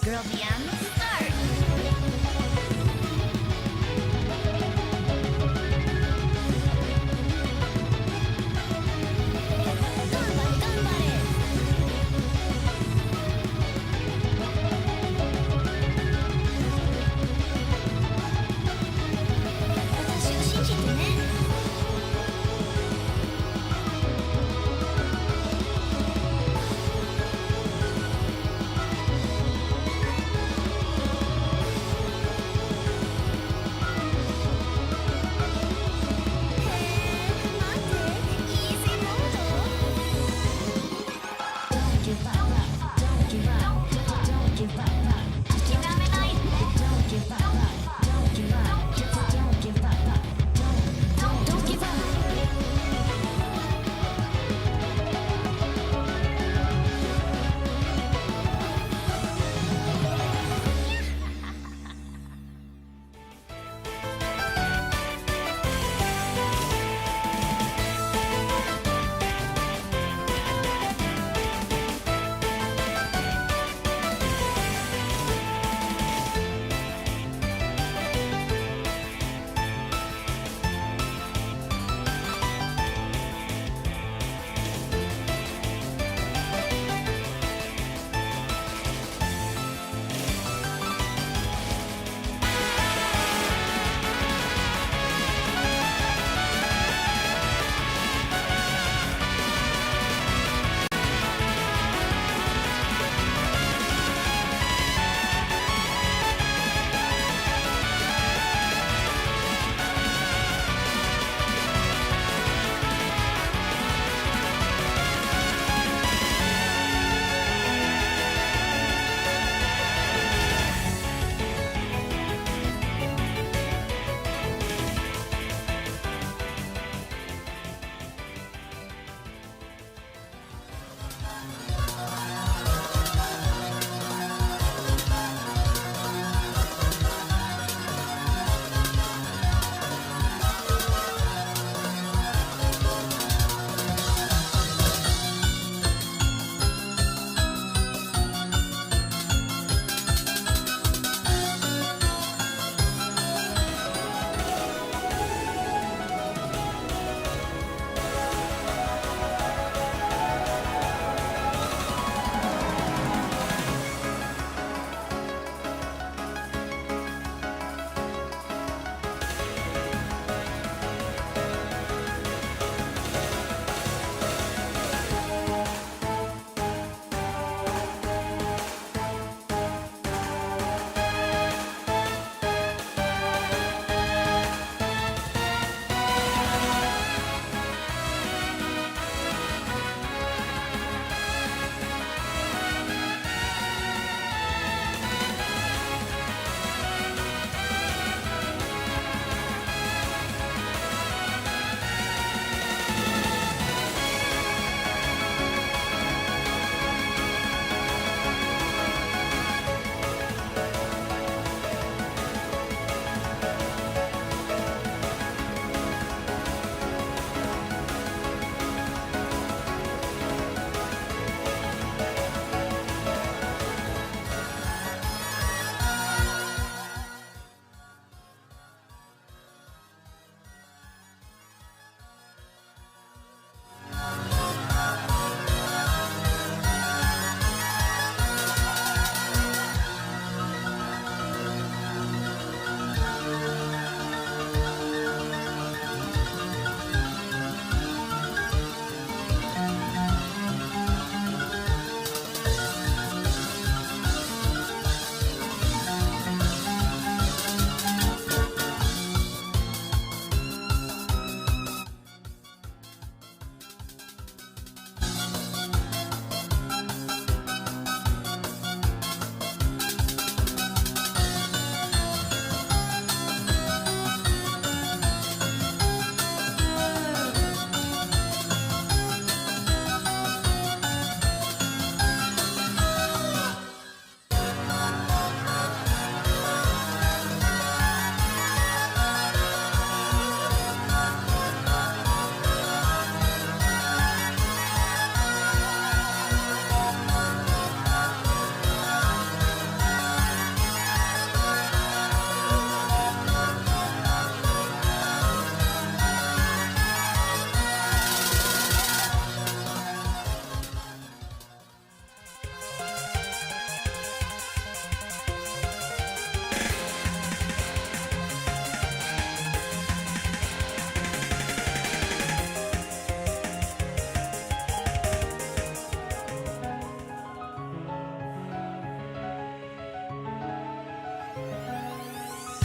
girldm start.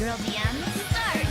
girldm, start!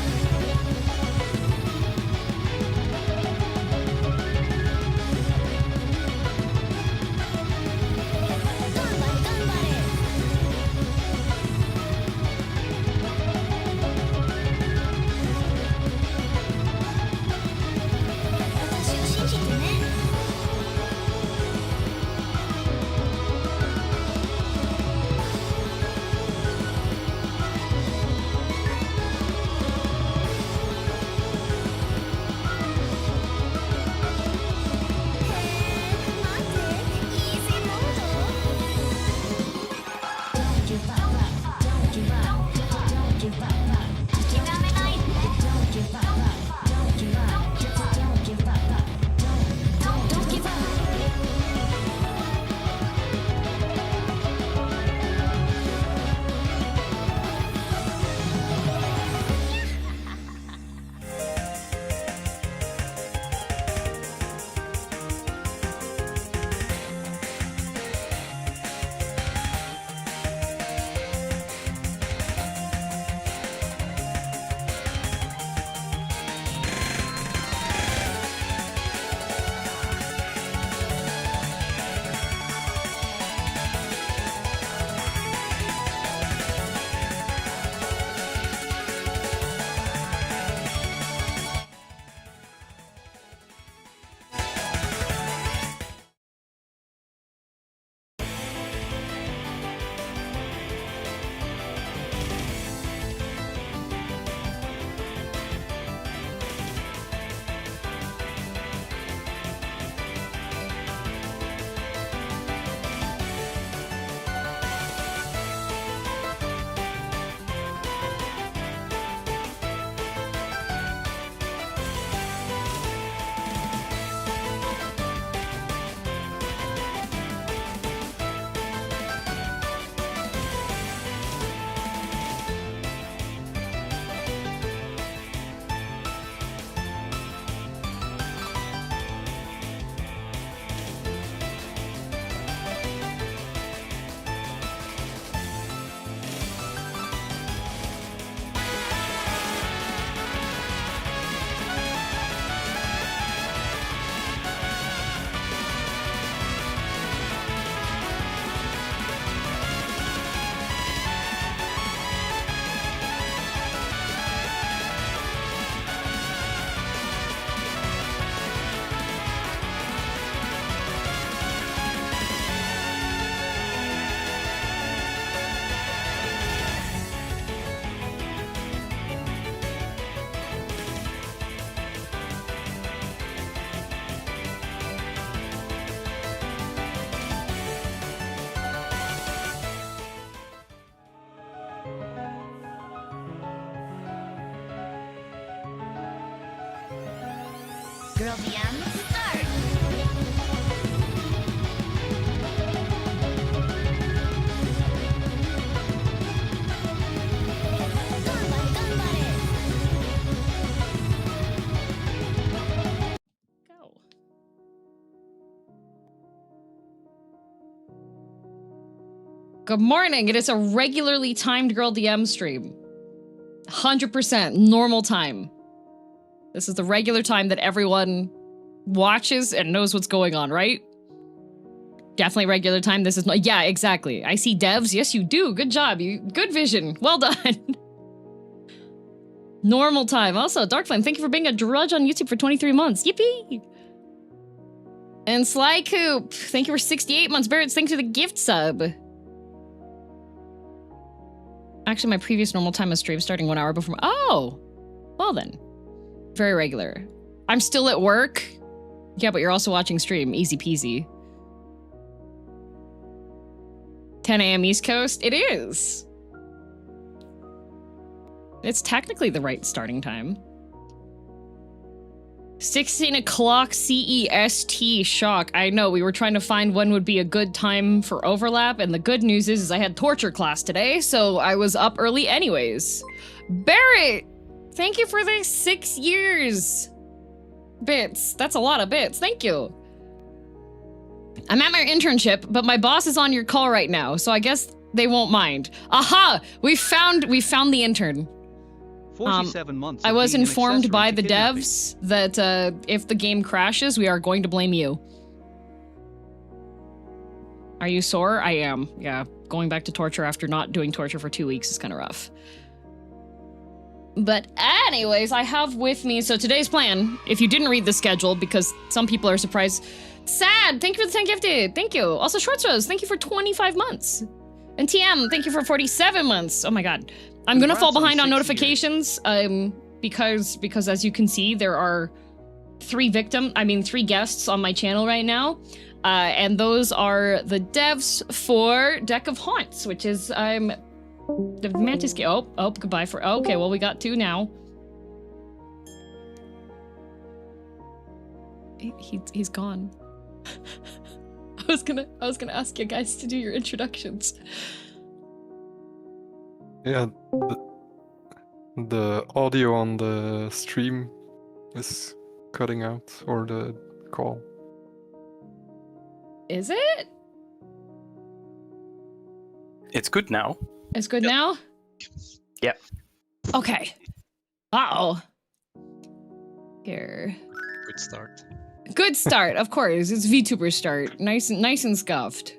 girldm, start! Go. Good morning. It is a regularly timed girldm stream. 100% normal time. This is the regular time that everyone watches and knows what's going on, right? Definitely regular time. This is not. Yeah, exactly. I see devs. Yes, you do. Good job. Good vision. Well done. Normal time. Also, Darkflame, thank you for being a drudge on YouTube for 23 months. Yippee! And Sly Coop, thank you for 68 months. Barrett, thanks for the gift sub. Actually, my previous normal time was stream starting 1 hour before. Oh! Well then. Very regular. I'm still at work. Yeah, but you're also watching stream. Easy peasy. 10 a.m. East Coast? It is. It's technically the right starting time. 16 o'clock CEST. Shock. I know, we were trying to find when would be a good time for overlap, and the good news is I had torture class today, so I was up early anyways. Barrett! Thank you for the 6 years. Bits. That's a lot of bits. Thank you. I'm at my internship, but my boss is on your call right now, so I guess they won't mind. Aha! We found the intern. 47 months. I of was being an informed accessory by to the kidnapping. devs that if the game crashes, we are going to blame you. Are you sore? I am. Yeah, going back to torture after not doing torture for 2 weeks is kind of rough. But anyways, I have with me, so today's plan, if you didn't read the schedule, because some people are surprised. Sad, thank you for the 10 gifted. Thank you. Also, Shorts Rose, thank you for 25 months. And TM, thank you for 47 months. Oh my god. I'm gonna fall Congrats on behind on 6 notifications, because as you can see, there are 3 guests on my channel right now. And those are the devs for Deck of Haunts, which is the Mantis game. Oh, goodbye for. Okay, well we got 2 now. He's gone. I was gonna ask you guys to do your introductions. Yeah, the audio on the stream is cutting out, or the call. Is it? It's good now. It's good now? Yeah. Okay. Uh-oh. Here. Good start. Good start, of course. It's VTuber start. Nice and scuffed.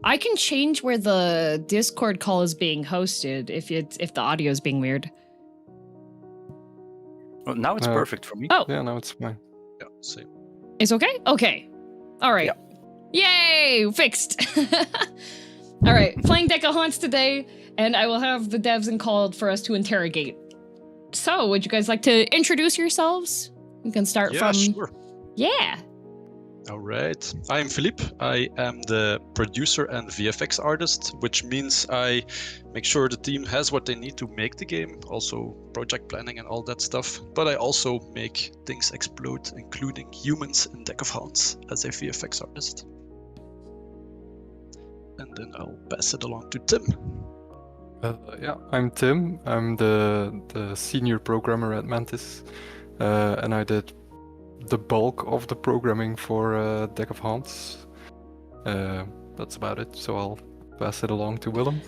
I can change where the Discord call is being hosted if the audio is being weird. Well, now it's perfect for me. Oh, Yeah, now it's fine. Yeah, same. it's okay? Okay. All right. Yay! Fixed. All right. Playing Deck of Haunts today, and I will have the devs in call for us to interrogate. So, would you guys like to introduce yourselves? You can start from... Sure. Yeah. All right. I am Philippe. I am the producer and VFX artist, which means I make sure the team has what they need to make the game, also project planning and all that stuff. But I also make things explode, including humans in Deck of Haunts as a VFX artist. And then I'll pass it along to Tim. Yeah, I'm Tim. I'm the senior programmer at Mantis, and I did the bulk of the programming for Deck of Haunts. That's about it, so I'll pass it along to Willem.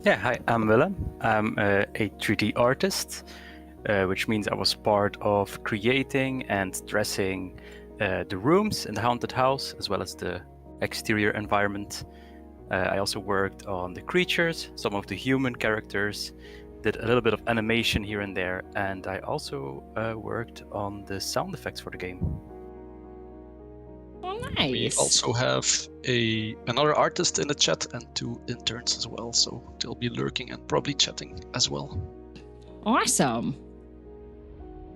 Yeah, hi, I'm Willem. I'm a 3D artist, which means I was part of creating and dressing the rooms in the haunted house, as well as the exterior environment. I also worked on the creatures, some of the human characters, did a little bit of animation here and there, and I also worked on the sound effects for the game. Oh, We nice. also have another artist in the chat and 2 interns as well, so they'll be lurking and probably chatting as well. Awesome.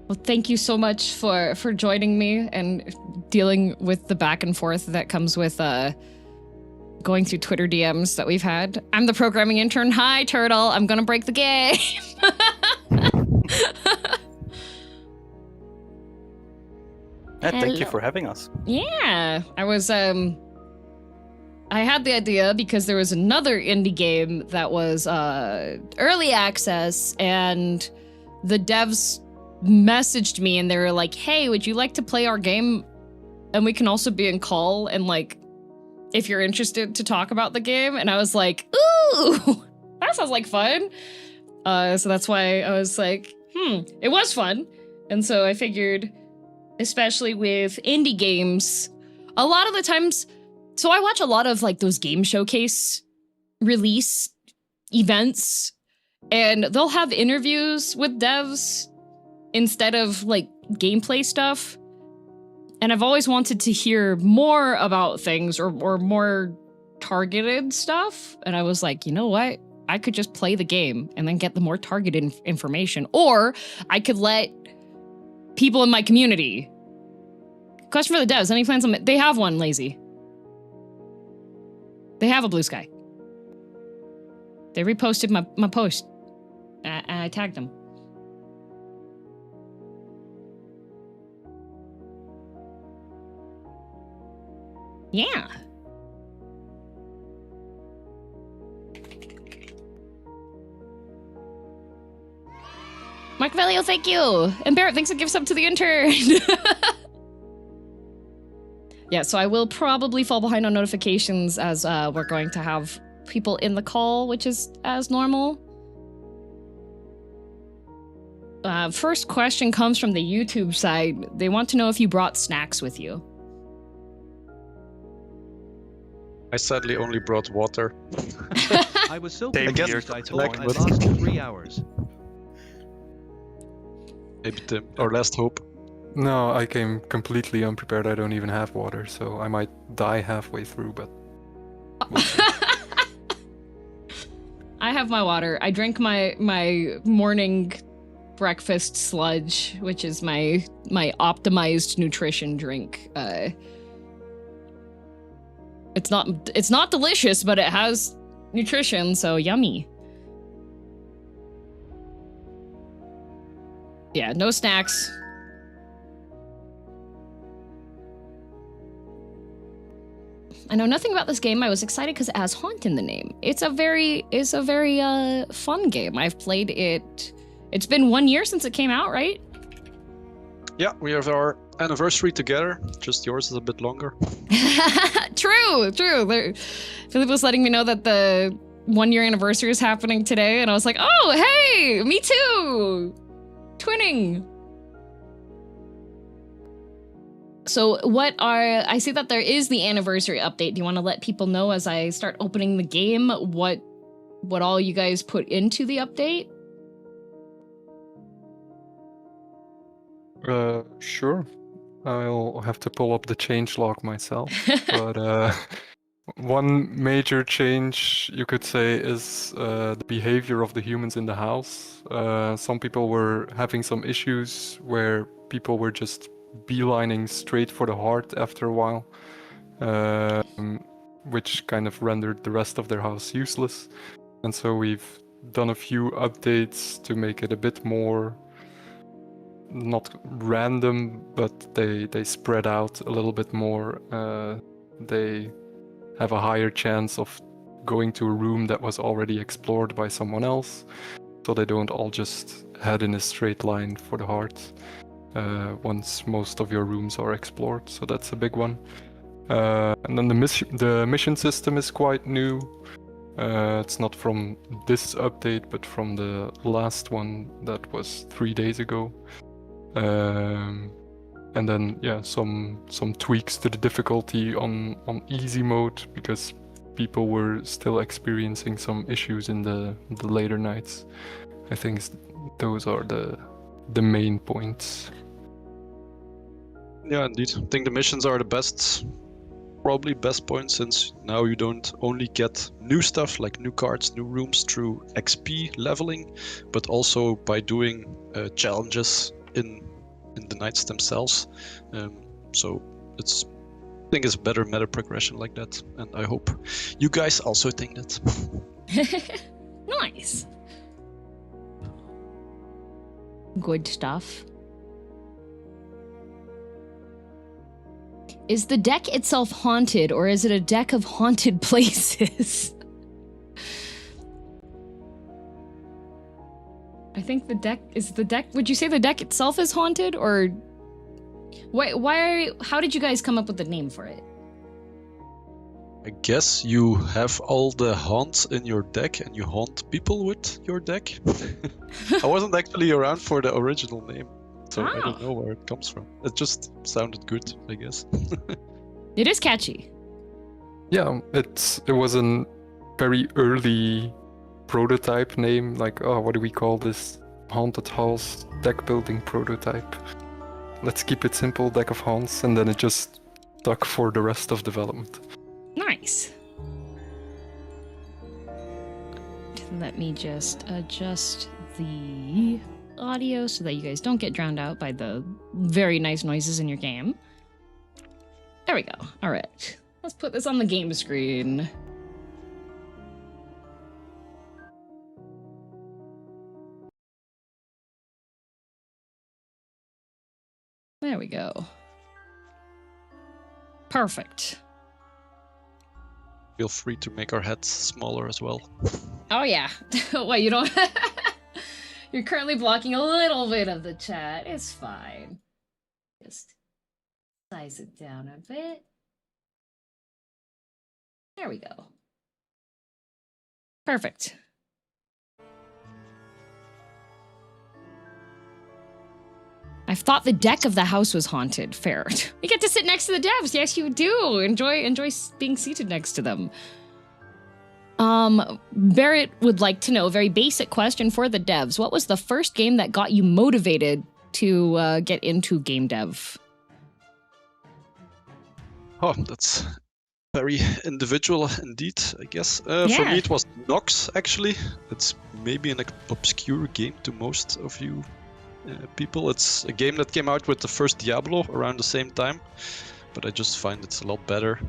Well, thank you so much for joining me and dealing with the back and forth that comes with going through Twitter DMs that we've had. I'm the programming intern. Hi, Turtle. I'm gonna break the game. Thank you for having us. Yeah, I was I had the idea because there was another indie game that was early access, and the devs messaged me and they were like, "Hey, would you like to play our game? And we can also be in call and like if you're interested to talk about the game." And I was like, "Ooh, that sounds like fun." So that's why I was like, it was fun. And so I figured, especially with indie games, a lot of the times, so I watch a lot of like those game showcase release events, and they'll have interviews with devs instead of like gameplay stuff. And I've always wanted to hear more about things or more targeted stuff. And I was like, you know what? I could just play the game and then get the more targeted information. Or I could let people in my community. Question for the devs. Any plans on... They have one, Lazy. They have a Blue Sky. They reposted my post. And I tagged them. Yeah. Mark Velio, thank you. And Barrett, thanks for gifts up to the intern. Yeah, so I will probably fall behind on notifications as we're going to have people in the call, which is as normal. First question comes from the YouTube side. They want to know if you brought snacks with you. I sadly only brought water. I was so Same here. confused, I thought I But- lost 3 hours. Maybe Tim, our last hope. No, I came completely unprepared. I don't even have water, so I might die halfway through, but I have my water. I drink my morning breakfast sludge, which is my optimized nutrition drink. It's not delicious, but it has nutrition, so yummy. Yeah, no snacks. I know nothing about this game. I was excited because it has haunt in the name. It's a very fun game. I've played it. It's been 1 year since it came out, right? Yeah, we have our anniversary together. Just yours is a bit longer. True. Philip was letting me know that the 1 year anniversary is happening today, and I was like, oh, hey, me too. Twinning. So I see that there is the anniversary update. Do you want to let people know as I start opening the game what all you guys put into the update? Sure. I'll have to pull up the changelog myself. But one major change you could say is the behavior of the humans in the house. Some people were having some issues where people were just beelining straight for the heart after a while, which kind of rendered the rest of their house useless. And so we've done a few updates to make it a bit more not random, but they spread out a little bit more. They have a higher chance of going to a room that was already explored by someone else, so they don't all just head in a straight line for the heart once most of your rooms are explored. So that's a big one. And then the mission system is quite new. It's not from this update, but from the last one that was 3 days ago. And then some tweaks to the difficulty on easy mode, because people were still experiencing some issues in the later nights. I think those are the main points. Yeah, indeed. I think the missions are the best, probably best point, since now you don't only get new stuff like new cards, new rooms through XP leveling, but also by doing challenges in the nights themselves. So I think it's better meta progression like that, and I hope you guys also think that. Nice. Good stuff. Is the deck itself haunted, or is it a deck of haunted places? I think would you say the deck itself is haunted, or how did you guys come up with the name for it? I guess you have all the haunts in your deck and you haunt people with your deck. I wasn't actually around for the original name, so I don't know where it comes from. It just sounded good, I guess. It is catchy. Yeah, it was a very early prototype name, like, oh, what do we call this? Haunted house deck building prototype. Let's keep it simple, deck of haunts, and then it just stuck for the rest of development. Nice. Let me just adjust the audio so that you guys don't get drowned out by the very nice noises in your game. There we go. All right. Let's put this on the game screen. There we go. Perfect. Feel free to make our heads smaller as well. Oh yeah. What, you don't... You're currently blocking a little bit of the chat. It's fine. Just size it down a bit. There we go. Perfect. I thought the deck of the house was haunted. Fair. You get to sit next to the devs. Yes, you do. Enjoy being seated next to them. Barrett would like to know, a very basic question for the devs. What was the first game that got you motivated to get into game dev? Oh, that's very individual indeed, I guess. For Yeah. me, it was Nox, actually. It's maybe an obscure game to most of you people. It's a game that came out with the first Diablo around the same time, but I just find it's a lot better.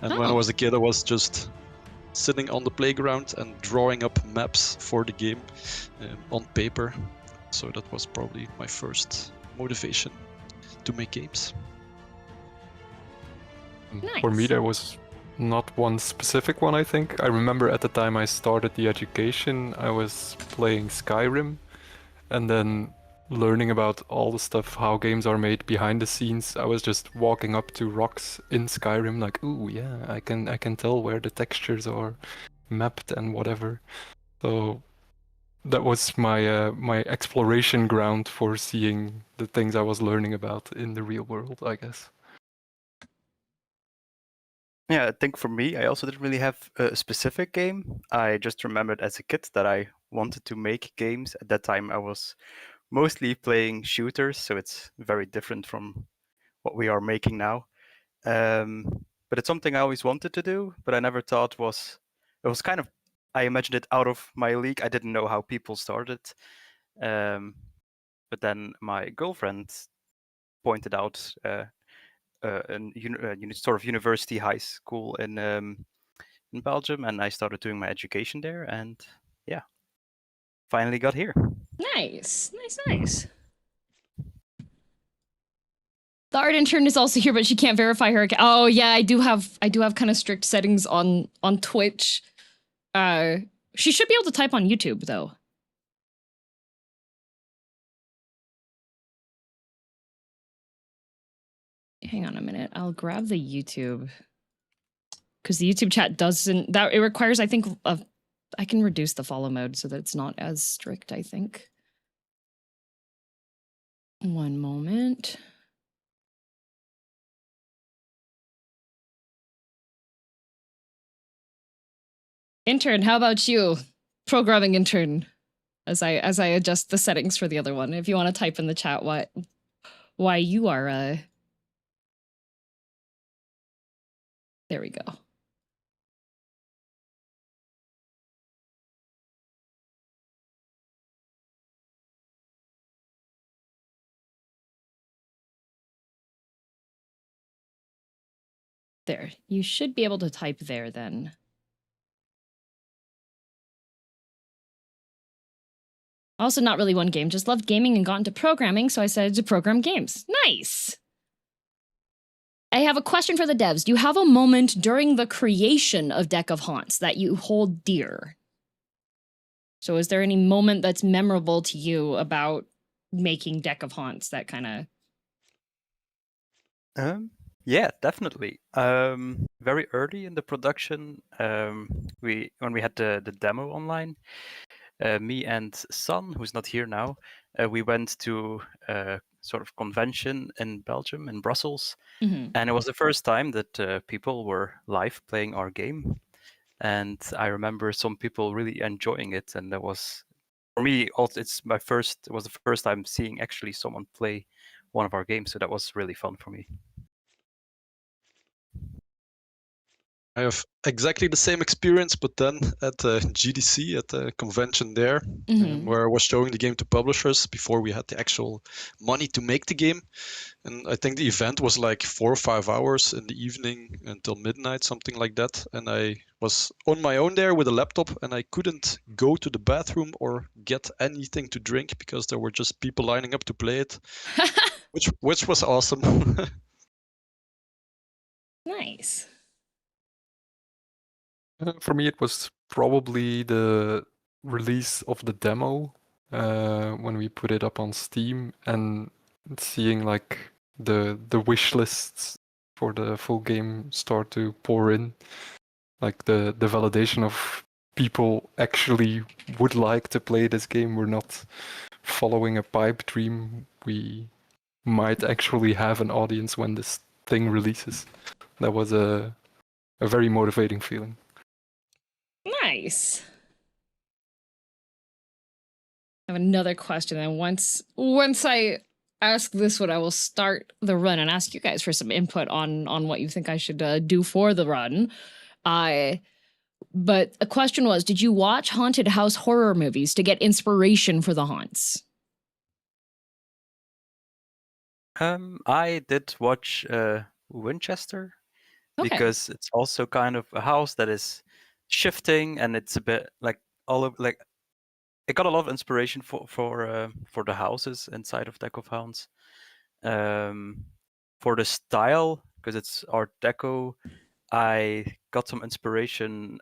And when I Oh. was a kid, I was just sitting on the playground and drawing up maps for the game on paper. So that was probably my first motivation to make games. For me, Nice. there was not one specific one, I think. I remember at the time I started the education, I was playing Skyrim, and then learning about all the stuff, how games are made behind the scenes. I was just walking up to rocks in Skyrim, like, ooh, yeah, I can tell where the textures are mapped and whatever. So that was my my exploration ground for seeing the things I was learning about in the real world, I guess. Yeah, I think for me, I also didn't really have a specific game. I just remembered as a kid that I wanted to make games. At that time, I was mostly playing shooters, so it's very different from what we are making now. But it's something I always wanted to do, but I never thought it was kind of, I imagined it out of my league. I didn't know how people started. But then my girlfriend pointed out sort of university high school in Belgium, and I started doing my education there, and yeah, finally got here. Nice. The art intern is also here, but she can't verify her account. Oh yeah, I do have kind of strict settings on Twitch. She should be able to type on YouTube though. Hang on a minute. I'll grab the YouTube because the YouTube chat doesn't. That it requires, I think, I can reduce the follow mode so that it's not as strict. I think. One moment. Intern, how about you? Programming intern. As I adjust the settings for the other one. If you want to type in the chat why you are there we go. There. You should be able to type there then. Also not really one game, just loved gaming and got into programming, so I decided to program games. Nice! I have a question for the devs. Do you have a moment during the creation of Deck of Haunts that you hold dear? So is there any moment that's memorable to you about making Deck of Haunts, that kind of... Yeah, definitely. Very early in the production, when we had the demo online, me and San, who's not here now, we went to a sort of convention in Belgium, in Brussels, and it was the first time that people were live playing our game. And I remember some people really enjoying it, and that was, for me, also, it was the first time seeing actually someone play one of our games, so that was really fun for me. I have exactly the same experience, but then at GDC, at the convention there, where I was showing the game to publishers before we had the actual money to make the game. And I think the event was like 4 or 5 hours in the evening until midnight, something like that. And I was on my own there with a laptop, and I couldn't go to the bathroom or get anything to drink because there were just people lining up to play it, which was awesome. Nice. For me, it was probably the release of the demo when we put it up on Steam and seeing like the wish lists for the full game start to pour in, like the validation of people actually would like to play this game. We're not following a pipe dream, we might actually have an audience when this thing releases. That was a very motivating feeling. Nice. I have another question, and once I ask this one, I will start the run and ask you guys for some input on what you think I should do for the run. But a question was, did you watch haunted house horror movies to get inspiration for the haunts? I did watch Winchester Okay. because it's also kind of a house that is shifting, and it's a bit like all of like it got a lot of inspiration for the houses inside of Deck of Hounds. For the style, because it's Art Deco, I got some inspiration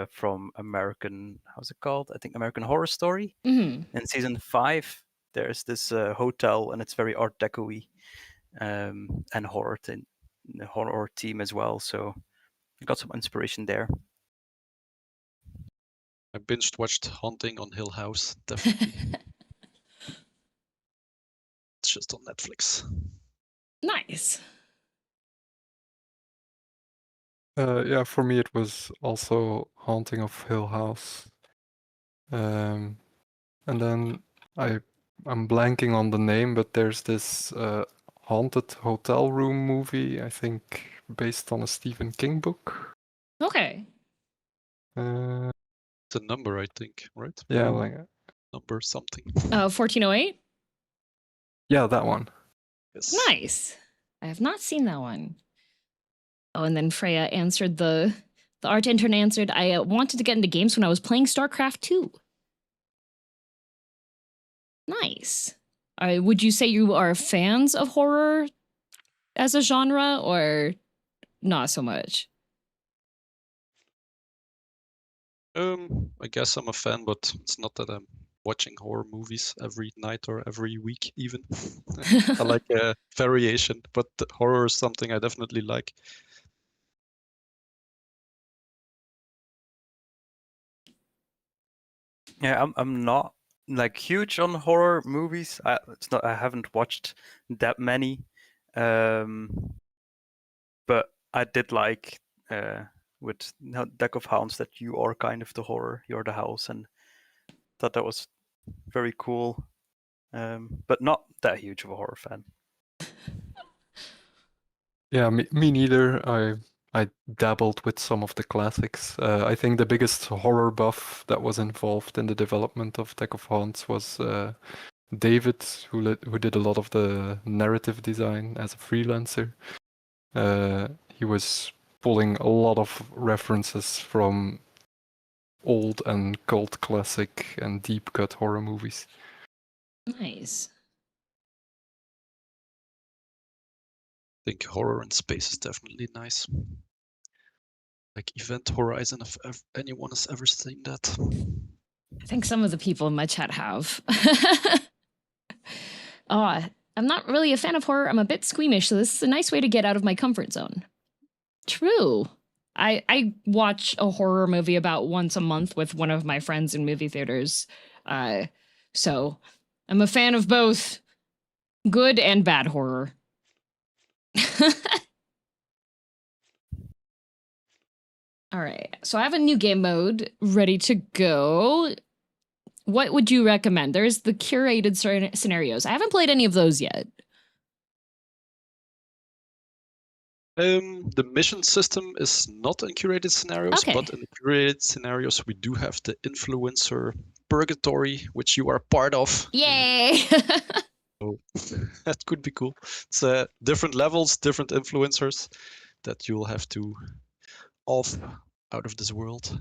from American, how's it called? I think American Horror Story. Mm-hmm. In season 5, there's this hotel, and it's very Art Deco-y, and horror theme as well. So I got some inspiration there. I binged watched Haunting on Hill House, definitely. It's just on Netflix. Nice. Yeah, for me it was also Haunting of Hill House. And then I'm blanking on the name, but there's this haunted hotel room movie, I think, based on a Stephen King book. Okay. The number, I think, right? Yeah, like Number something. 1408? yeah, that one. Yes. Nice. I have not seen that one. Oh, and then Freya answered the art intern answered, I wanted to get into games when I was playing StarCraft 2. Nice. Would you say you are fans of horror as a genre, or not so much? I guess I'm a fan, but it's not that I'm watching horror movies every night or every week even. I like a variation, but horror is something I definitely like. Yeah, I'm not like huge on horror movies. I haven't watched that many, but I did like with Deck of Hounds that you are kind of the horror, you're the house, and thought that was very cool. But not that huge of a horror fan. Yeah, me neither. I dabbled with some of the classics. I think the biggest horror buff that was involved in the development of Deck of Haunts was David, who did a lot of the narrative design as a freelancer. He was pulling a lot of references from old and cult classic and deep cut horror movies. Nice. I think horror in space is definitely nice. Like Event Horizon, if anyone has ever seen that. I think some of the people in my chat have. I'm not really a fan of horror. I'm a bit squeamish, so this is a nice way to get out of my comfort zone. True. I watch a horror movie about once a month with one of my friends in movie theaters. So I'm a fan of both good and bad horror. All right, so I have a new game mode ready to go. What would you recommend? There's the curated scenarios. I haven't played any of those yet. The mission system is not in curated scenarios, Okay. but in the curated scenarios we do have the influencer purgatory, which you are part of. Yay! So that could be cool. It's different levels, different influencers that you'll have to off out of this world.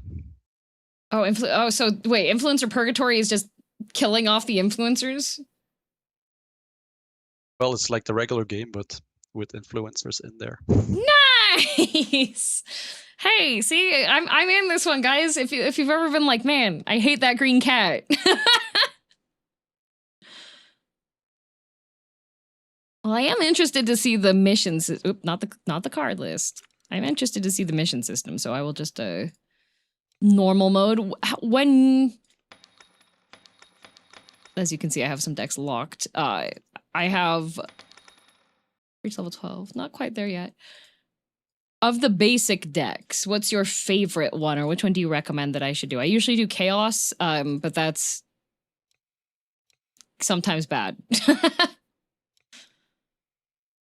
So wait, influencer purgatory is just killing off the influencers? Well, it's like the regular game, but with influencers in there. Nice. Hey, see, I'm in this one, guys. If you've ever been like, man, I hate that green cat. Well, I am interested to see the missions. Oop, not the card list. I'm interested to see the mission system, so I will just normal mode. When As you can see, I have some decks locked. I have reach level 12. Not quite there yet. Of the basic decks, what's your favorite one, or which one do you recommend that I should do? I usually do Chaos, but that's sometimes bad.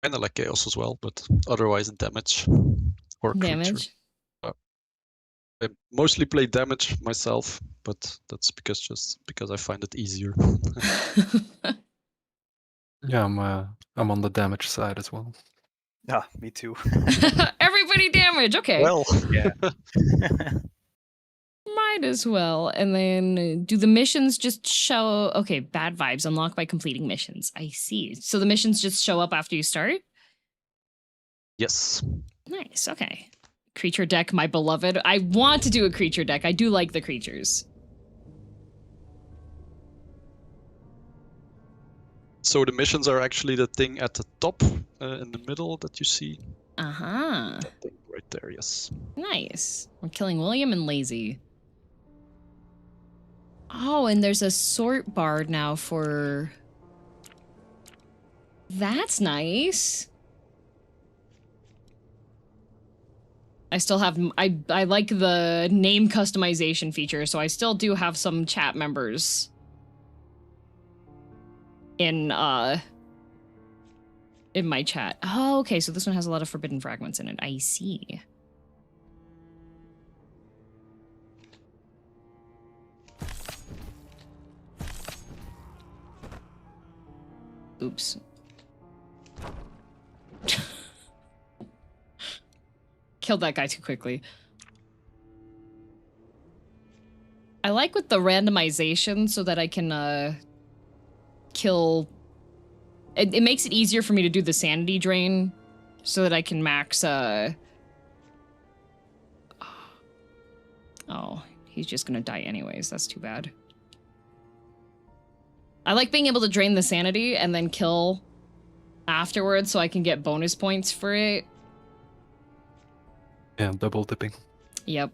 Kind of like Chaos as well, but otherwise damage or creature. Damage. I mostly play damage myself, but that's because I find it easier. Yeah, I'm on the damage side as well. Ah, me too. Everybody damage. Okay. Well, Yeah. Might as well. And then do the missions just show... Okay, bad vibes unlocked by completing missions. I see. So the missions just show up after you start? yes. Nice, okay. Creature deck, my beloved. I want to do a creature deck. I do like the creatures. So the missions are actually the thing at the top in the middle that you see. Uh-huh. That thing right there, yes. Nice. We're killing William and Lazy. Oh, and there's a sort bar now for... That's nice. I still have... I like the name customization feature, so I still do have some chat members in my chat. Oh, okay, so this one has a lot of forbidden fragments in it. I see. Oops. Killed that guy too quickly. I like with the randomization so that I can kill... It makes it easier for me to do the sanity drain so that I can max Oh, he's just gonna die anyways. That's too bad. I like being able to drain the sanity and then kill afterwards so I can get bonus points for it. Yeah, double dipping. Yep.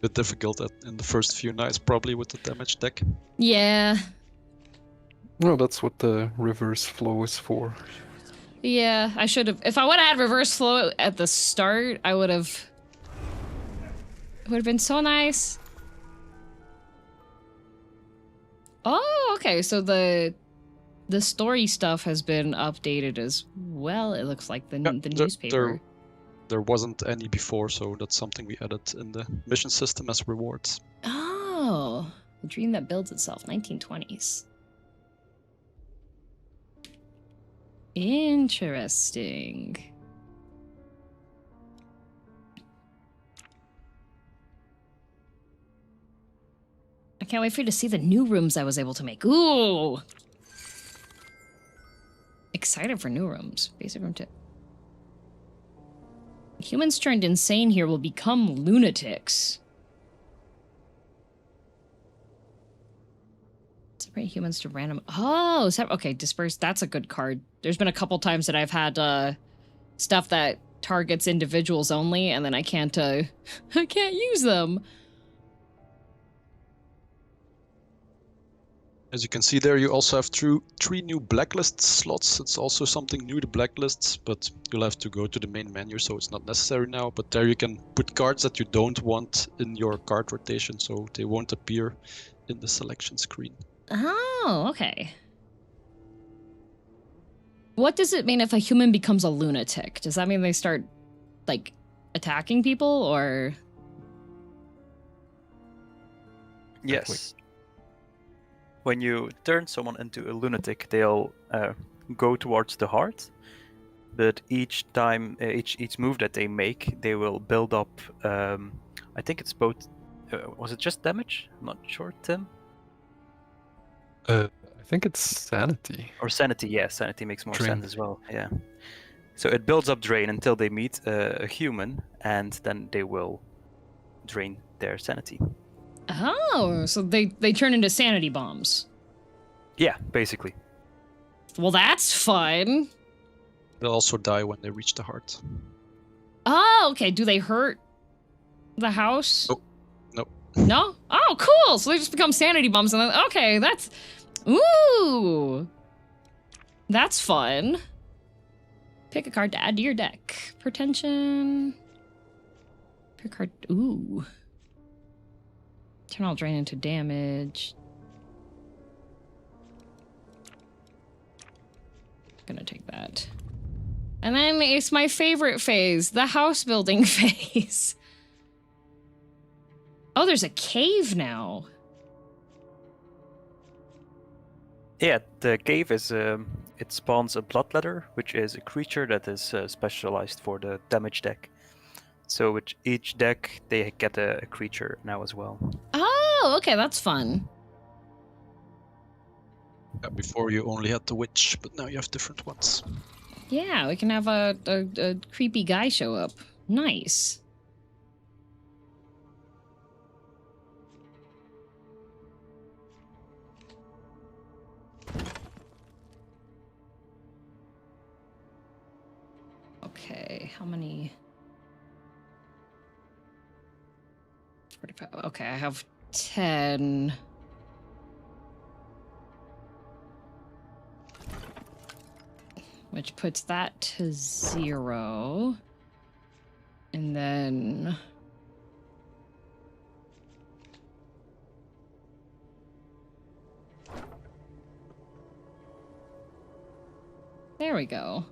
Bit difficult in the first few nights, probably with the damage deck. Yeah. Well, that's what the reverse flow is for. Yeah, I should have... If I would have had reverse flow at the start, I would have... It would have been so nice. Oh, okay, so the story stuff has been updated as well, it looks like, the newspaper. There wasn't any before, so that's something we added in the mission system as rewards. Oh, the dream that builds itself, 1920s. Interesting. I can't wait for you to see the new rooms I was able to make. Ooh! Excited for new rooms. Basic room tip. Humans turned insane here will become lunatics. Separate humans to random... Oh, okay, disperse. That's a good card. There's been a couple times that I've had stuff that targets individuals only, and then I can't I can't use them. As you can see there, you also have three new blacklist slots. It's also something new to blacklists, but you'll have to go to the main menu, so it's not necessary now. But there you can put cards that you don't want in your card rotation, so they won't appear in the selection screen. Oh, okay. What does it mean if a human becomes a lunatic? Does that mean they start, like, attacking people, or...? Yes. When you turn someone into a lunatic, they'll go towards the heart. But each time, each move that they make, they will build up. I think it's both. Was it just damage? I'm not sure, Tim. I think it's sanity. Or sanity. Yeah, sanity makes more Drain. sense as well. Yeah. So it builds up drain until they meet a human, and then they will drain their sanity. Oh, so they turn into sanity bombs. Yeah, basically. Well, that's fun. They'll also die when they reach the heart. Oh, okay. Do they hurt the house? Nope. Nope. No? Oh, cool. So they just become sanity bombs and then okay, that's ooh. That's fun. Pick a card to add to your deck. Pretension. Pick a card. Ooh. Turn all drain into damage. Gonna take that. And then it's my favorite phase, the house building phase. Oh, there's a cave now. Yeah, the cave is it spawns a bloodletter, which is a creature that is specialized for the damage deck. So with each deck, they get a creature now as well. Oh, okay, that's fun. Yeah, before you only had the witch, but now you have different ones. Yeah, we can have a creepy guy show up. Nice. Okay, how many? 45. Okay, I have 10. Which puts that to 0. And then... There we go.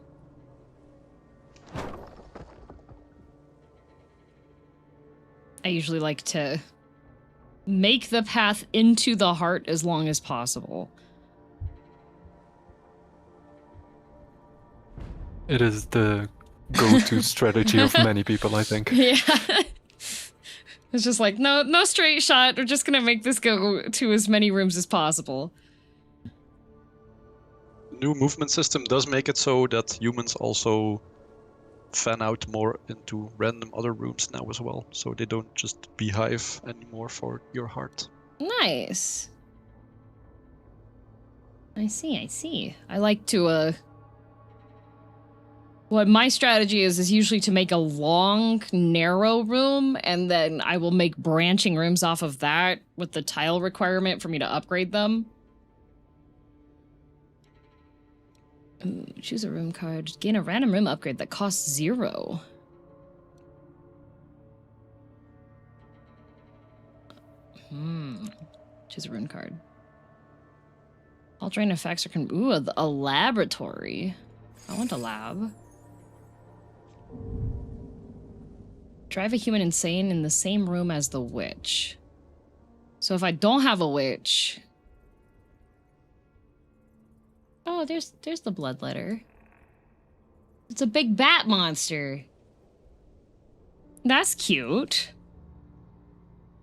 I usually like to make the path into the heart as long as possible. It is the go-to strategy of many people, I think. Yeah. It's just like, no straight shot. We're just gonna make this go to as many rooms as possible. New movement system does make it so that humans also fan out more into random other rooms now as well, so they don't just beehive anymore for your heart. Nice. I see. I like to, what my strategy is usually to make a long, narrow room, and then I will make branching rooms off of that with the tile requirement for me to upgrade them. Ooh, choose a room card. Gain a random room upgrade that costs 0. Choose a rune card. All drain effects are ooh, a laboratory. I want a lab. Drive a human insane in the same room as the witch. So if I don't have a witch... Oh, there's the bloodletter. It's a big bat monster. That's cute.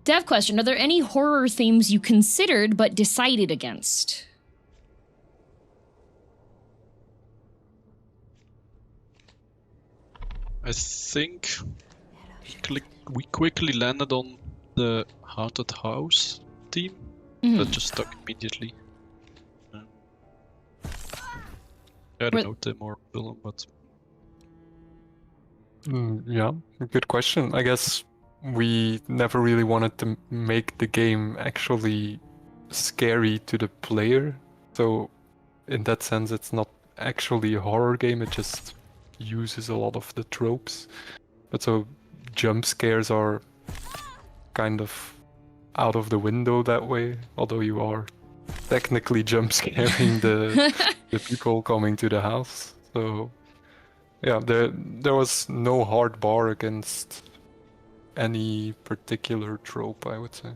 Dev question, are there any horror themes you considered but decided against? I think we quickly landed on the haunted house theme. That just stuck immediately. I don't know the more villain, but... Yeah, good question. I guess we never really wanted to make the game actually scary to the player. So in that sense, it's not actually a horror game. It just uses a lot of the tropes. But so jump scares are kind of out of the window that way, although you are technically jump scaring the people coming to the house. So yeah, there was no hard bar against any particular trope, I would say.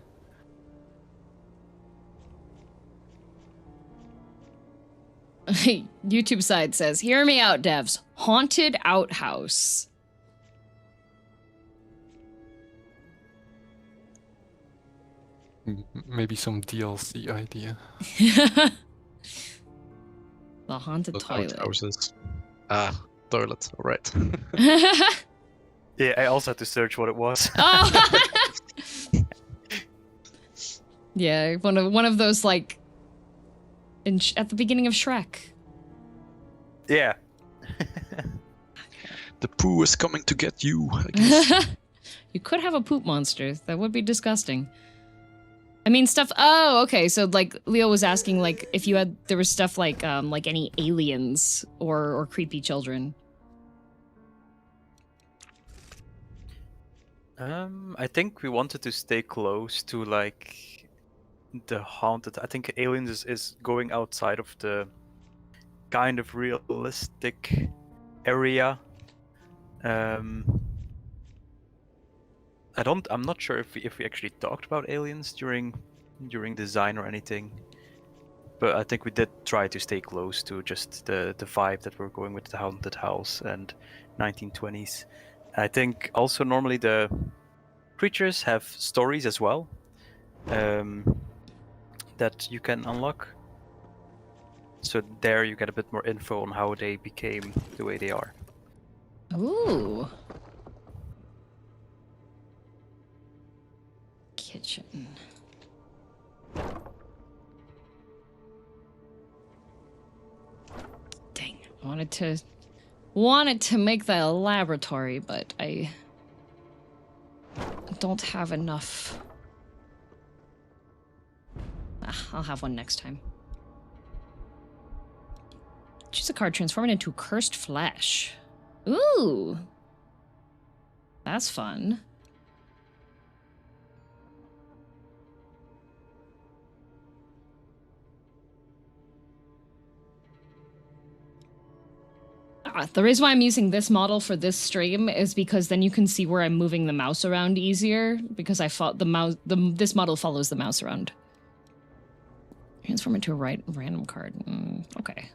YouTube side says, hear me out, devs. Haunted outhouse. Maybe some DLC idea. The haunted toilet. Houses. Ah, toilet. All right. Yeah, I also had to search what it was. Oh. Yeah, one of those like at the beginning of Shrek. Yeah. The poo is coming to get you, I guess. You could have a poop monster. That would be disgusting. I mean stuff. Oh, okay. So like Leo was asking, like if you had there was stuff like any aliens or creepy children. I think we wanted to stay close to like the haunted. I think aliens is going outside of the kind of realistic area. I'm not sure if we actually talked about aliens during design or anything, but I think we did try to stay close to just the vibe that we're going with the haunted house and 1920s. I think also normally the creatures have stories as well, that you can unlock. So there you get a bit more info on how they became the way they are. Ooh. Kitchen. Dang, I wanted to make that a laboratory, but I don't have enough. I'll have one next time. Choose a card, transform it into cursed flesh. Ooh. That's fun. The reason why I'm using this model for this stream is because then you can see where I'm moving the mouse around easier, because I thought this model follows the mouse around. Transform into a random card. Okay.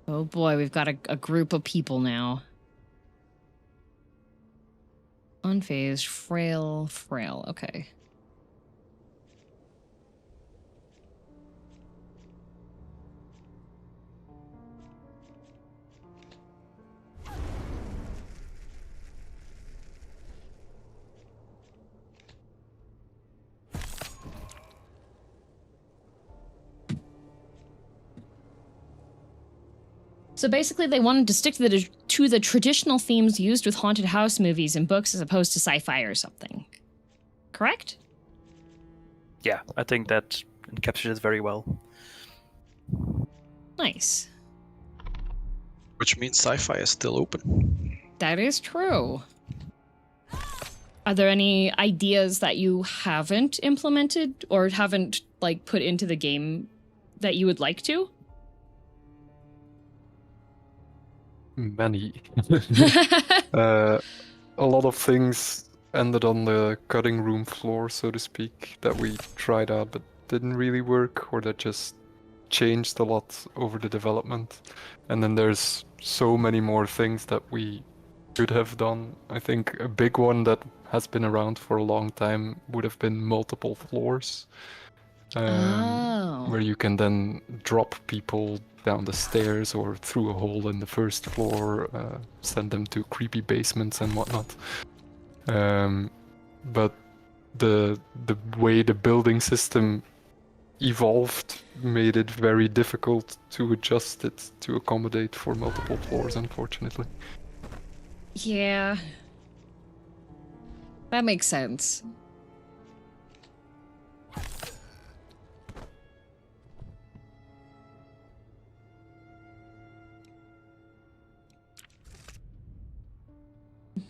Oh boy, we've got a group of people now. Unfazed, frail. Okay. So basically, they wanted to stick to the traditional themes used with haunted house movies and books as opposed to sci-fi or something. Correct? Yeah, I think that encapsulates it very well. Nice. Which means sci-fi is still open. That is true. Are there any ideas that you haven't implemented or haven't like put into the game that you would like to? Many. A lot of things ended on the cutting room floor, so to speak, that we tried out but didn't really work, or that just changed a lot over the development. And then there's so many more things that we could have done. I think a big one that has been around for a long time would have been multiple floors. Where you can then drop people down the stairs or through a hole in the first floor, send them to creepy basements and whatnot. But the way the building system evolved made it very difficult to adjust it to accommodate for multiple floors, unfortunately. Yeah. That makes sense.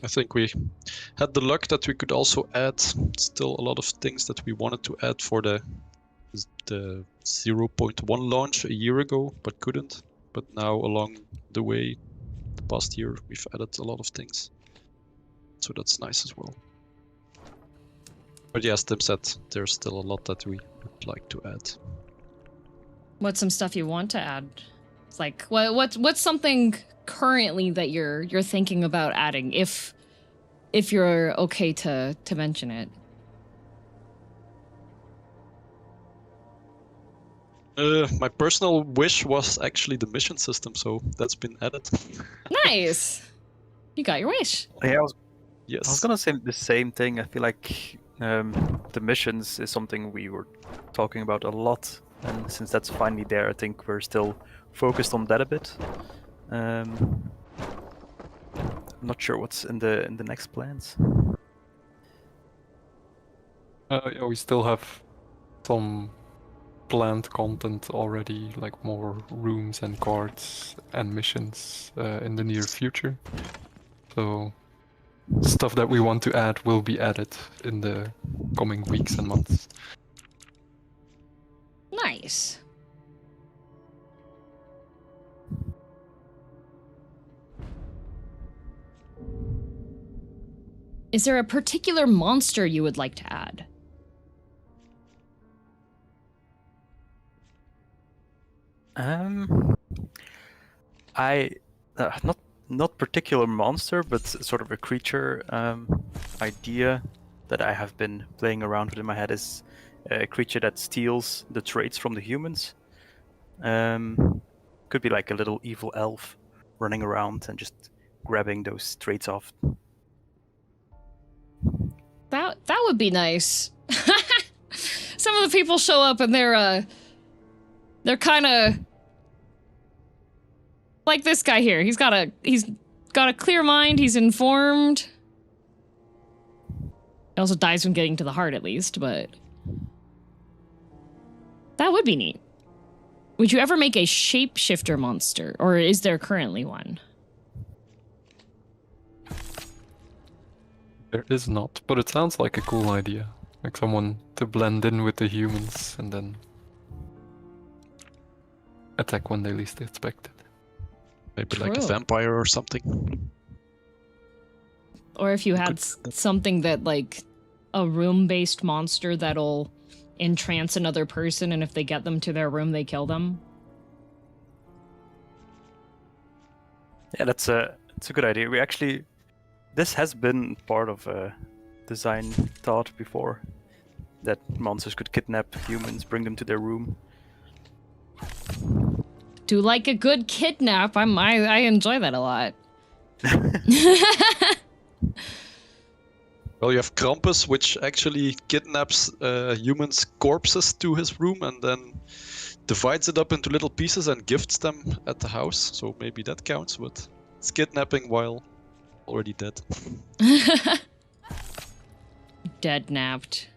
I think we had the luck that we could also add still a lot of things that we wanted to add for the 0.1 launch a year ago, but couldn't. But now along the way, the past year, we've added a lot of things. So that's nice as well. But yeah, as Tim said, there's still a lot that we would like to add. What's some stuff you want to add? It's like what's something currently that you're thinking about adding, if you're okay to mention it? My personal wish was actually the mission system, so that's been added. Nice. You got your wish. Yeah, I Yes. was gonna say the same thing. I feel like the missions is something we were talking about a lot, and since that's finally there, I think we're still focused on that a bit. I'm not sure what's in the next plans. Yeah, we still have some planned content already, like more rooms and cards and missions in the near future. So stuff that we want to add will be added in the coming weeks and months. Nice. Is there a particular monster you would like to add? I not particular monster, but sort of a creature idea that I have been playing around with in my head is a creature that steals the traits from the humans. Could be like a little evil elf running around and just grabbing those traits off. That would be nice. Some of the people show up and they're kind of like this guy here. He's got a clear mind. He's informed. He also dies from getting to the heart, at least. But that would be neat. Would you ever make a shapeshifter monster, or is there currently one? There is not, but it sounds like a cool idea. Like someone to blend in with the humans and then attack when they least expect it. Maybe like a True. vampire or something. Or if you had something that, like, a room-based monster that'll entrance another person, and if they get them to their room, they kill them. Yeah, it's a good idea. We actually, this has been part of a design thought before, that monsters could kidnap humans, bring them to their room. Do like a good kidnap. I enjoy that a lot. Well, you have Krampus, which actually kidnaps humans' corpses to his room and then divides it up into little pieces and gifts them at the house. So maybe that counts, but it's kidnapping while already dead. Dead napped.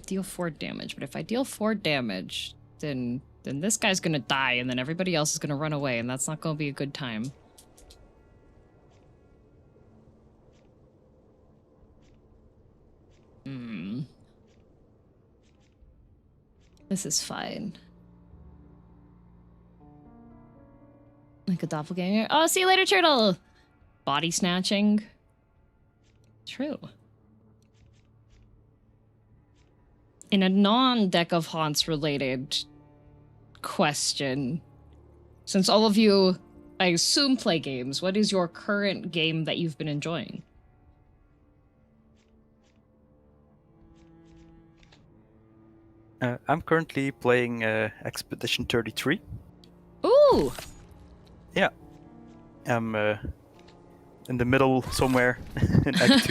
Deal 4 damage, but if I deal 4 damage, then this guy's gonna die, and then everybody else is gonna run away, and that's not gonna be a good time. This is fine. Like a doppelganger. Oh, see you later, turtle! Body snatching. True. In a non-Deck of Haunts related question, since all of you, I assume, play games, what is your current game that you've been enjoying? I'm currently playing Expedition 33. Ooh! Yeah. I'm in the middle somewhere in Act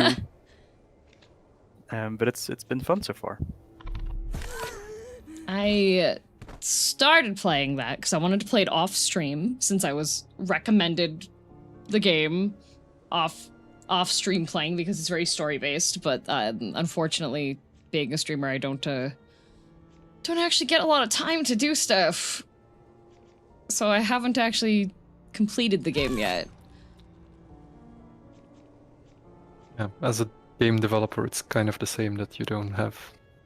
2. But it's been fun so far. I started playing that because I wanted to play it off stream, since I was recommended the game off stream playing because it's very story based. But unfortunately, being a streamer, I don't actually get a lot of time to do stuff, so I haven't actually completed the game yet. Yeah, as a game developer, it's kind of the same, that you don't have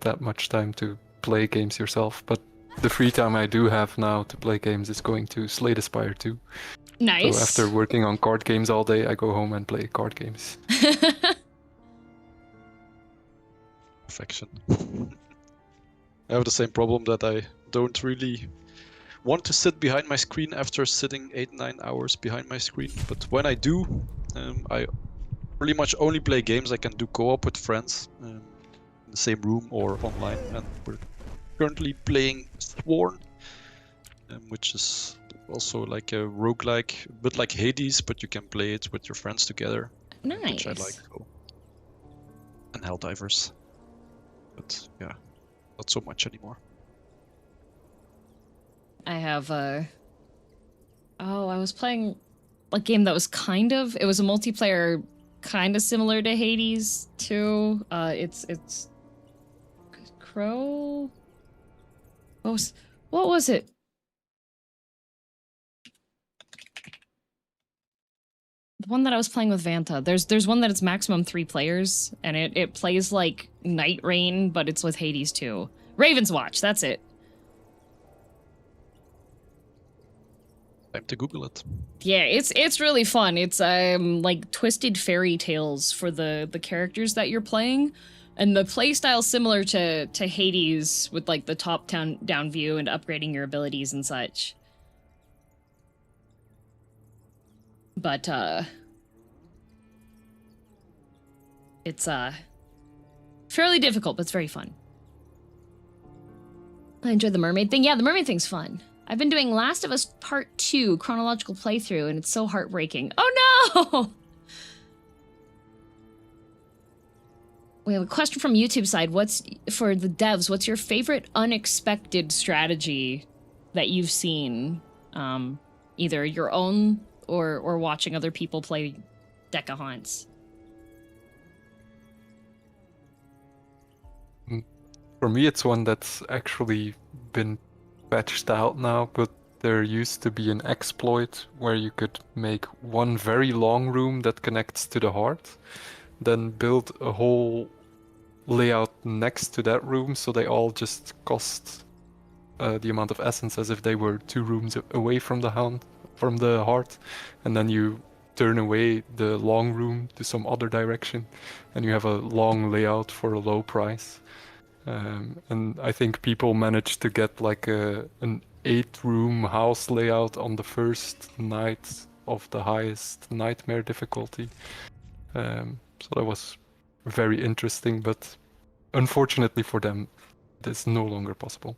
that much time to play games yourself, but the free time I do have now to play games is going to Slay the Spire 2. Nice. So after working on card games all day, I go home and play card games. Perfection. I have the same problem that I don't really want to sit behind my screen after sitting 8-9 hours behind my screen, but when I do, I pretty much only play games I can do co-op with friends in the same room or online, and we're currently playing Sworn, which is also like a roguelike, a bit like Hades, but you can play it with your friends together. Nice. Which I like. So. And Helldivers. But yeah, not so much anymore. I have oh, I was playing a game that was it was a multiplayer kind of similar to Hades too. It's Crow. What was it? The one that I was playing with Vanta. There's one that it's maximum 3 players, and it plays like Night Rain, but it's with Hades too. Raven's Watch, that's it. Time to Google it. Yeah, it's really fun. It's like twisted fairy tales for the characters that you're playing, and the playstyle's similar to Hades with like the top down view and upgrading your abilities and such. But it's fairly difficult, but it's very fun. I enjoyed the mermaid thing. Yeah, the mermaid thing's fun. I've been doing Last of Us Part 2 chronological playthrough, and it's so heartbreaking. Oh no! We have a question from YouTube side. For the devs, what's your favorite unexpected strategy that you've seen? Either your own or watching other people play Decahonts? For me, it's one that's actually been patched out now, but there used to be an exploit where you could make one very long room that connects to the heart, then build a whole layout next to that room, so they all just cost the amount of essence as if they were 2 rooms away from the heart, and then you turn away the long room to some other direction, and you have a long layout for a low price. And I think people managed to get like an 8-room house layout on the first night of the highest nightmare difficulty. So that was very interesting, but unfortunately for them, it is no longer possible.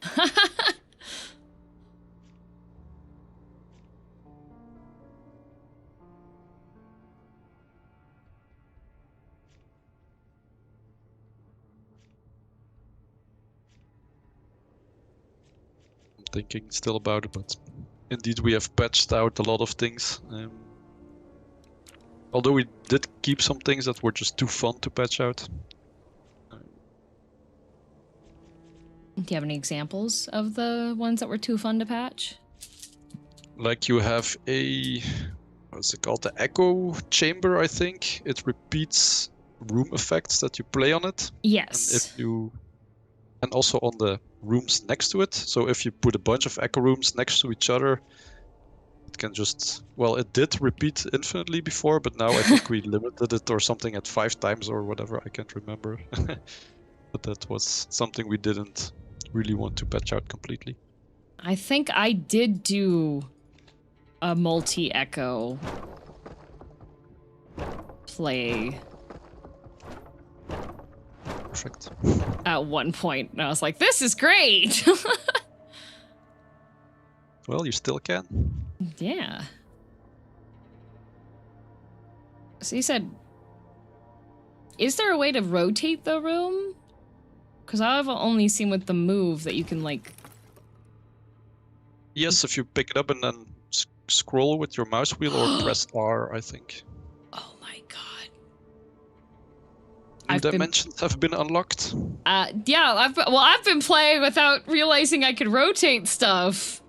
Thinking still about it, but indeed we have patched out a lot of things. Although we did keep some things that were just too fun to patch out. Do you have any examples of the ones that were too fun to patch? Like you have a, what's it called? The echo chamber, I think. It repeats room effects that you play on it. Yes. And also on the rooms next to it. So if you put a bunch of echo rooms next to each other, it can just, well, it did repeat infinitely before, but now I think we limited it or something at 5 times or whatever. I can't remember. But that was something we didn't really want to patch out completely. I think I did do a multi-echo play Perfect. at one point, and I was like, this is great! Well, you still can. Yeah. So you said, is there a way to rotate the room? Because I've only seen with the move that you can, like... Yes, if you pick it up and then scroll with your mouse wheel or press R, I think. Oh my god. New dimensions have been unlocked. Yeah, I've been playing without realizing I could rotate stuff.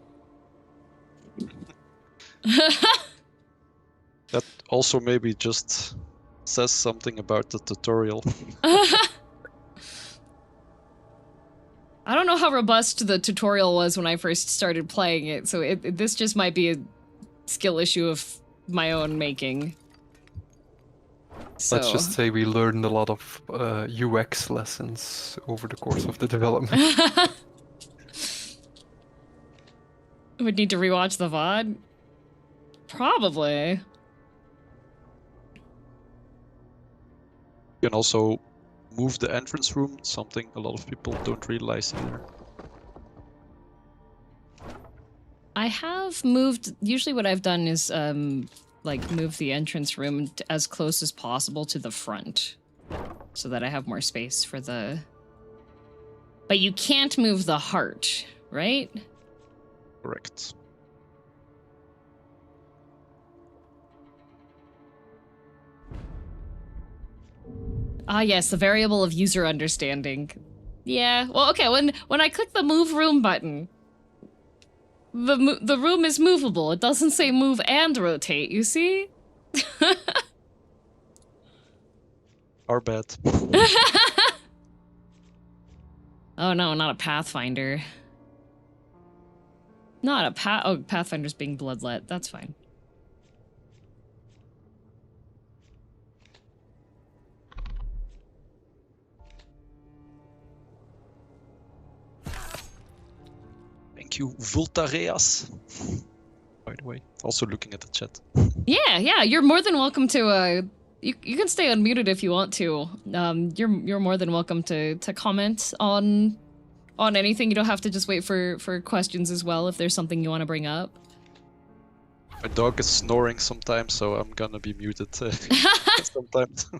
That also maybe just says something about the tutorial. I don't know how robust the tutorial was when I first started playing it, so this just might be a skill issue of my own making. So. Let's just say we learned a lot of UX lessons over the course of the development. Would need to rewatch the VOD? Probably. You can also move the entrance room, something a lot of people don't realize either. I have moved, usually what I've done is like move the entrance room as close as possible to the front so that I have more space for the... But you can't move the heart, right? Correct. Ah, yes, the variable of user understanding. Yeah. Well, okay. When I click the move room button, the room is movable. It doesn't say move and rotate. You see? Our bad. Oh no, not a Pathfinder. Not a oh, Pathfinder's being bloodlet. That's fine. Thank you, Voltareas. By the way, also looking at the chat. Yeah. You're more than welcome to. You can stay unmuted if you want to. You're more than welcome to comment on anything. You don't have to just wait for questions as well if there's something you want to bring up. My dog is snoring sometimes, so I'm gonna be muted sometimes.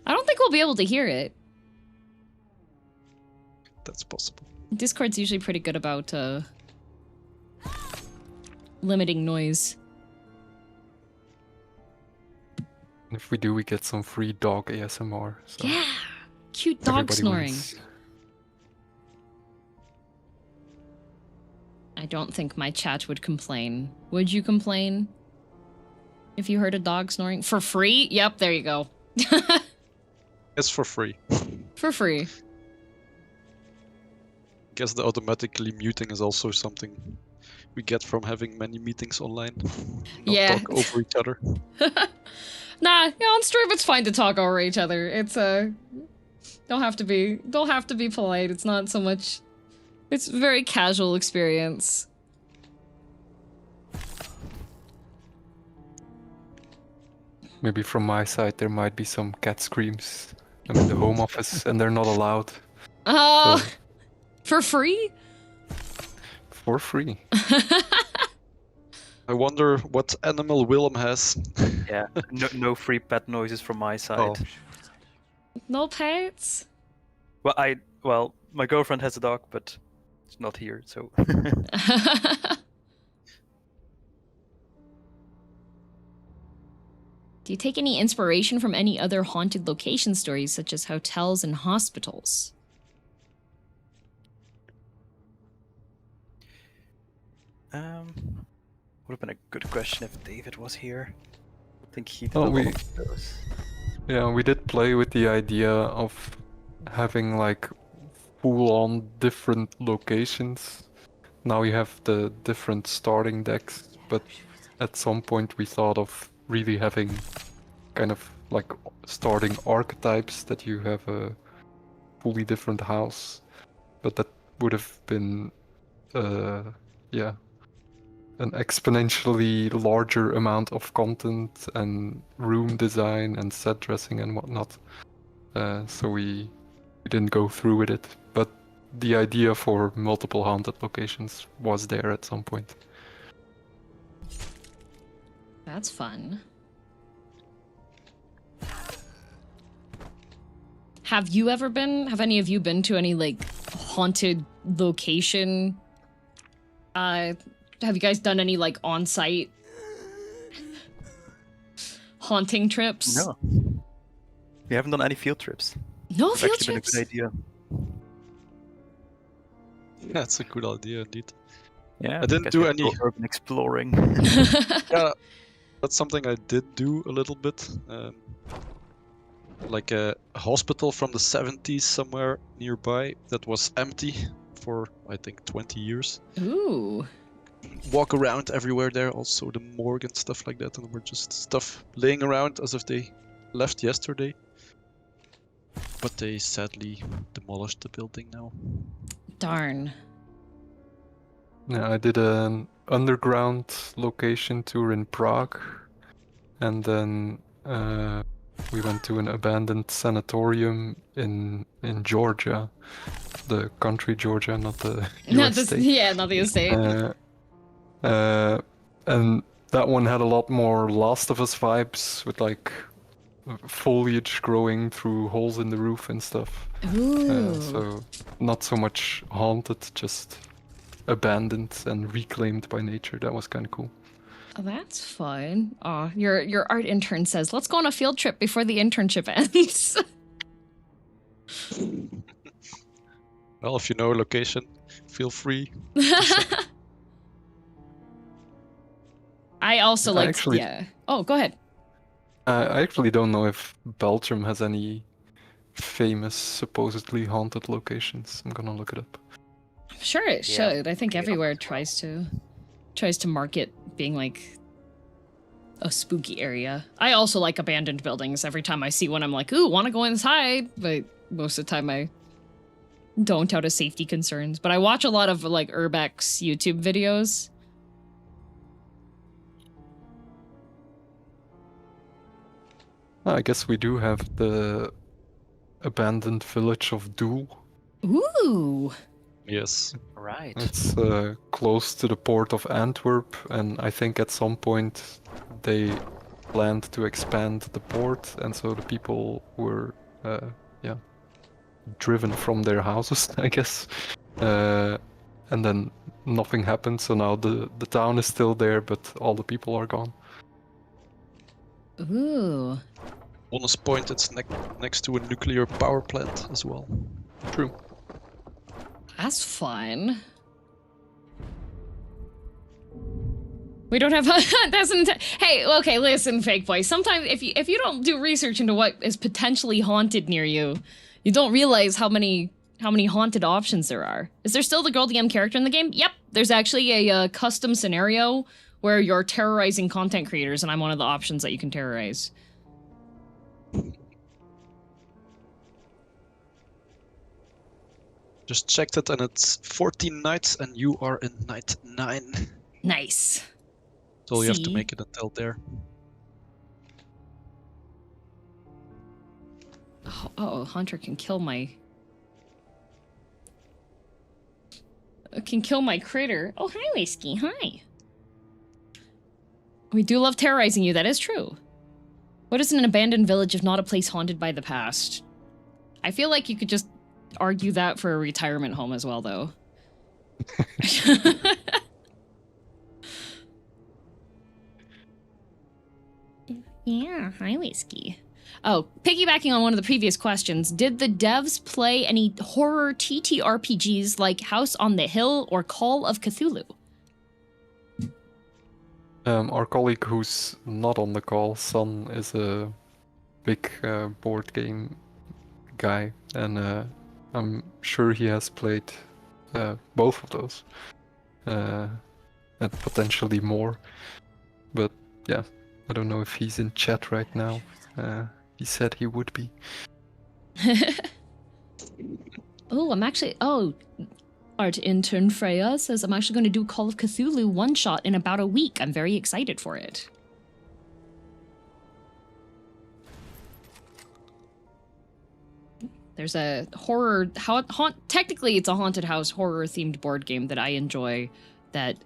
I don't think we'll be able to hear it. That's possible. Discord's usually pretty good about limiting noise. If we do, we get some free dog ASMR. So Yeah, cute dog everybody snoring. wins. I don't think my chat would complain. Would you complain if you heard a dog snoring for free? Yep, there you go. It's for free. For free. Guess the automatically muting is also something we get from having many meetings online. Not Yeah. talk over each other. Nah, yeah, on stream it's fine to talk over each other. It's don't have to be polite. It's not so much. It's a very casual experience. Maybe from my side there might be some cat screams. I'm in the home office and they're not allowed. Oh, So- for free? For free. I wonder what animal Willem has. Yeah, no free pet noises from my side. Oh. No pets? Well, my girlfriend has a dog, but it's not here, so. Do you take any inspiration from any other haunted location stories, such as hotels and hospitals? Would have been a good question if David was here. I think he did Oh, a lot we- of those. Yeah, we did play with the idea of having like full-on different locations. Now you have the different starting decks, but at some point we thought of really having kind of like starting archetypes that you have a fully different house. But that would have been, yeah, an exponentially larger amount of content and room design and set dressing and whatnot. So we didn't go through with it. But the idea for multiple haunted locations was there at some point. That's fun. Have any of you been to any like haunted location? Have you guys done any like on-site haunting trips? No. We haven't done any field trips. No It's field actually trips. been a good idea. That's a good idea indeed. Yeah, I didn't guess do we have to any- go urban exploring. Yeah, that's something I did do a little bit. Like a hospital from the 70s somewhere nearby that was empty for, I think, 20 years. Ooh. Walk around everywhere there, also the morgue and stuff like that, and there were just stuff laying around as if they left yesterday. But they sadly demolished the building now. Darn. Yeah, I did an underground location tour in Prague, and then we went to an abandoned sanatorium in Georgia, the country Georgia, not the Not US this, state. yeah, not the estate. And that one had a lot more Last of Us vibes with like foliage growing through holes in the roof and stuff. Ooh. So not so much haunted, just abandoned and reclaimed by nature. That was kind of cool. Oh, that's fun. Oh, your art intern says, let's go on a field trip before the internship ends. Well, if you know a location, feel free. I also like, actually- yeah. Oh, go ahead. I actually don't know if Belgium has any famous, supposedly haunted locations. I'm gonna look it up. I'm sure it Yeah, should. I think we everywhere don't as well. tries to market being like a spooky area. I also like abandoned buildings. Every time I see one, I'm like, ooh, want to go inside. But most of the time I don't out of safety concerns. But I watch a lot of like Urbex YouTube videos. I guess we do have the abandoned village of Doel. Ooh. Yes. Right. It's close to the port of Antwerp, and I think at some point they planned to expand the port, and so the people were, driven from their houses, I guess. And then nothing happened, so now the town is still there, but all the people are gone. Ooh. Bonus point, it's next to a nuclear power plant as well. True. That's fun. We don't have hey, okay, listen, fake boy. Sometimes if you don't do research into what is potentially haunted near you, you don't realize how many haunted options there are. Is there still the girldm character in the game? Yep. There's actually a custom scenario where you're terrorizing content creators, and I'm one of the options that you can terrorize. Just checked it and it's 14 nights and you are in night 9. Nice. So you have to See? make it until there. Oh, Hunter can kill my... Can kill my critter. Oh, hi, Whiskey. Hi. We do love terrorizing you. That is true. What is an abandoned village if not a place haunted by the past? I feel like you could just argue that for a retirement home as well, though. Yeah, hi, Whiskey. Oh, piggybacking on one of the previous questions, did the devs play any horror TTRPGs like House on the Hill or Call of Cthulhu? Our colleague who's not on the call, Son, is a big board game guy, and I'm sure he has played both of those, and potentially more. But yeah, I don't know if he's in chat right now. He said he would be. Oh, I'm actually... Oh, art intern Freya says I'm actually going to do Call of Cthulhu one-shot in about a week. I'm very excited for it. There's a horror... technically, it's a haunted house horror-themed board game that I enjoy that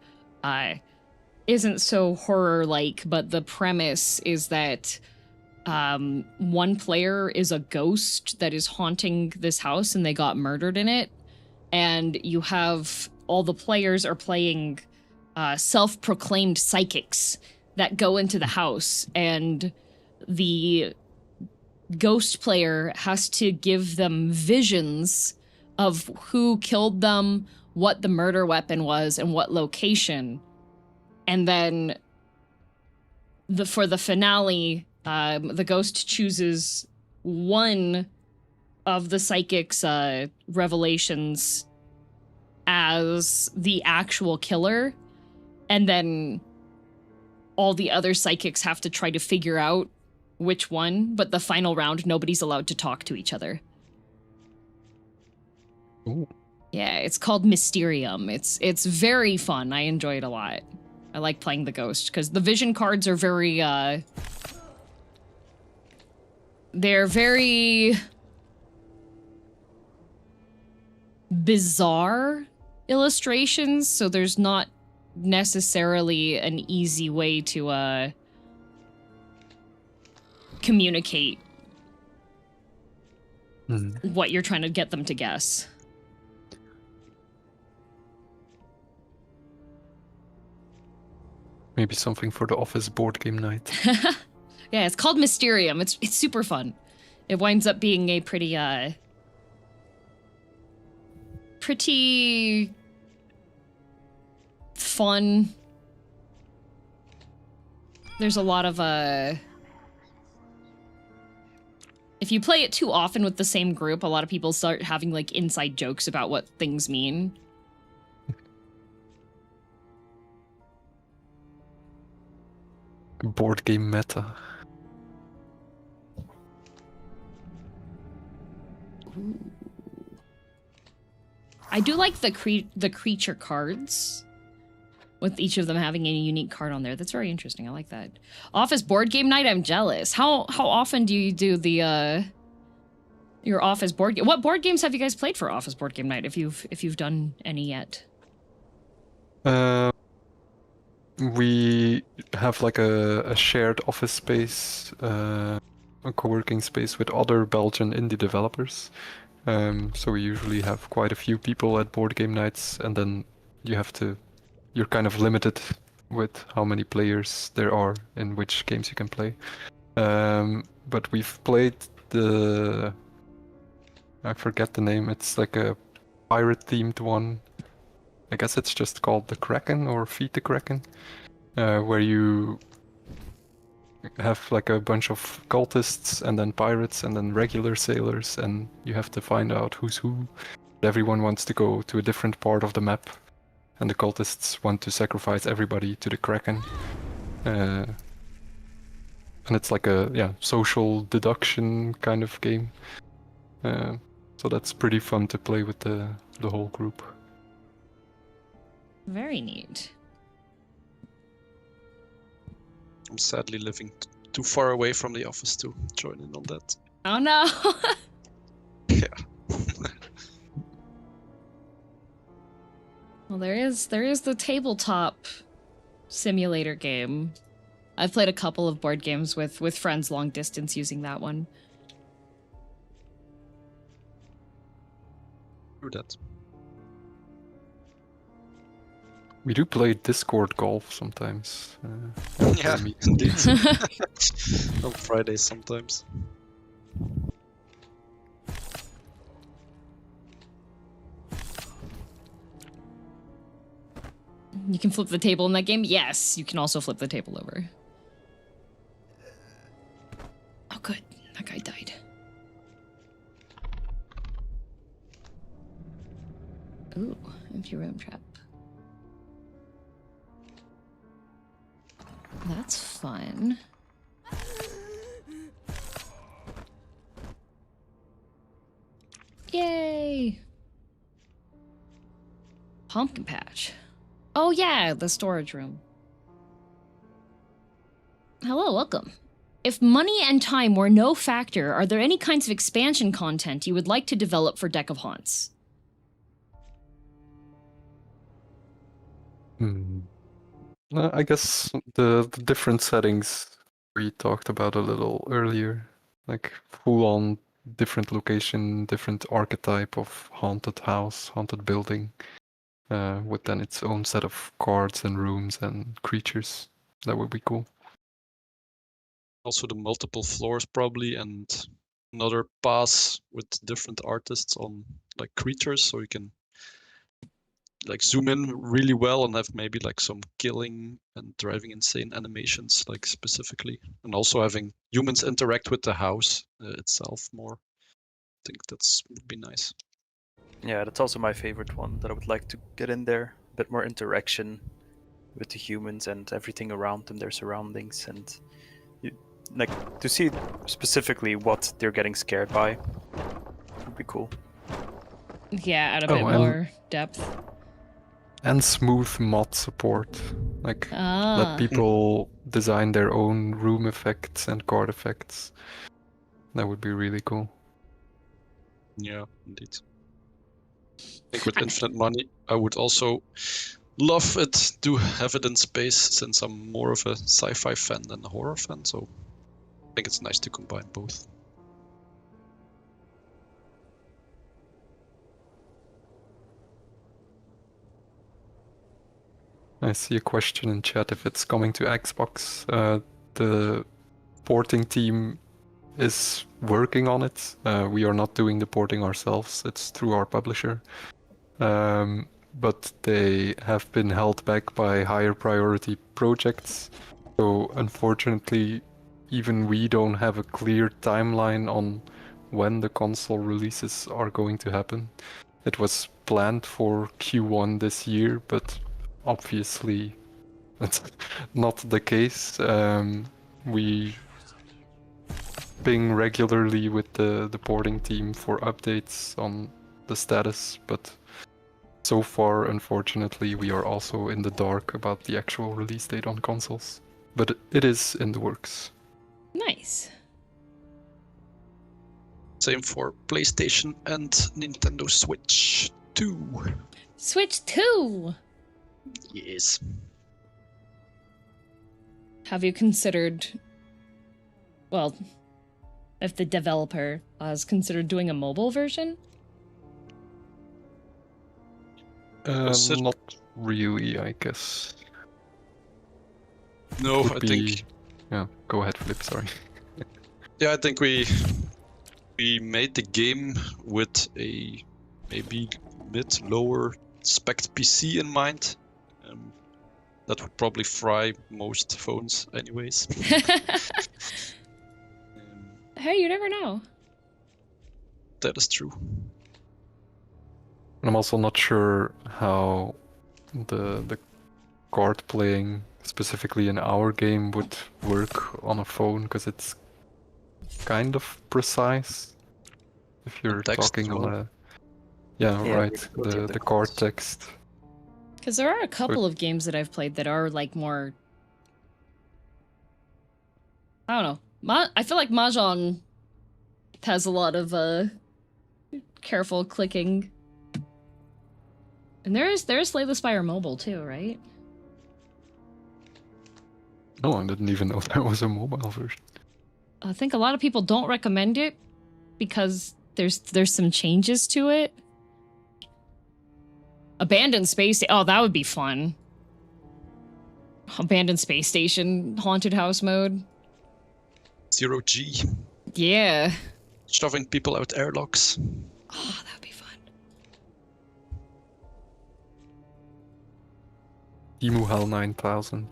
isn't so horror-like, but the premise is that one player is a ghost that is haunting this house and they got murdered in it. And you have all the players are playing self-proclaimed psychics that go into the house, and the ghost player has to give them visions of who killed them, what the murder weapon was, and what location. And then for the finale, the ghost chooses one of the psychic's revelations as the actual killer, and then all the other psychics have to try to figure out which one, but the final round, nobody's allowed to talk to each other. Ooh. Yeah, it's called Mysterium. It's very fun. I enjoy it a lot. I like playing the ghost, because the vision cards are very, they're very bizarre illustrations, so there's not necessarily an easy way to communicate what you're trying to get them to guess. Maybe something for the office board game night. Yeah, it's called Mysterium. It's super fun. It winds up being a pretty fun. There's a lot of if you play it too often with the same group, a lot of people start having like inside jokes about what things mean. Board game meta. I do like the creature cards, with each of them having a unique card on there. That's very interesting. I like that. Office board game night. I'm jealous. How often do you do the your office board game? What board games have you guys played for office board game night? If you've done any yet? We have like a shared office space, a co-working space with other Belgian indie developers. So we usually have quite a few people at board game nights, and then you're kind of limited with how many players there are in which games you can play. But we've played I forget the name, it's like a pirate themed one. I guess it's just called the Kraken or Feed the Kraken, where you have like a bunch of cultists and then pirates and then regular sailors, and you have to find out who's who. Everyone wants to go to a different part of the map, and the cultists want to sacrifice everybody to the Kraken. And it's like a social deduction kind of game. So that's pretty fun to play with the whole group. Very neat. I'm sadly living too far away from the office to join in on that. Oh no. Yeah. Well, there is the tabletop simulator game. I've played a couple of board games with friends long distance using that one. Do that. We do play Discord golf sometimes. Yeah, for me. indeed. On Fridays sometimes. You can flip the table in that game? Yes, you can also flip the table over. Oh good, that guy died. Ooh, empty room trap. That's fun. Yay! Pumpkin patch. Oh yeah, the storage room. Hello, welcome. If money and time were no factor, are there any kinds of expansion content you would like to develop for Deck of Haunts? I guess the different settings we talked about a little earlier, like full-on different location, different archetype of haunted house, haunted building, with then its own set of cards and rooms and creatures. That would be cool. Also the multiple floors probably, and another pass with different artists on like creatures, so you can like zoom in really well and have maybe like some killing and driving insane animations like specifically, and also having humans interact with the house itself more. I think that's would be nice. Yeah, that's also my favorite one that I would like to get in there. A bit more interaction with the humans and everything around them, their surroundings, and like to see specifically what they're getting scared by would be cool. Yeah, add a bit and- more depth. And smooth mod support. Like, Ah. let people design their own room effects and card effects. That would be really cool. Yeah, indeed. I think with infinite money, I would also love it to have it in space, since I'm more of a sci-fi fan than a horror fan, so I think it's nice to combine both. I see a question in chat if it's coming to Xbox. The porting team is working on it. We are not doing the porting ourselves. It's through our publisher. But they have been held back by higher priority projects. So unfortunately, even we don't have a clear timeline on when the console releases are going to happen. It was planned for Q1 this year, but obviously that's not the case. We ping regularly with the porting team for updates on the status, but so far, unfortunately, we are also in the dark about the actual release date on consoles. But it is in the works. Nice. Same for PlayStation and Nintendo Switch 2. Switch 2! Yes. Have you considered, well, if the developer has considered doing a mobile version? Not really, I guess. No, Could I be... think. Yeah, go ahead, Flip, sorry. Yeah, I think we made the game with a maybe mid-lower spec PC in mind. That would probably fry most phones, anyways. Hey, you never know. That is true. I'm also not sure how the card playing, specifically in our game, would work on a phone, because it's kind of precise. If you're Text talking as on well. a... Yeah, Yeah, right, difficulty of the the card cards. text. Because there are a couple of games that I've played that are, like, more... I don't know. I feel like Mahjong has a lot of, careful clicking. And there's Slay the Spire Mobile, too, right? Oh, I didn't even know there was a mobile version. I think a lot of people don't recommend it because there's some changes to it. Abandoned Space... Oh, that would be fun. Abandoned Space Station Haunted House mode. 0G. Yeah. Shoving people out airlocks. Oh, that would be fun. Emu Hell 9000.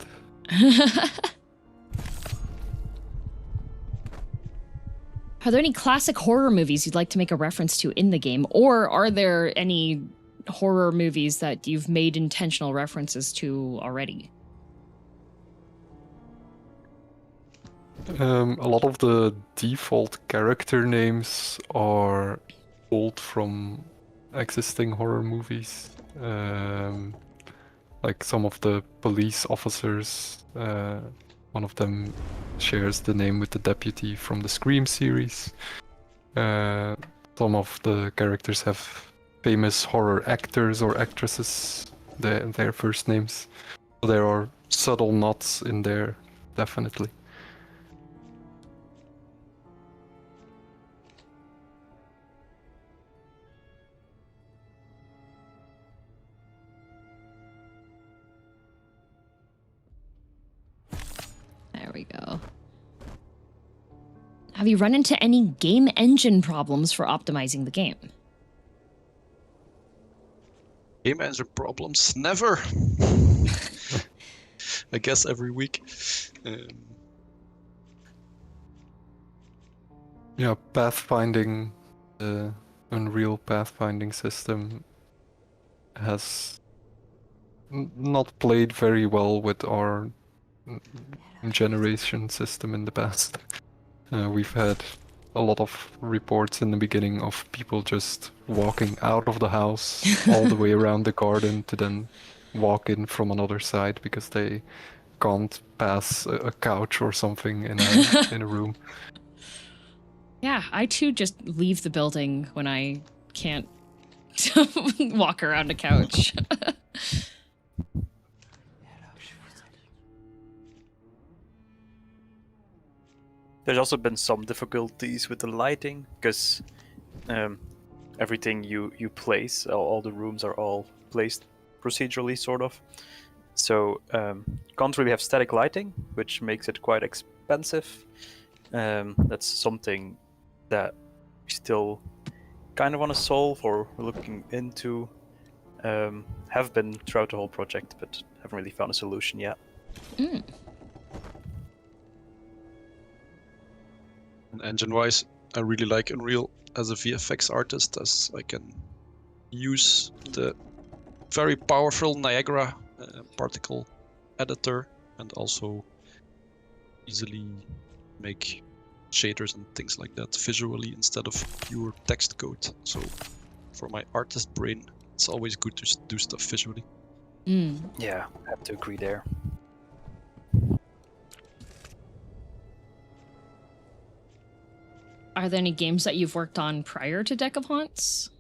Are there any classic horror movies you'd like to make a reference to in the game? Or are there any horror movies that you've made intentional references to already? A lot of the default character names are pulled from existing horror movies. Like some of the police officers, one of them shares the name with the deputy from the Scream series. Some of the characters have famous horror actors or actresses, their first names. So there are subtle nods in there, definitely. There we go. Have you run into any game engine problems for optimizing the game? Game engine problems? Never. I guess every week. Yeah, pathfinding, the Unreal pathfinding system has not played very well with our generation system in the past. We've had a lot of reports in the beginning of people just walking out of the house all the way around the garden to then walk in from another side because they can't pass a couch or something in a room. Yeah, I too just leave the building when I can't walk around a couch. There's also been some difficulties with the lighting because everything you place, all the rooms are all placed procedurally, sort of. So can't really have static lighting, which makes it quite expensive. That's something that we still kind of want to solve or looking into. Have been throughout the whole project, but haven't really found a solution yet. Mm. And engine-wise, I really like Unreal as a VFX artist, as I can use the very powerful Niagara particle editor and also easily make shaders and things like that visually instead of pure text code. So for my artist brain, it's always good to do stuff visually. Mm. Yeah, I have to agree there. Are there any games that you've worked on prior to Deck of Haunts?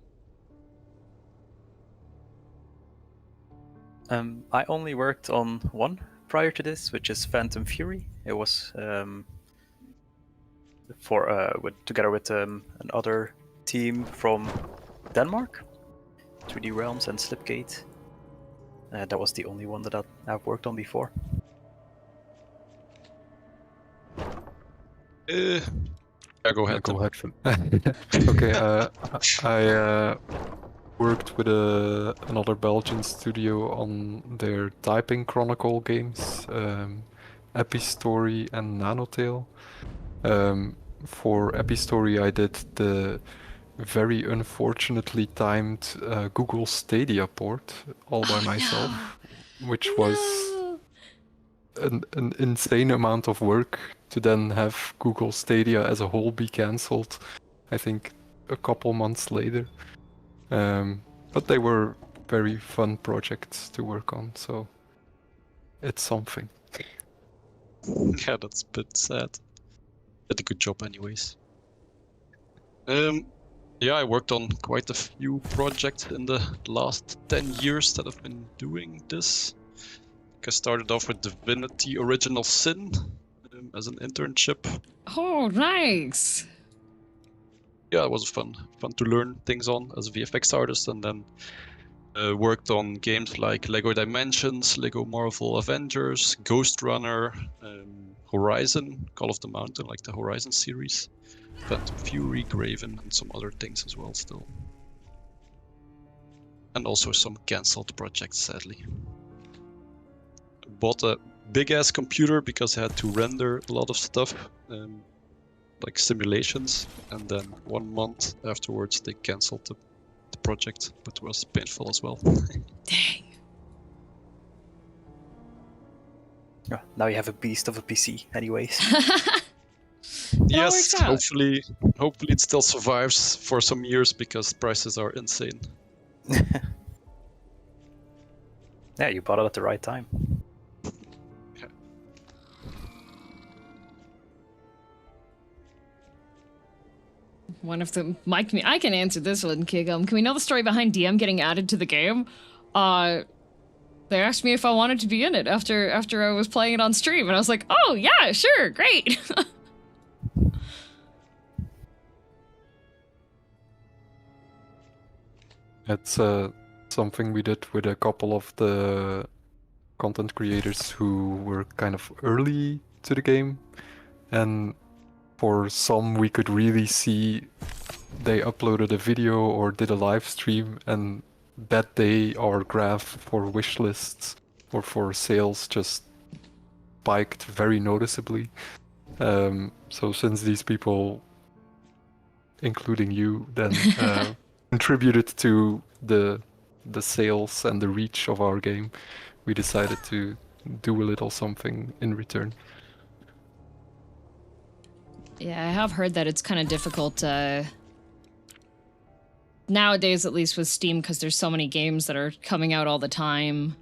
I only worked on one prior to this, which is Phantom Fury. It was together with another team from Denmark, 3D Realms and Slipgate. That was the only one that I've worked on before. Yeah, go ahead. Go ahead. Okay, I worked with another Belgian studio on their Typing Chronicle games, Epistory and Nanotale. For Epistory, I did the very unfortunately timed Google Stadia port all by myself, which was an insane amount of work to then have Google Stadia as a whole be cancelled, I think a couple months later. But they were very fun projects to work on, so it's something. Yeah, that's a bit sad. Did a good job anyways. Yeah, I worked on quite a few projects in the last 10 years that I've been doing this. I started off with Divinity Original Sin as an internship. Oh, nice. Yeah, it was fun to learn things on as a VFX artist, and then worked on games like Lego Dimensions, Lego Marvel Avengers, Ghost Runner, Horizon, Call of the Mountain, like the Horizon series, Phantom Fury, Graven, and some other things as well still. And also some cancelled projects, sadly. Bought a big-ass computer because I had to render a lot of stuff, like simulations, and then 1 month afterwards they cancelled the project, but it was painful as well. Dang. Yeah, now you have a beast of a PC, anyways. Yes, works out. hopefully it still survives for some years because prices are insane. Yeah, you bought it at the right time. One of them, Mike, I can answer this one, Kigum. Can we know the story behind DM getting added to the game? They asked me if I wanted to be in it after I was playing it on stream, and I was like, oh yeah, sure, great. It's something we did with a couple of the content creators who were kind of early to the game, and for some we could really see they uploaded a video or did a live stream, and that day our graph for wish lists or for sales just spiked very noticeably. So since these people, including you, then contributed to the sales and the reach of our game, we decided to do a little something in return. Yeah, I have heard that it's kind of difficult nowadays, at least with Steam, because there's so many games that are coming out all the time,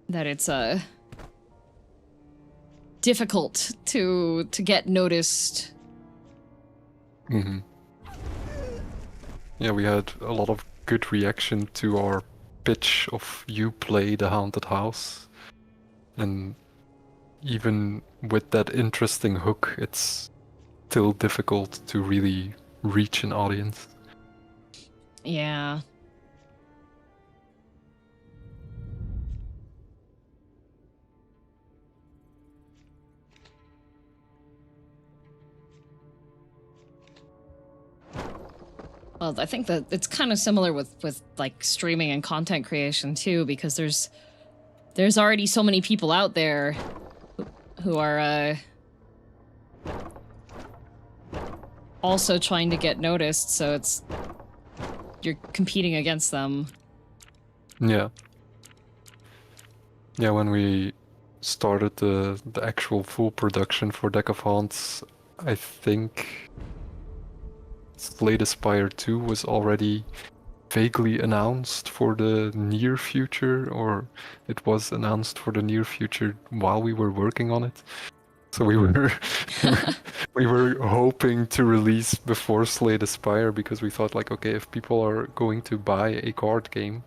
that it's difficult to get noticed. Mm-hmm. Yeah, we had a lot of good reaction to our pitch of You Play the Haunted House, and even with that interesting hook, it's still difficult to really reach an audience. Yeah. Well, I think that it's kind of similar with like streaming and content creation too, because there's already so many people out there who are also trying to get noticed, so you're competing against them. Yeah. Yeah, when we started the actual full production for Deck of Haunts, I think Slay Spire 2 was already vaguely announced for the near future, or it was announced for the near future while we were working on it. So we were we were hoping to release before Slay the Spire, because we thought like, okay, if people are going to buy a card game,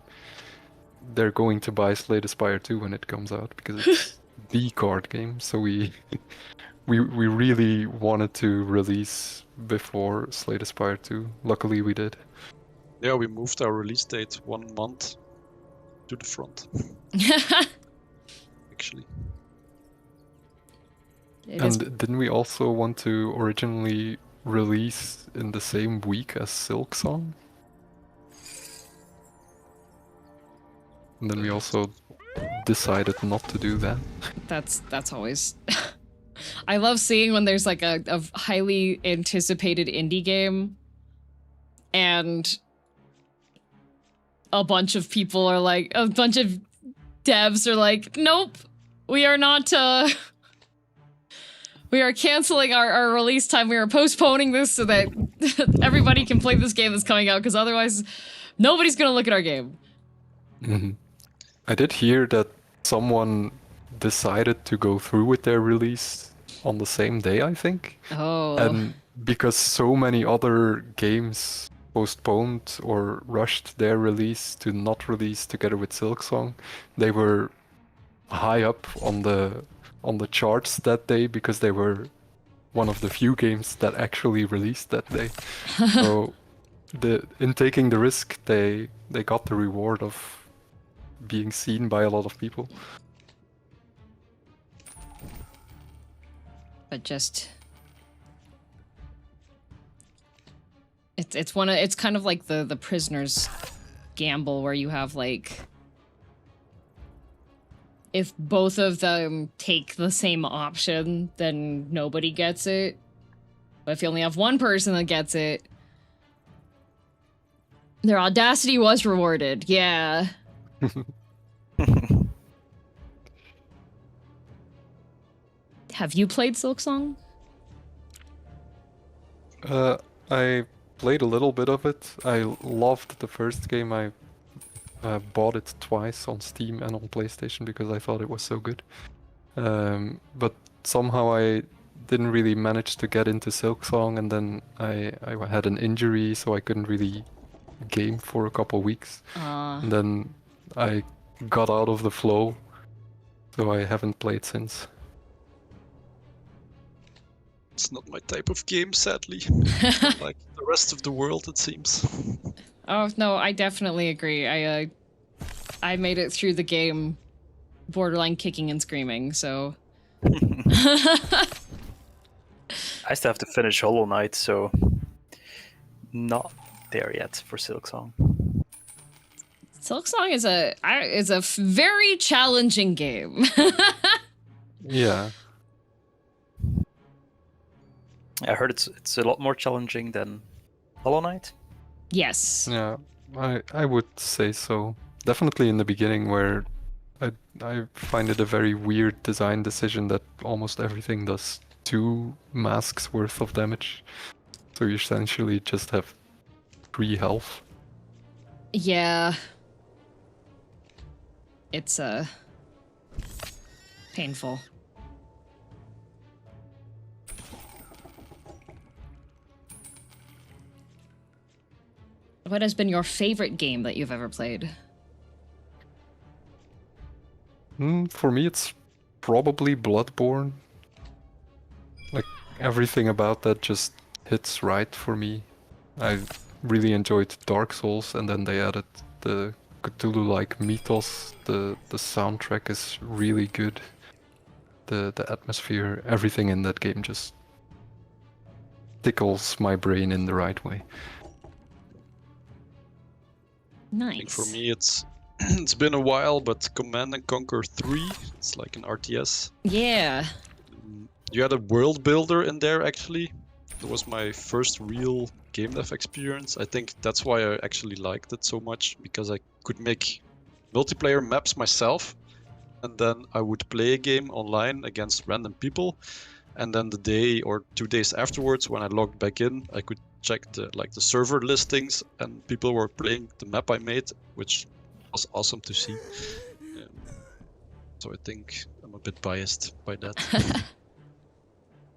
they're going to buy Slay the Spire 2 when it comes out, because it's the card game. So we really wanted to release before Slay the Spire 2. Luckily we did. Yeah, we moved our release date 1 month to the front. Actually. And didn't we also want to originally release in the same week as Silksong? And then we also decided not to do that. That's always... I love seeing when there's like a highly anticipated indie game and a bunch of people are like, a bunch of devs are like, nope, we are not, we are canceling our release time. We are postponing this so that everybody can play this game that's coming out, because otherwise nobody's gonna look at our game. Mm-hmm. I did hear that someone decided to go through with their release on the same day, I think. Oh. And because so many other games postponed or rushed their release to not release together with Silksong, they were high up on the charts that day because they were one of the few games that actually released that day. So in taking the risk, they got the reward of being seen by a lot of people. But just... It's kind of like the prisoner's gamble, where you have like, if both of them take the same option, then nobody gets it. But if you only have one person that gets it, their audacity was rewarded. Yeah. Have you played Silksong? I played a little bit of it. I loved the first game. I bought it twice on Steam and on PlayStation because I thought it was so good. But somehow I didn't really manage to get into Silksong, and then I had an injury, so I couldn't really game for a couple weeks. And then I got out of the flow, so I haven't played since. It's not my type of game, sadly. Like the rest of the world, it seems. Oh no, I definitely agree. I made it through the game borderline kicking and screaming, so I still have to finish Hollow Knight, so not there yet for Silksong. Silksong is a very challenging game. Yeah. I heard it's a lot more challenging than Hollow Knight. Yes. Yeah, I would say so. Definitely in the beginning, where I find it a very weird design decision that almost everything does 2 masks worth of damage. So you essentially just have 3 health. Yeah. It's painful. What has been your favorite game that you've ever played? For me, it's probably Bloodborne. Like, everything about that just hits right for me. I really enjoyed Dark Souls, and then they added the Cthulhu-like mythos. The soundtrack is really good. The atmosphere, everything in that game just tickles my brain in the right way. Nice. I think for me it's it's been a while, but Command and Conquer 3, it's like an RTS. Yeah. You had a world builder in there actually. It was my first real game dev experience. I think that's why I actually liked it so much, because I could make multiplayer maps myself, and then I would play a game online against random people, and then the day or 2 days afterwards, when I logged back in, I could check the server listings, and people were playing the map I made, which was awesome to see. So I think I'm a bit biased by that.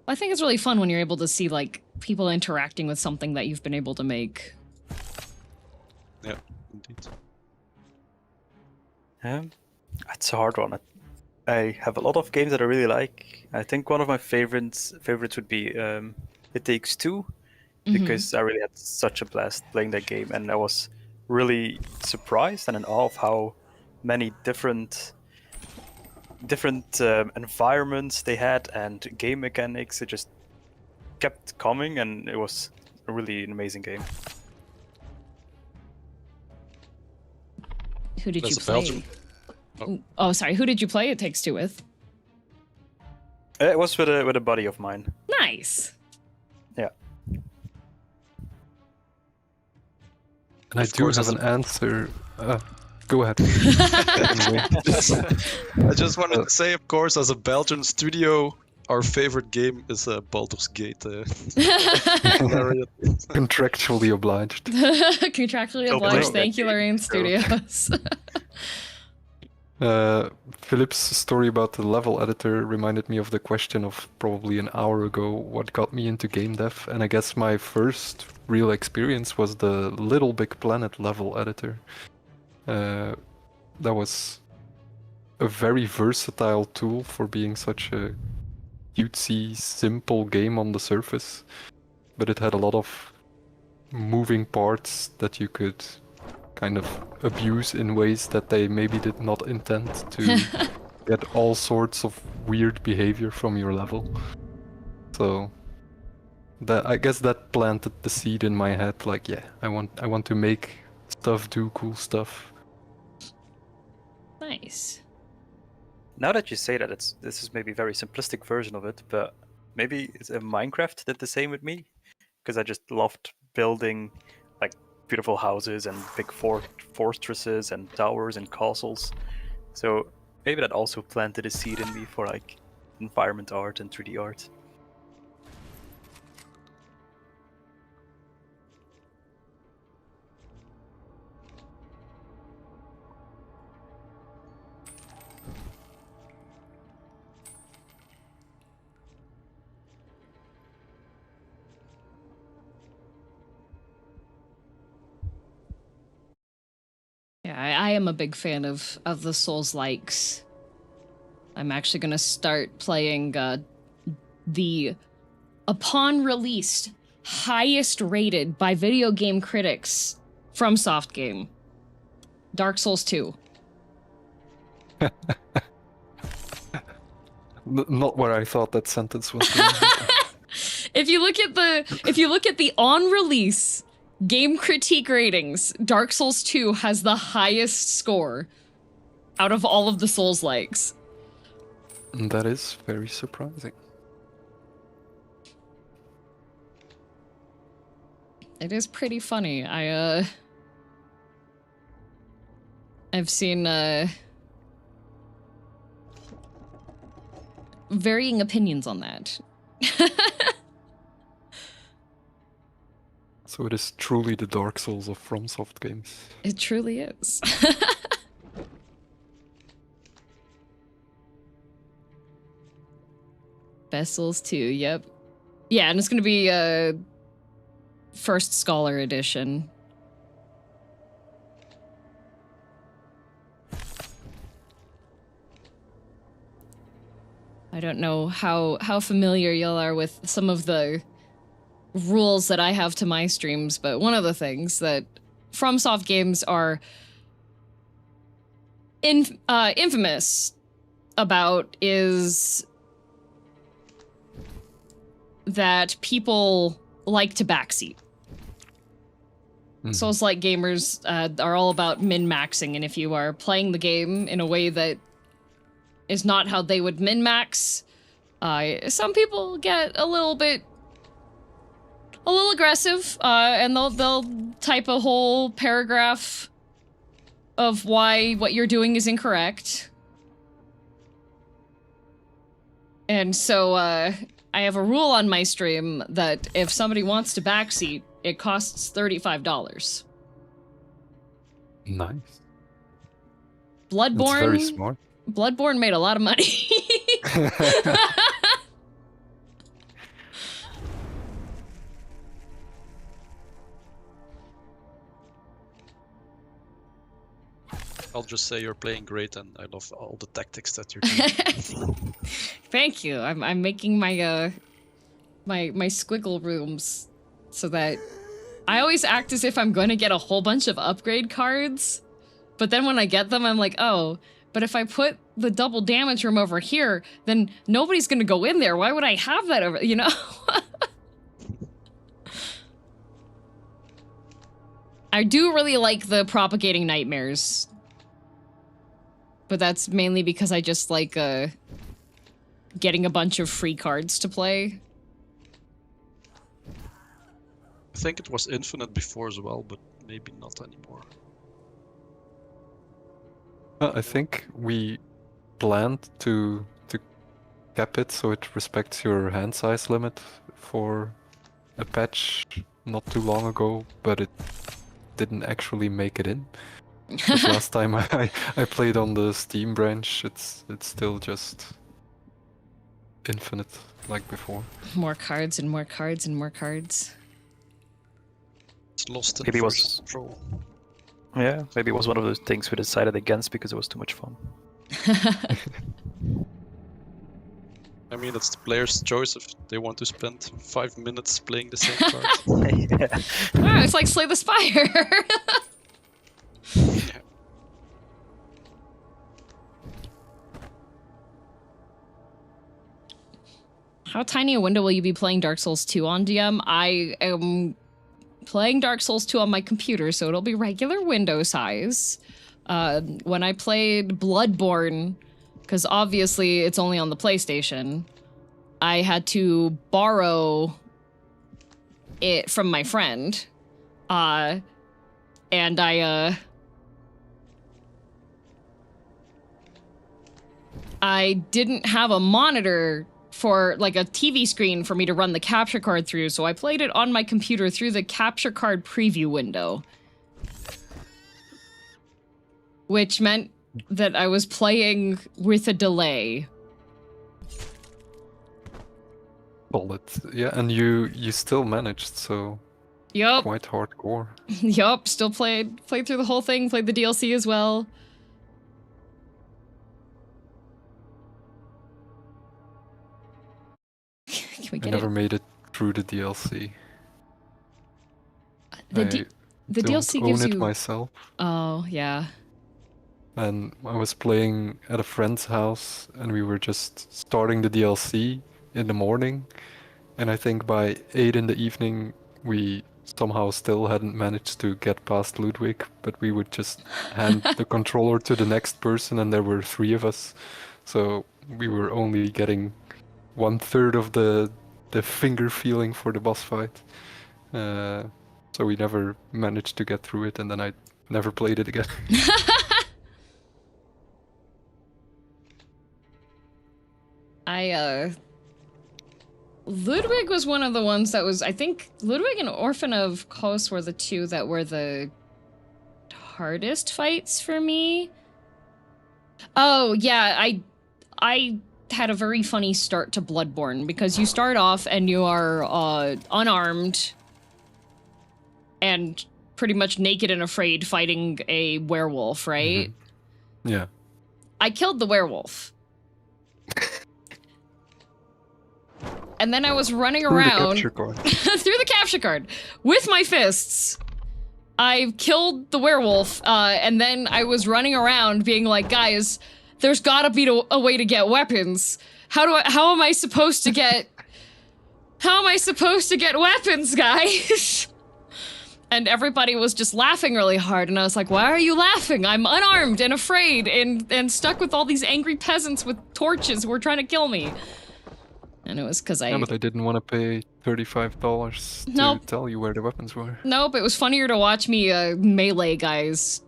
I think it's really fun when you're able to see like people interacting with something that you've been able to make. Yeah, indeed. It's a hard one. I have a lot of games that I really like. I think one of my favorites would be It Takes Two, because I really had such a blast playing that game, and I was really surprised and in awe of how many different environments they had and game mechanics. It just kept coming, and it was really an amazing game. Who did That's you a play? Belgian. Oh, sorry. Who did you play It Takes Two with? It was with a buddy of mine. Nice. Yeah. And I Of do course, have as an answer. Go ahead. I just wanted to say, of course, as a Belgian studio, our favorite game is Baldur's Gate. Contractually obliged. Contractually obliged. Thank you, Lorraine Studios. Philip's story about the level editor reminded me of the question of probably an hour ago, what got me into game dev, and I guess my first real experience was the Little Big Planet level editor. That was a very versatile tool for being such a cutesy, simple game on the surface, but it had a lot of moving parts that you could kind of abuse in ways that they maybe did not intend to get all sorts of weird behavior from your level. So that, I guess that planted the seed in my head, like, yeah, I want to make stuff, do cool stuff. Nice. Now that you say that, this is maybe a very simplistic version of it, but maybe Minecraft did the same with me, because I just loved building like beautiful houses and big fortresses and towers and castles. So maybe that also planted a seed in me for like environment art and 3D art. Yeah, I am a big fan of the Souls-likes. I'm actually gonna start playing the upon released highest rated by video game critics from Soft game, Dark Souls 2. Not where I thought that sentence was going. If you look at the on release game critique ratings, Dark Souls 2 has the highest score out of all of the Souls-likes. That is very surprising. It is pretty funny. I've seen varying opinions on that. So it is truly the Dark Souls of FromSoft games. It truly is. Best Souls 2, yep. Yeah, and it's gonna be First Scholar Edition. I don't know how familiar y'all are with some of the rules that I have to my streams, but one of the things that FromSoft games are infamous about is that people like to backseat. Souls-like gamers are all about min-maxing, and if you are playing the game in a way that is not how they would min-max, some people get a little aggressive, and they'll type a whole paragraph of why what you're doing is incorrect. And so, I have a rule on my stream that if somebody wants to backseat, it costs $35. Nice. Bloodborne. That's very smart. Bloodborne made a lot of money. I'll just say you're playing great, and I love all the tactics that you're doing. Thank you. I'm making my my squiggle rooms so that I always act as if I'm going to get a whole bunch of upgrade cards, but then when I get them, I'm like, oh, but if I put the double damage room over here, then nobody's going to go in there. Why would I have that over, you know? I do really like the propagating nightmares, but that's mainly because I just like getting a bunch of free cards to play. I think it was infinite before as well, but maybe not anymore. I think we planned to cap it so it respects your hand size limit for a patch not too long ago, but it didn't actually make it in. 'Cause last time I played on the Steam branch, it's still just infinite like before. More cards and more cards and more cards. It's lost in Maybe it was- version control. Yeah, maybe it was one of those things we decided against because it was too much fun. I mean, it's the player's choice if they want to spend 5 minutes playing the same card. Yeah. Oh, it's like Slay the Spire. Yeah. How tiny a window will you be playing Dark Souls 2 on, DM? I am playing Dark Souls 2 on my computer, so it'll be regular window size. When I played Bloodborne, because obviously it's only on the PlayStation, I had to borrow it from my friend. And I didn't have a monitor for like a TV screen for me to run the capture card through, so I played it on my computer through the capture card preview window. Which meant that I was playing with a delay. Well, yeah, and you still managed, so Yup. quite hardcore. Yup, still played through the whole thing, played the DLC as well. Can we I get never it? made it through the DLC. The I DLC don't gives own it you... myself. Oh, yeah. And I was playing at a friend's house, and we were just starting the DLC in the morning. And I think by 8 in the evening, we somehow still hadn't managed to get past Ludwig, but we would just hand the controller to the next person, and there were 3 of us. So we were only getting 1/3 of the finger feeling for the boss fight. So we never managed to get through it, and then I never played it again. Ludwig was one of the ones that was, I think, Ludwig and Orphan of Kos were the 2 that were the hardest fights for me. Oh, yeah, I had a very funny start to Bloodborne, because you start off and you are unarmed and pretty much naked and afraid fighting a werewolf, right? Mm-hmm. Yeah. I killed the werewolf. And then I was running around Through the capture card. through the capture card with my fists. I killed the werewolf, and then I was running around being like, guys, there's gotta be a way to get weapons. How am I supposed to get weapons, guys? And everybody was just laughing really hard, and I was like, why are you laughing? I'm unarmed and afraid and stuck with all these angry peasants with torches who were trying to kill me. And it was because Yeah, but I didn't want to pay $35 to Nope. tell you where the weapons were. Nope, it was funnier to watch me melee guys.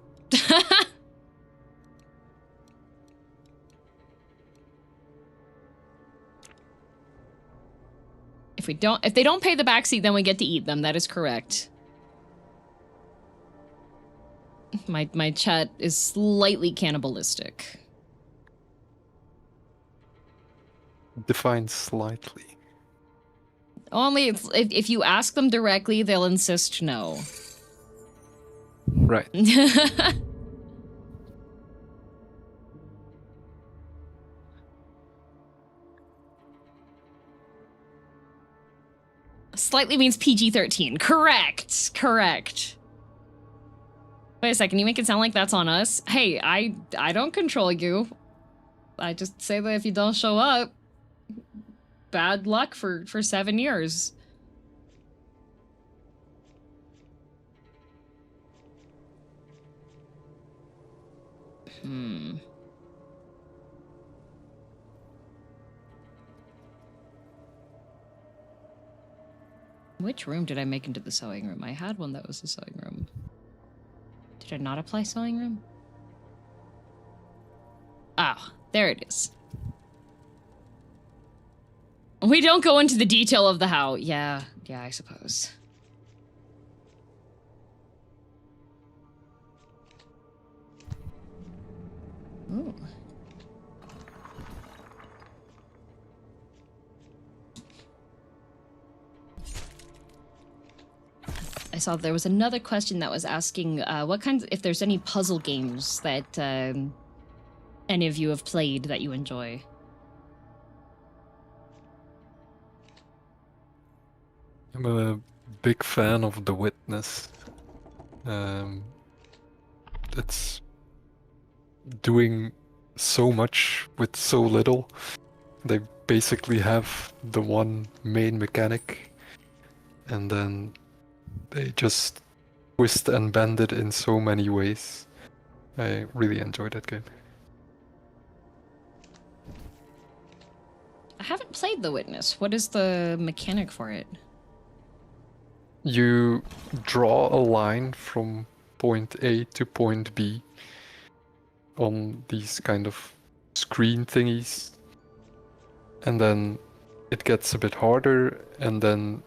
If they don't pay the backseat, then we get to eat them. That is correct. My chat is slightly cannibalistic. Define slightly. Only if you ask them directly, they'll insist no. Right. Slightly means PG-13. Correct. Correct. Wait a second, you make it sound like that's on us? Hey, I don't control you. I just say that if you don't show up, bad luck for 7 years. Which room did I make into the sewing room? I had one that was the sewing room. Did I not apply sewing room? Ah, there it is. We don't go into the detail of the how. Yeah, I suppose. Ooh. I saw there was another question that was asking what kinds, if there's any puzzle games that any of you have played that you enjoy. I'm a big fan of The Witness. It's doing so much with so little. They basically have the one main mechanic, and then they just twist and bend it in so many ways. I really enjoyed that game. I haven't played The Witness. What is the mechanic for it? You draw a line from point A to point B on these kind of screen thingies, and then it gets a bit harder, and then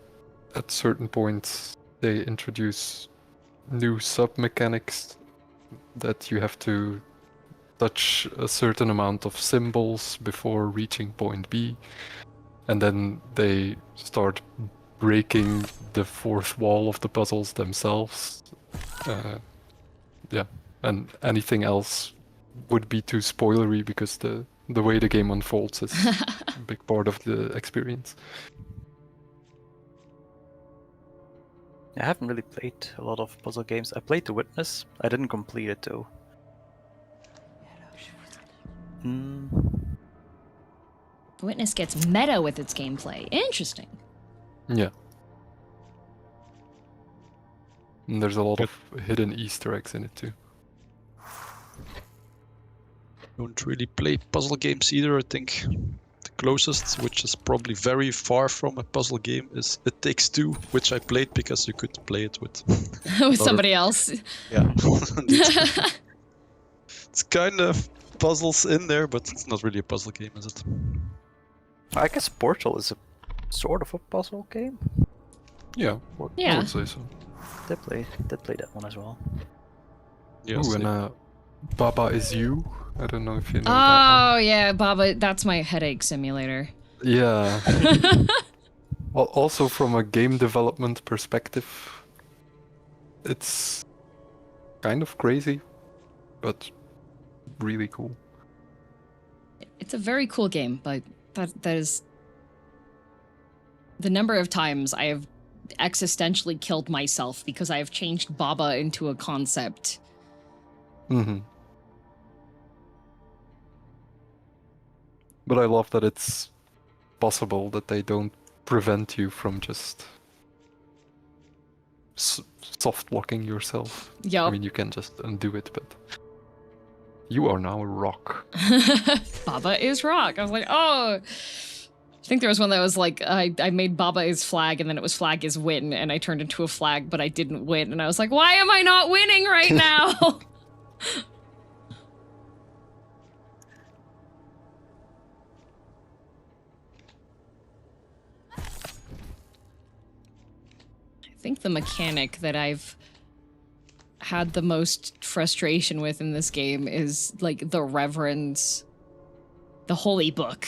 at certain points they introduce new sub-mechanics that you have to touch a certain amount of symbols before reaching point B, and then they start breaking the fourth wall of the puzzles themselves. Yeah, and anything else would be too spoilery because the way the game unfolds is a big part of the experience. I haven't really played a lot of puzzle games. I played The Witness. I didn't complete it though. The Witness gets meta with its gameplay. Interesting. Yeah. And there's a lot of hidden Easter eggs in it too. Don't really play puzzle games either. I think the closest, which is probably very far from a puzzle game, is It Takes Two, which I played because you could play it with With somebody else. Yeah. It's kind of puzzles in there, but it's not really a puzzle game, is it? I guess Portal is a sort of a puzzle game. Yeah, Yeah. I would say so. Did play that one as well. Yeah. Ooh, same. and Baba Is You. I don't know if you know that Oh, yeah, Baba, that's my headache simulator. one. Yeah. Also from a game development perspective, it's kind of crazy, but really cool. It's a very cool game, but that is the number of times I have existentially killed myself because I have changed Baba into a concept. Mm-hmm. But I love that it's possible, that they don't prevent you from just soft locking yourself. Yup. I mean, you can just undo it, but you are now a rock. Baba is rock. I was like, oh. I think there was one that was like, I made Baba is flag, and then it was flag is win, and I turned into a flag, but I didn't win, and I was like, why am I not winning right now? I think the mechanic that I've had the most frustration with in this game is like the reverends, the holy book.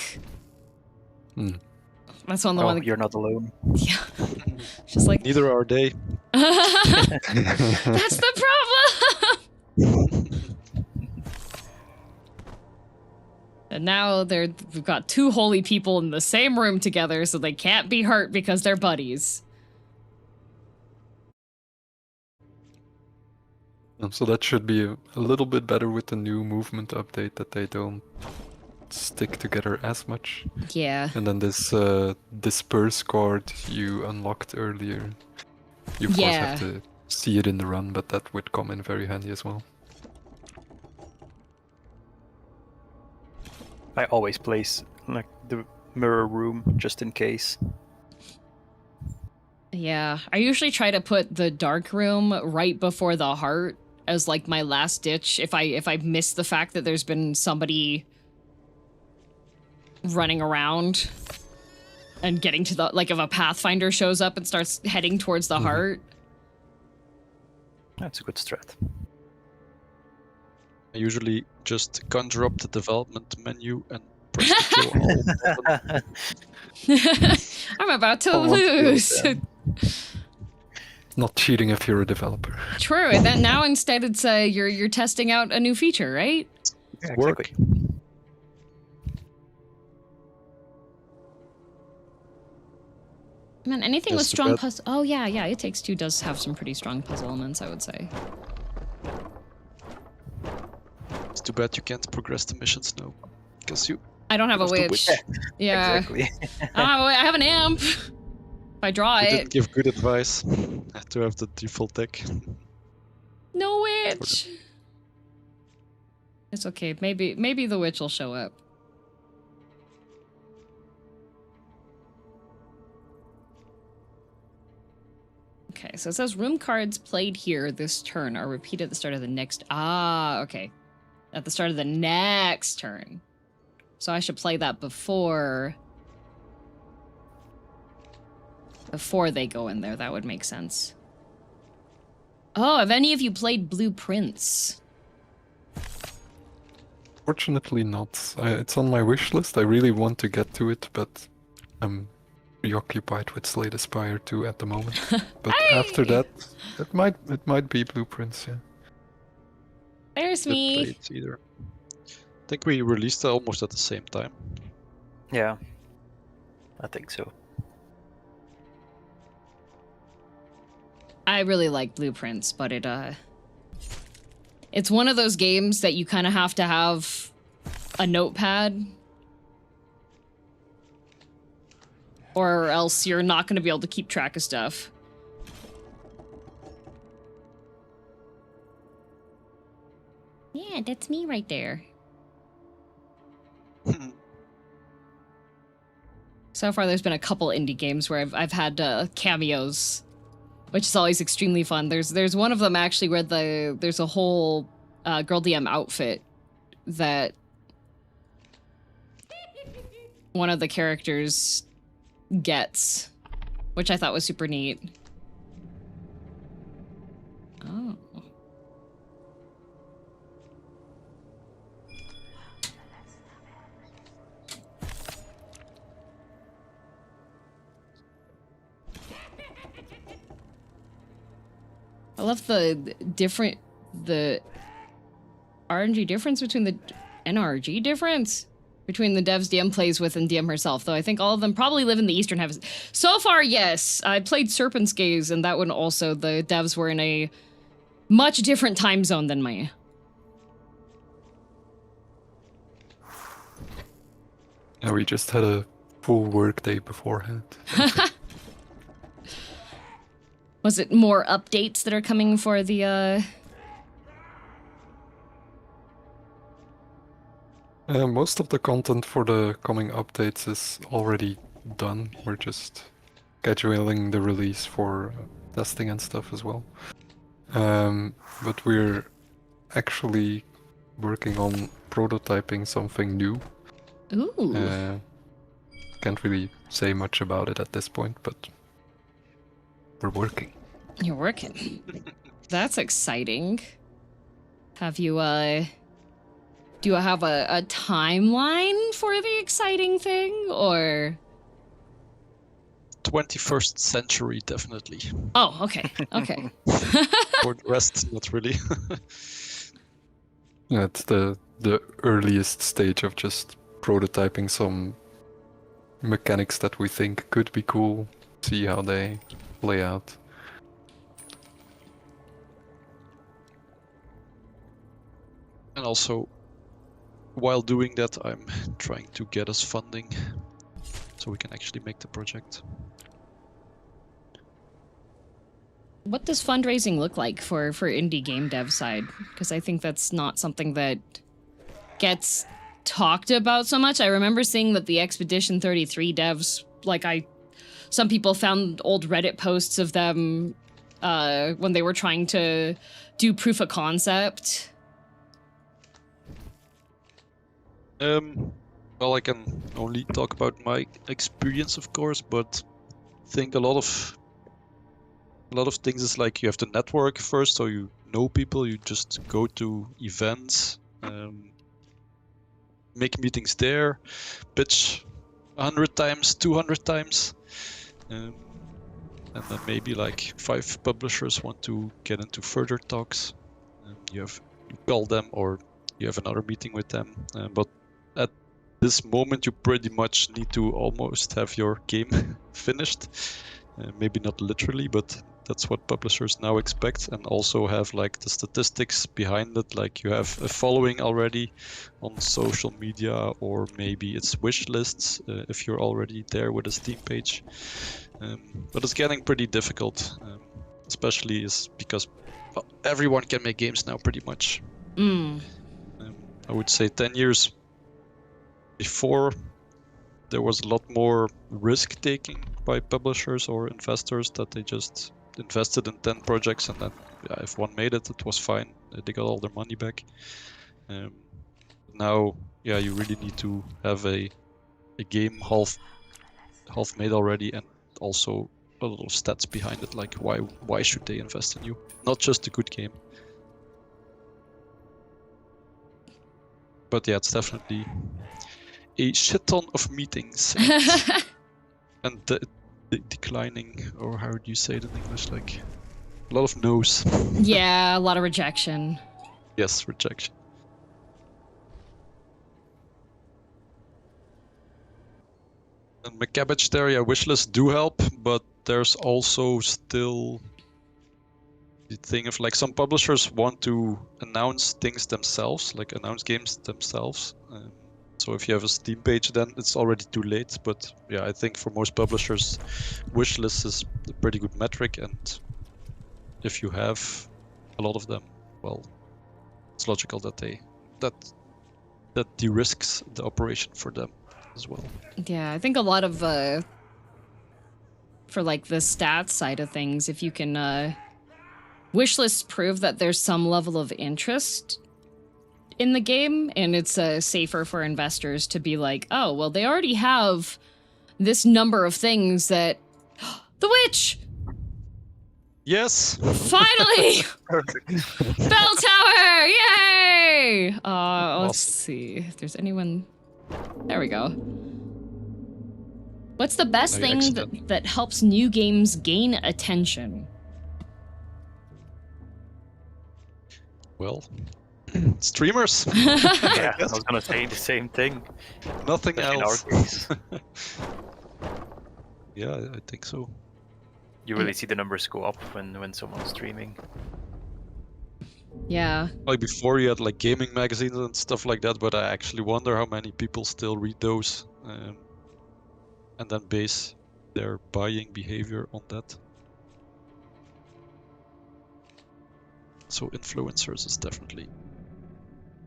That's one of the one. You're not alone. Yeah, just like Neither are they. that's the problem. And now we've got two holy people in the same room together, so they can't be hurt because they're buddies. So that should be a little bit better with the new movement update, that they don't stick together as much. Yeah. And then this disperse card you unlocked earlier, you of course Yeah. have to see it in the run, but that would come in very handy as well. I always place like the mirror room just in case. Yeah. I usually try to put the dark room right before the heart as like my last ditch if I miss the fact that there's been somebody running around and getting to the, like if a pathfinder shows up and starts heading towards the heart. That's a good strat. I usually just conjure up the development menu and press the kill all button. I'm about to Someone kills lose. them. Not cheating if you're a developer. True. And then now instead it's you're testing out a new feature, right? Yeah, Work. exactly. Man, anything with That's too strong bad. puzzle. Oh yeah, It Takes Two does have some pretty strong puzzle elements, I would say. It's too bad you can't progress the missions now. Because you I don't have a Those two witch. witch- Yeah. Exactly. I don't have a, I have an amp. If I draw didn't it. give good advice to have the default deck. No witch. It's okay. Maybe the witch will show up. Okay, so it says room cards played here this turn are repeated at the start of the next. Ah, okay. At the start of the next turn. So I should play that before they go in there. That would make sense. Oh, have any of you played Blueprints? Fortunately not. It's on my wish list. I really want to get to it, but I'm preoccupied with Slay the Spire 2 at the moment. But after Hey! that, it might be Blueprints, yeah. There's Didn't me. play it either. I think we released it almost at the same time. Yeah, I think so. I really like Blueprints, but it's one of those games that you kind of have to have a notepad, or else you're not going to be able to keep track of stuff. Yeah, that's me right there. So far, there's been a couple indie games where I've had cameos, which is always extremely fun. There's one of them actually where there's a whole girldm outfit that one of the characters gets, which I thought was super neat. Oh. I love the RNG difference between the NRG difference between the devs DM plays with and DM herself, though I think all of them probably live in the Eastern Hemisphere. So far, yes. I played Serpent's Gaze, and that one also, the devs were in a much different time zone than me. Yeah, we just had a full work day beforehand. Was it more updates that are coming for the Most of the content for the coming updates is already done. We're just scheduling the release for testing and stuff as well. But we're actually working on prototyping something new. Ooh. Can't really say much about it at this point, but we're working. You're working. That's exciting. Have you do you have a timeline for the exciting thing, or 21st century, definitely. Oh, okay. Okay. For the rest, not really. Yeah, it's the earliest stage of just prototyping some mechanics that we think could be cool, see how they play out. And also, while doing that, I'm trying to get us funding so we can actually make the project. What does fundraising look like for indie game dev side? Because I think that's not something that gets talked about so much. I remember seeing that the Expedition 33 devs, some people found old Reddit posts of them when they were trying to do proof of concept. Well, I can only talk about my experience, of course, but I think a lot of things is like you have to network first, so you know people, you just go to events, make meetings there, pitch 100 times, 200 times, and then maybe like 5 publishers want to get into further talks. You call them or you have another meeting with them, but at this moment you pretty much need to almost have your game finished. Maybe not literally, but that's what publishers now expect, and also have like the statistics behind it, like you have a following already on social media, or maybe it's wish lists if you're already there with a Steam page. But it's getting pretty difficult, especially is because everyone can make games now pretty much. I would say 10 years before there was a lot more risk taking by publishers or investors, that they just invested in 10 projects, and then if one made it, it was fine. They got all their money back. Now, you really need to have a game half made already, and also a lot of stats behind it, like why should they invest in you? Not just a good game. But yeah, it's definitely a shit ton of meetings and declining, or how do you say it in English? Like a lot of no's. Yeah, a lot of rejection. Yes, rejection. And McCabbage there, wishlists do help, but there's also still the thing of like some publishers want to announce things themselves, like announce games themselves. So if you have a Steam page, then it's already too late. But I think for most publishers, wishlist is a pretty good metric, and if you have a lot of them, well, it's logical that that de-risks the operation for them as well. Yeah, I think a lot of for like the stats side of things, if you can wish lists prove that there's some level of interest in the game, and it's safer for investors to be like, oh, well, they already have this number of things that... The witch! Yes! Finally! Perfect. Bell tower! Yay! Let's Awesome. see if there's anyone... There we go. What's the best Now you thing that helps new games gain attention? Well, streamers. Yeah, I was gonna say the same thing. Nothing In our else. case, Yeah, I think so. you really see the numbers go up when someone's streaming. Yeah. Like before you had like gaming magazines and stuff like that, but I actually wonder how many people still read those and then base their buying behavior on that. So influencers is definitely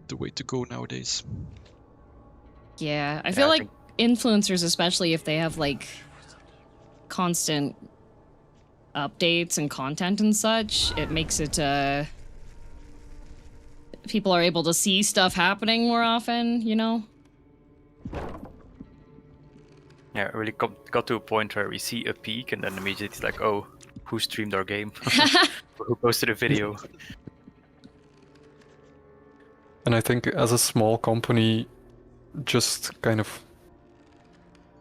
the way to go nowadays. Yeah, I feel I like think- influencers, especially if they have like constant updates and content and such, it makes it people are able to see stuff happening more often, you know? Yeah, it really got to a point where we see a peak and then immediately it's like, oh, who streamed our game? Who posted a video? And I think as a small company, just kind of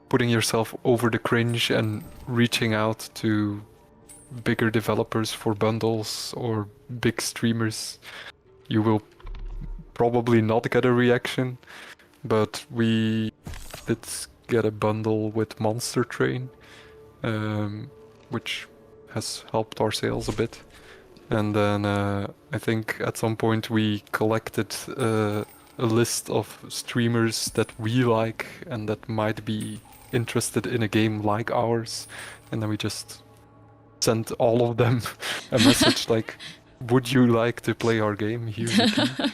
putting yourself over the cringe and reaching out to bigger developers for bundles or big streamers, you will probably not get a reaction. But we did get a bundle with Monster Train, which has helped our sales a bit. And then I think at some point we collected a list of streamers that we like and that might be interested in a game like ours. And then we just sent all of them a message like, would you like to play our game? Here's a key.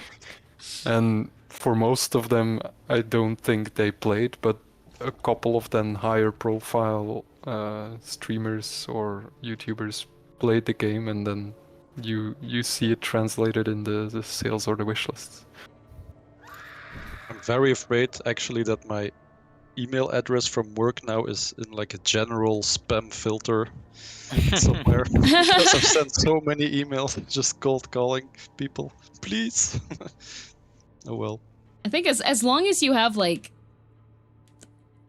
And for most of them, I don't think they played, but a couple of them higher profile streamers or YouTubers played the game, and then you see it translated in the sales or the wish lists. I'm very afraid actually that my email address from work now is in like a general spam filter somewhere because I've sent so many emails just cold calling people. Please. Oh well. I think as long as you have like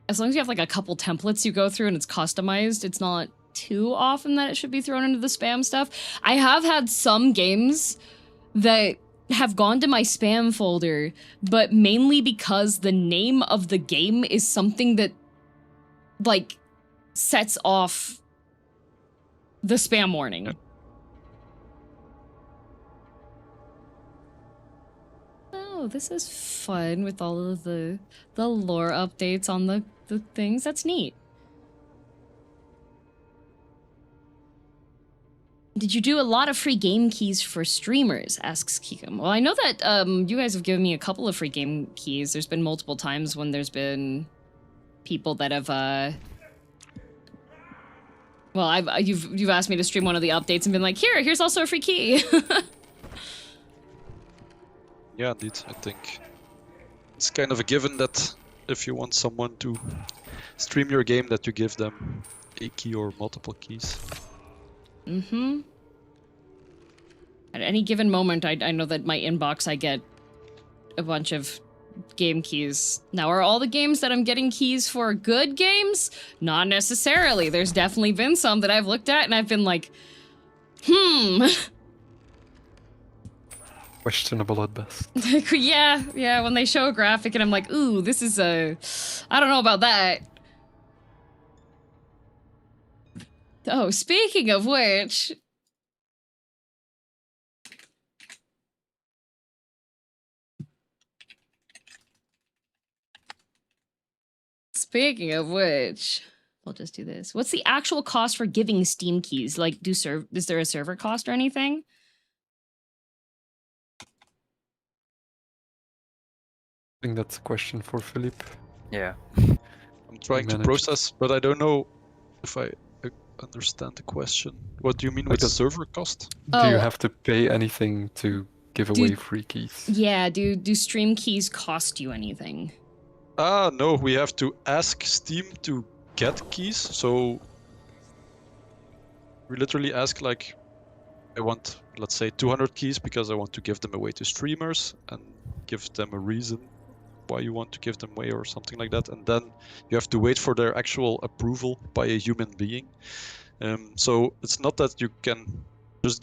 a couple templates you go through and it's customized, it's not too often that it should be thrown into the spam stuff. I have had some games that have gone to my spam folder, but mainly because the name of the game is something that like sets off the spam warning. Oh, this is fun with all of the lore updates on the things. That's neat. Did you do a lot of free game keys for streamers? Asks Kikum. Well, I know that you guys have given me a couple of free game keys. There's been multiple times when there's been people that have well, you've asked me to stream one of the updates and been like, here's also a free key. Yeah, indeed. I think it's kind of a given that if you want someone to stream your game, that you give them a key or multiple keys. Mm-hmm. At any given moment, I know that my inbox, I get a bunch of game keys. Now, are all the games that I'm getting keys for good games? Not necessarily. There's definitely been some that I've looked at and I've been like, Questionable at best. yeah, when they show a graphic and I'm like, ooh, this is I don't know about that. Oh, speaking of which... Speaking of which... We'll just do this. What's the actual cost for giving Steam keys? Like, is there a server cost or anything? I think that's a question for Philip. Yeah. I'm trying to Manage. process, but I don't know if I understand the question. What do you mean with the Because- server cost? Do you Oh. have to pay anything to give away free keys? Yeah, do stream keys cost you anything? Ah, no, we have to ask Steam to get keys. So we literally ask like, I want, let's say 200 keys because I want to give them away to streamers, and give them a reason why you want to give them away or something like that. And then you have to wait for their actual approval by a human being. So it's not that you can just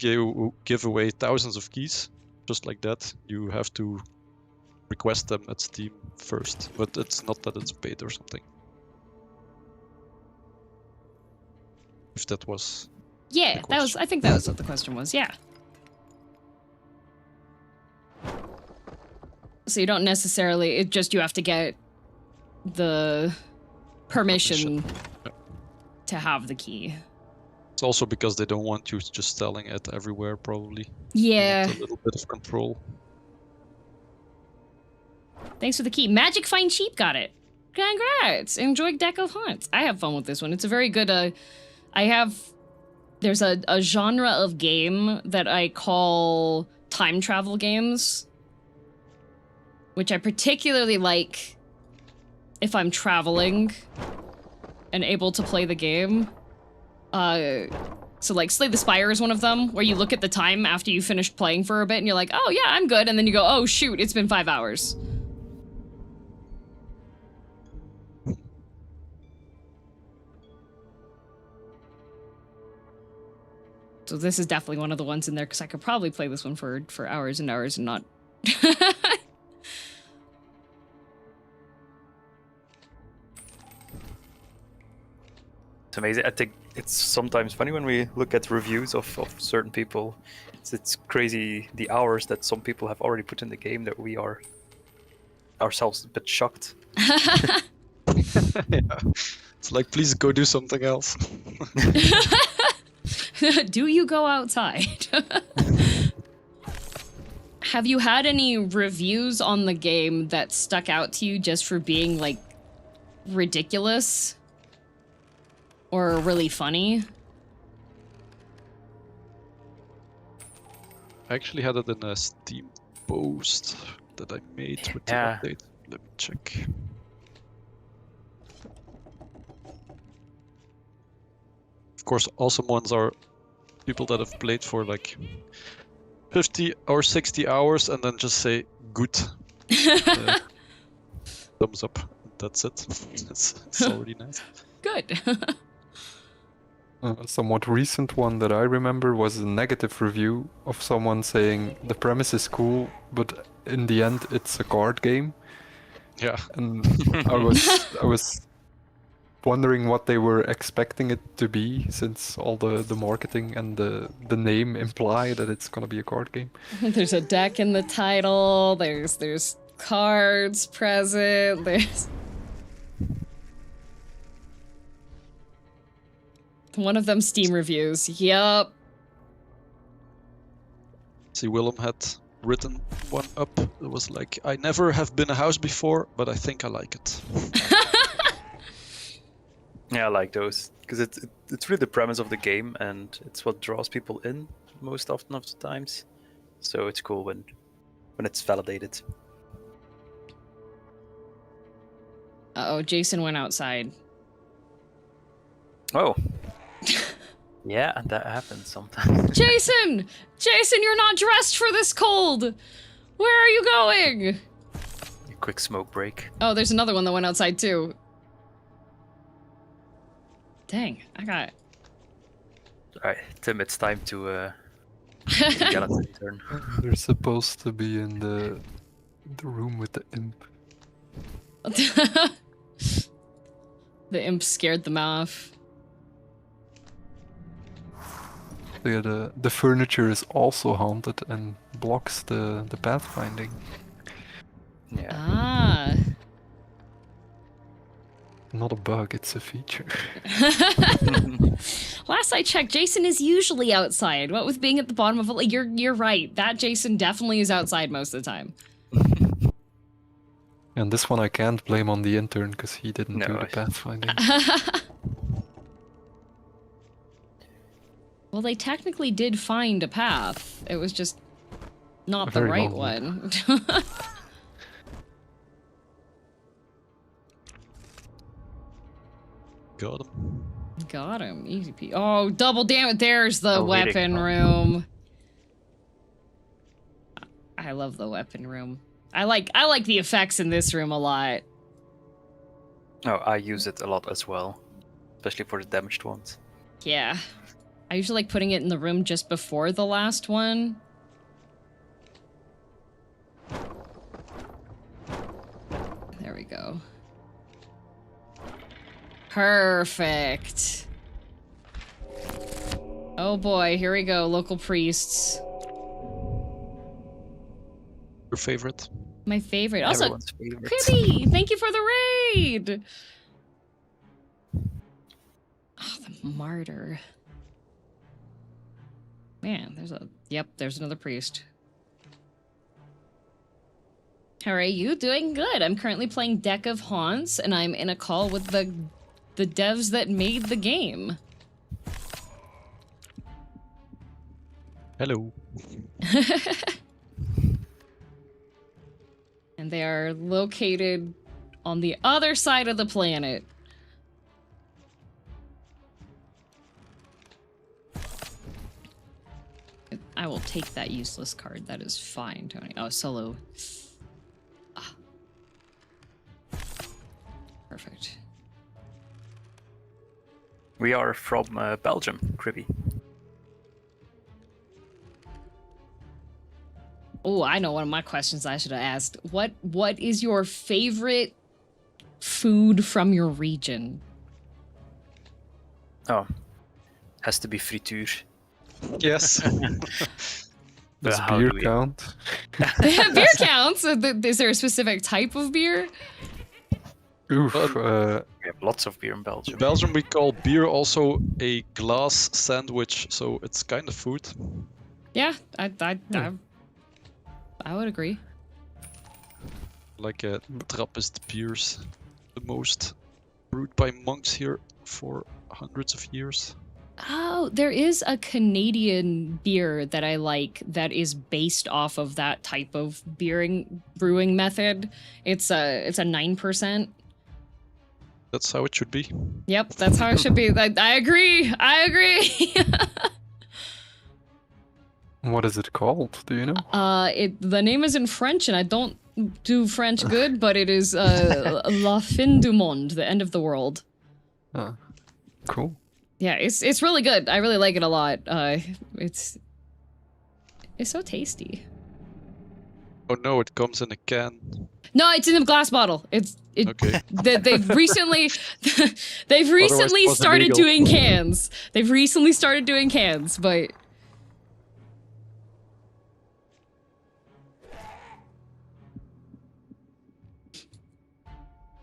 give away thousands of keys just like that. You have to request them at Steam first, but it's not that it's paid or something. If that was... Yeah, the that was. question. I think that was what the question was. Yeah. So you don't necessarily. It just you have to get the permission Yeah. to have the key. It's also because they don't want you just selling it everywhere, probably. Yeah. They want a little bit of control. Thanks for the key. Magic Find Sheep got it. Congrats. Enjoy Deck of Haunts. I have fun with this one. It's a very good, there's a genre of game that I call time travel games, which I particularly like if I'm traveling and able to play the game. So like Slay the Spire is one of them, where you look at the time after you finish playing for a bit and you're like, oh yeah, I'm good. And then you go, oh shoot, it's been 5 hours. So this is definitely one of the ones in there, because I could probably play this one for hours and hours and not... It's amazing. I think it's sometimes funny when we look at reviews of certain people. It's crazy the hours that some people have already put in the game that we are ourselves a bit shocked. Yeah. It's like, please go do something else. Do you go outside? Have you had any reviews on the game that stuck out to you just for being, like, ridiculous? Or really funny? I actually had it in a Steam post that I made with the Yeah. update. Let me check. Of course, awesome ones are people that have played for like 50 or 60 hours and then just say good. Thumbs up. That's it. It's already nice. Good. A somewhat recent one that I remember was a negative review of someone saying the premise is cool, but in the end it's a card game. Yeah. And I was wondering what they were expecting it to be, since all the marketing and the name imply that it's gonna be a card game. There's a deck in the title, there's cards present, there's... One of them Steam reviews, yup. See, Willem had written one up. It was like, I never have been a house before, but I think I like it. Yeah, I like those because it's really the premise of the game and it's what draws people in most often of the times. So it's cool when it's validated. Uh-oh, Jason went outside. Oh. Yeah, that happens sometimes. Jason! Jason, you're not dressed for this cold! Where are you going? A quick smoke break. Oh, there's another one that went outside too. Dang, I got... Alright, Tim, it's time to get on turn. They're supposed to be in the room with the imp. The imp scared them off. Yeah, the furniture is also haunted and blocks the pathfinding. Yeah. Ah. Not a bug, it's a feature. Last I checked, Jason is usually outside. What with being at the bottom of it, you're right. That Jason definitely is outside most of the time. And this one I can't blame on the intern because he didn't do the pathfinding. Well, they technically did find a path. It was just not A the very right long one. Got him. Got him. Easy peasy. Oh, double damn it. There's the Oh, waiting. weapon room. I love the weapon room. I like the effects in this room a lot. Oh, I use it a lot as well, especially for the damaged ones. Yeah. I usually like putting it in the room just before the last one. There we go. Perfect. Oh boy, here we go, local priests. Your favorite? My favorite. Also, Everyone's favorite. Kribby, thank you for the raid! Oh, the martyr. Man, there's another priest. How are you? Doing good. I'm currently playing Deck of Haunts, and I'm in a call with the devs that made the game. Hello. And they are located on the other side of the planet. I will take that useless card. That is fine, Tony. Oh, solo. Ah. Perfect. We are from Belgium, Cribby. Oh, I know one of my questions I should have asked. What is your favorite food from your region? Oh, has to be frituur. Yes. Does how beer do we- count? Beer counts. Is there a specific type of beer? Oof. We have lots of beer in Belgium. In Belgium, we call beer also a glass sandwich, so it's kind of food. Yeah, I would agree. Like Trappist beers, the most brewed by monks here for hundreds of years. Oh, there is a Canadian beer that I like that is based off of that type of brewing method. It's a 9%. That's how it should be. Yep, that's how it should be. I agree. I agree. What is it called? Do you know? The name is in French, and I don't do French good, but it is La Fin du Monde, the end of the world. Ah, cool. Yeah, it's really good. I really like it a lot. It's so tasty. Oh no, it comes in a can. No, it's in a glass bottle. Okay. They've recently was started illegal. doing cans. They've recently started doing cans, but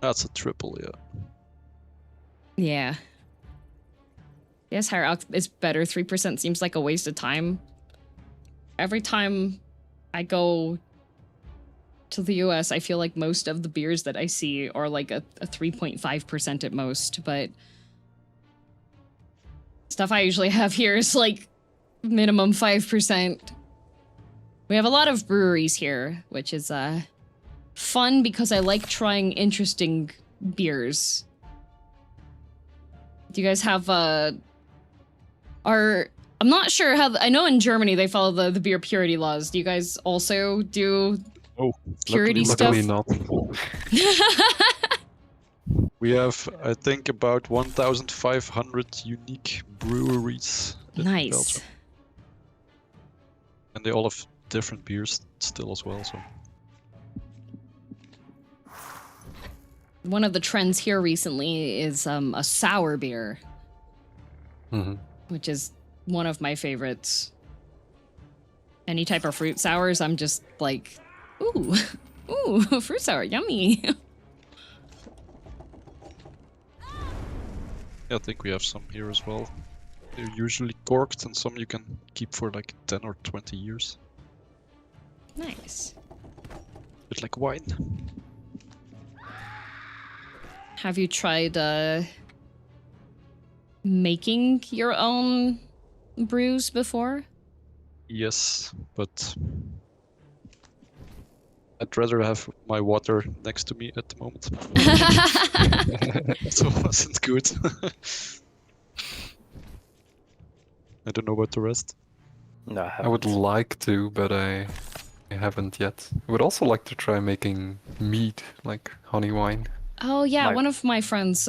That's a triple, yeah. yeah. Yes, higher alc is better. 3% seems like a waste of time. Every time I go to the US, I feel like most of the beers that I see are like a 3.5% at most, but stuff I usually have here is like minimum 5%. We have a lot of breweries here, which is fun because I like trying interesting beers. Do you guys have I'm not sure how I know in Germany they follow the beer purity laws. Do you guys also do Oh, purity luckily, stuff? Luckily not. We have, I think, about 1,500 unique breweries. in Nice. Belgium. And they all have different beers still as well, so. One of the trends here recently is a sour beer, Hmm. which is one of my favorites. Any type of fruit sours, I'm just like, ooh, ooh, fruit sour, yummy. Yeah, I think we have some here as well. They're usually corked, and some you can keep for like 10 or 20 years. Nice. Bit like wine. Have you tried making your own brews before? Yes, but I'd rather have my water next to me at the moment. So it wasn't good. I don't know about the rest. No, I would like to, but I haven't yet. I would also like to try making mead, like honey wine. Oh yeah, My- one of my friends,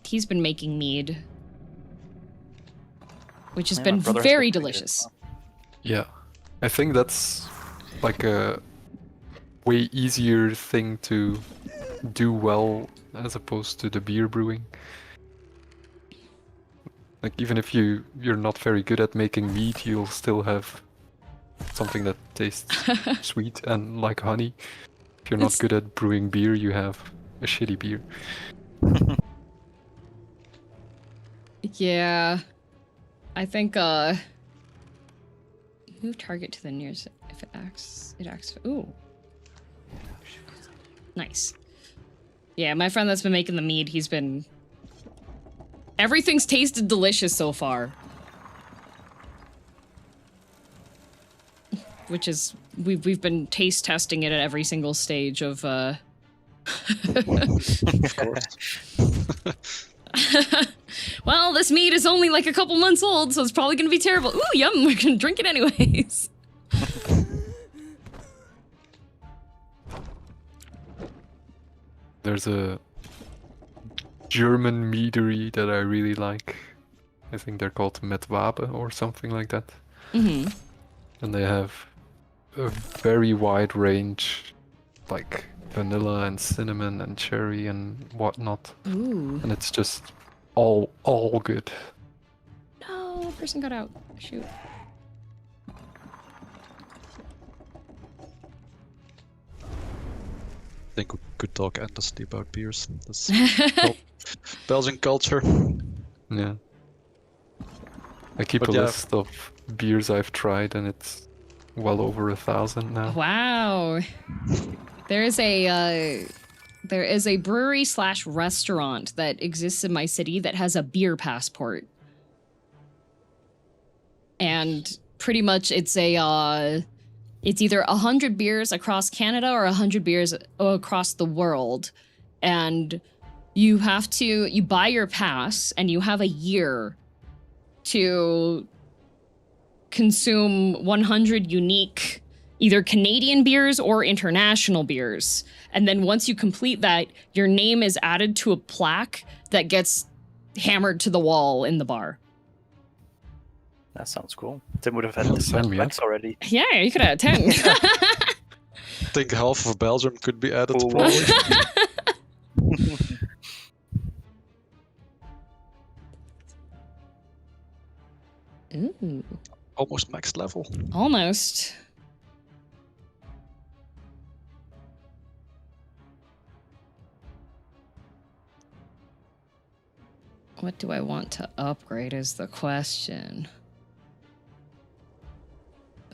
he's been making mead, which has Yeah, been my brother has very been doing it as delicious. Yeah, I think that's like a way easier thing to do well as opposed to the beer brewing. Like even if you're not very good at making mead, you'll still have something that tastes sweet and like honey. If you're not It's- good at brewing beer, you have a shitty beer. Yeah, I think Move target to the nearest. If it acts, Ooh. Nice. Yeah, my friend that's been making the mead, he's been... Everything's tasted delicious so far. Which is... We've been taste testing it at every single stage of, Of course. Well, this mead is only like a couple months old, so it's probably gonna be terrible. Ooh, yum, we're gonna drink it anyways. There's a German meadery that I really like. I think they're called Metwabe or something like that. Mm-hmm. And they have a very wide range, like vanilla and cinnamon and cherry and whatnot. Ooh. And it's just all good. No, person got out. Shoot. I think we could talk endlessly about beers. That's Belgian culture. Yeah. I keep But a yeah. list of beers I've tried and it's well over 1,000 now. Wow. There is a brewery / restaurant that exists in my city that has a beer passport. And pretty much it's either 100 beers across Canada or 100 beers across the world. And you buy your pass and you have a year to consume 100 unique either Canadian beers or international beers. And then once you complete that, your name is added to a plaque that gets hammered to the wall in the bar. That sounds cool. Tim would have had this Sign me up. plaques already. Yeah, you could have 10. I think half of Belgium could be added. Oh, Probably. Ooh, Almost max level. almost. What do I want to upgrade is the question.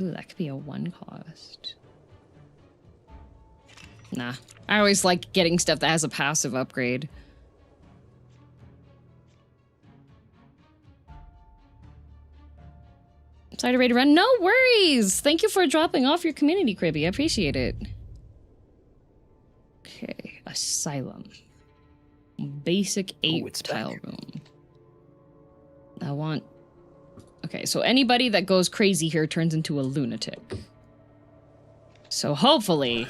Ooh, that could be a 1 cost. Nah. I always like getting stuff that has a passive upgrade. Sorry, ready to run. No worries! Thank you for dropping off your community, Cribby. I appreciate it. Okay, Asylum. Basic 8 it's tile back. room. I want... Okay, so anybody that goes crazy here turns into a lunatic. So hopefully,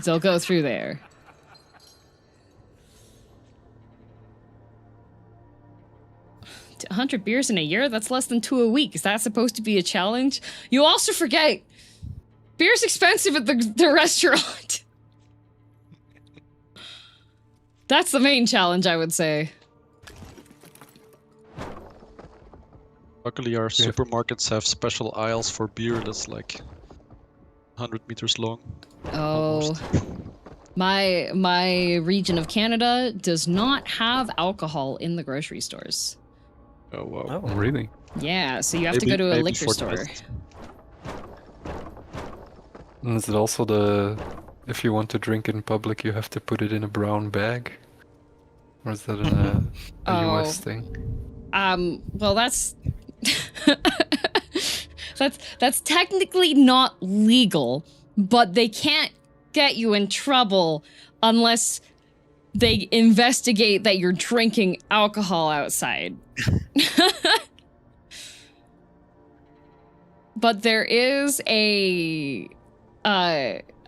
they'll go through there. To 100 beers in a year? That's less than 2 a week. Is that supposed to be a challenge? You also forget, beer's expensive at the restaurant. That's the main challenge, I would say. Luckily, our supermarkets have special aisles for beer that's like 100 meters long. Oh, Almost. my region of Canada does not have alcohol in the grocery stores. Oh wow. Oh, Oh, really? Yeah, so you have to Maybe- go to a maybe liquor for the store. best. And is it also if you want to drink in public, you have to put it in a brown bag? Or is that a Oh. US thing? Well, that's that's technically not legal, but they can't get you in trouble unless they investigate that you're drinking alcohol outside. But there is a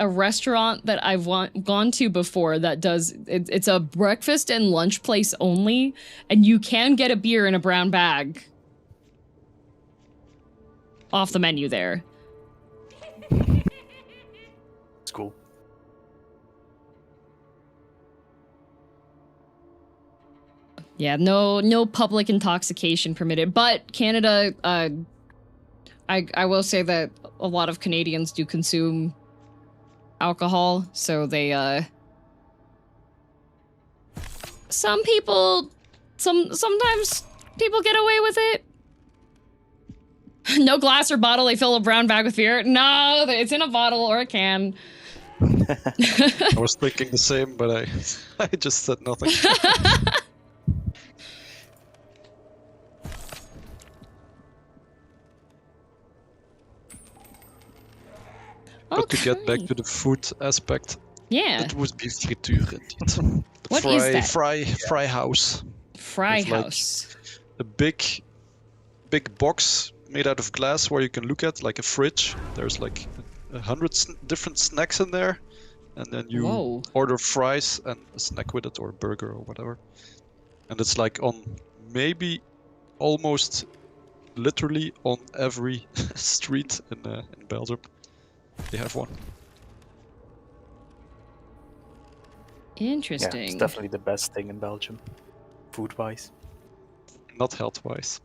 restaurant that I've gone to before that does it's a breakfast and lunch place only, and you can get a beer in a brown bag off the menu there. it's cool. Yeah, no public intoxication permitted. But Canada, I will say that a lot of Canadians do consume alcohol, so they sometimes people get away with it. No glass or bottle. They fill a brown bag with beer. No, it's in a bottle or a can. I was thinking the same, but I just said nothing. But to get back to the food aspect, Yeah. it would be friture indeed. The What is that? Fry house. Fry It's like- house. A big box made out of glass where you can look at, like a fridge. There's like 100 different snacks in there, and then you Whoa. order fries and a snack with it, or a burger or whatever. And it's like on maybe almost literally on every street in Belgium. They have one. Yeah, Interesting. it's definitely the best thing in Belgium, food-wise. Not health-wise.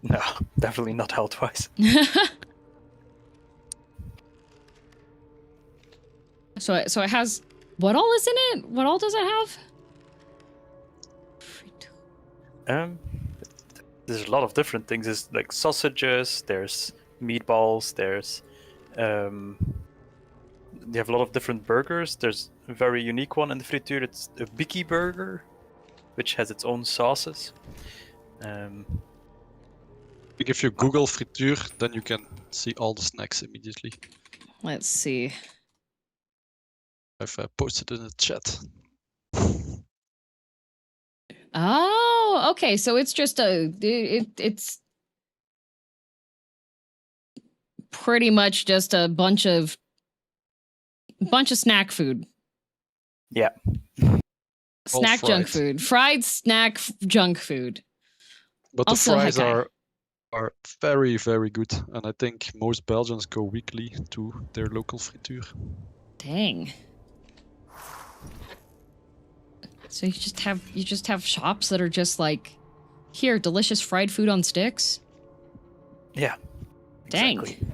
No, definitely not health-wise. So it has, what all is in it? What all does it have? There's a lot of different things. There's like sausages, there's meatballs, there's they have a lot of different burgers. There's a very unique one in the friture. It's a Biki burger, which has its own sauces. I think if you Google friture, then you can see all the snacks immediately. Let's see. I've posted in the chat. Oh, okay. So it's just it's pretty much just a bunch of snack food. Yeah. All Snack junk fried. food. Fried snack junk food. But the Also fries Hakai. are very, very good. And I think most Belgians go weekly to their local friture. Dang. So you just have shops that are just like, here, delicious fried food on sticks? Yeah. Dang. Exactly.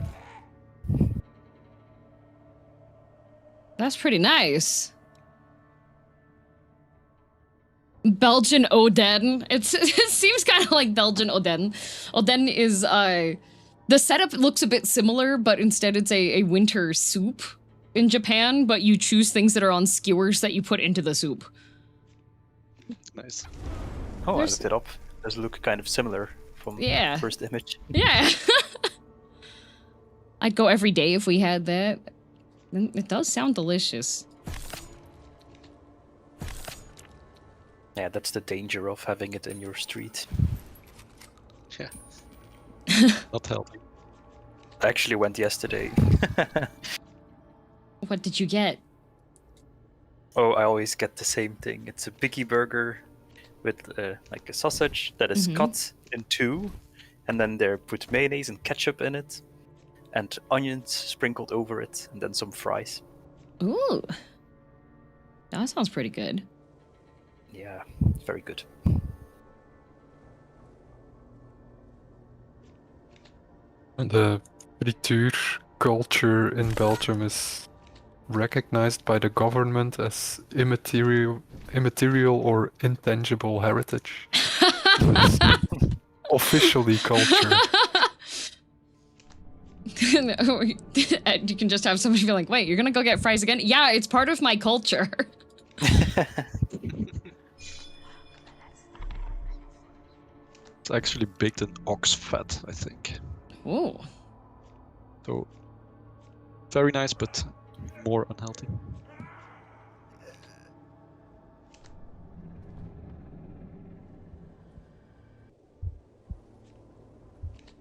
That's pretty nice. Belgian Oden. It seems kind of like Belgian Oden. Oden is the setup looks a bit similar, but instead it's a winter soup in Japan, but you choose things that are on skewers that you put into the soup. Nice. Oh, I There's- looked it up. Does look kind of similar from Yeah. the first image. Yeah. I'd go every day if we had that. It does sound delicious. Yeah, that's the danger of having it in your street. Yeah. Not healthy. I actually went yesterday. What did you get? Oh, I always get the same thing. It's a Biki burger with like a sausage that is Mhm. cut in two, and then they put mayonnaise and ketchup in it, and onions sprinkled over it, and then some fries. Ooh. That sounds pretty good. Yeah, it's very good. And the friture culture in Belgium is recognized by the government as immaterial or intangible heritage. It's officially culture. You can just have somebody be like, wait, you're gonna go get fries again? Yeah, it's part of my culture. It's actually baked in ox fat, I think. Ooh. So very nice, but more unhealthy.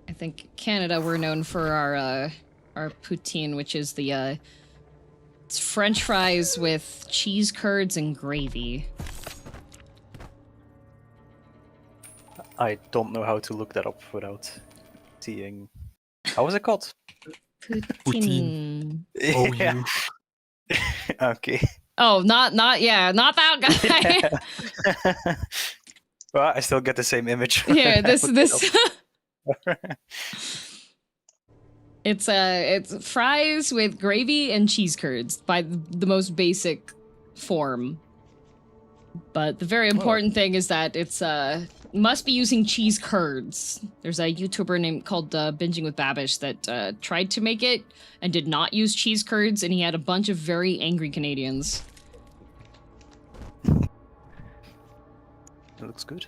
I think Canada, we're known for our poutine, which is the it's French fries with cheese curds and gravy. I don't know how to look that up without seeing. How was it called? Poutine. Oh, Yeah. you. Okay. Oh, not that guy. Well, I still get the same image. Here, this Look it this. up. It's fries with gravy and cheese curds by the most basic form. But the very important thing is that it's Must be using cheese curds. There's a YouTuber named called Binging with Babish that tried to make it and did not use cheese curds, and he had a bunch of very angry Canadians. It looks good.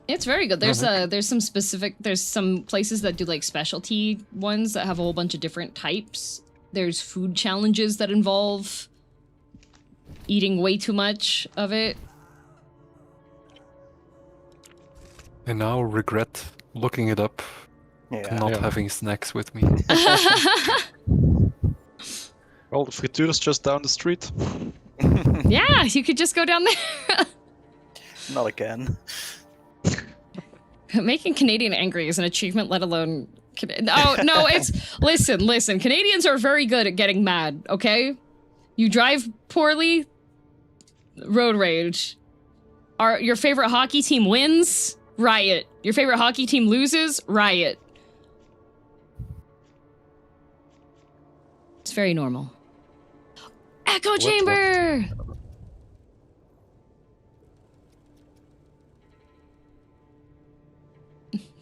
It's very good. There's some places that do like specialty ones that have a whole bunch of different types. There's food challenges that involve eating way too much of it. I now regret looking it up Yeah. and not Yeah. having snacks with me. Well, the friture is just down the street. Yeah, you could just go down there. Not again. Making Canadian angry is an achievement, let alone... No, it's... Listen. Canadians are very good at getting mad, okay? You drive poorly, road rage. Your favorite hockey team wins, riot. Your favorite hockey team loses, riot. It's very normal. Echo chamber!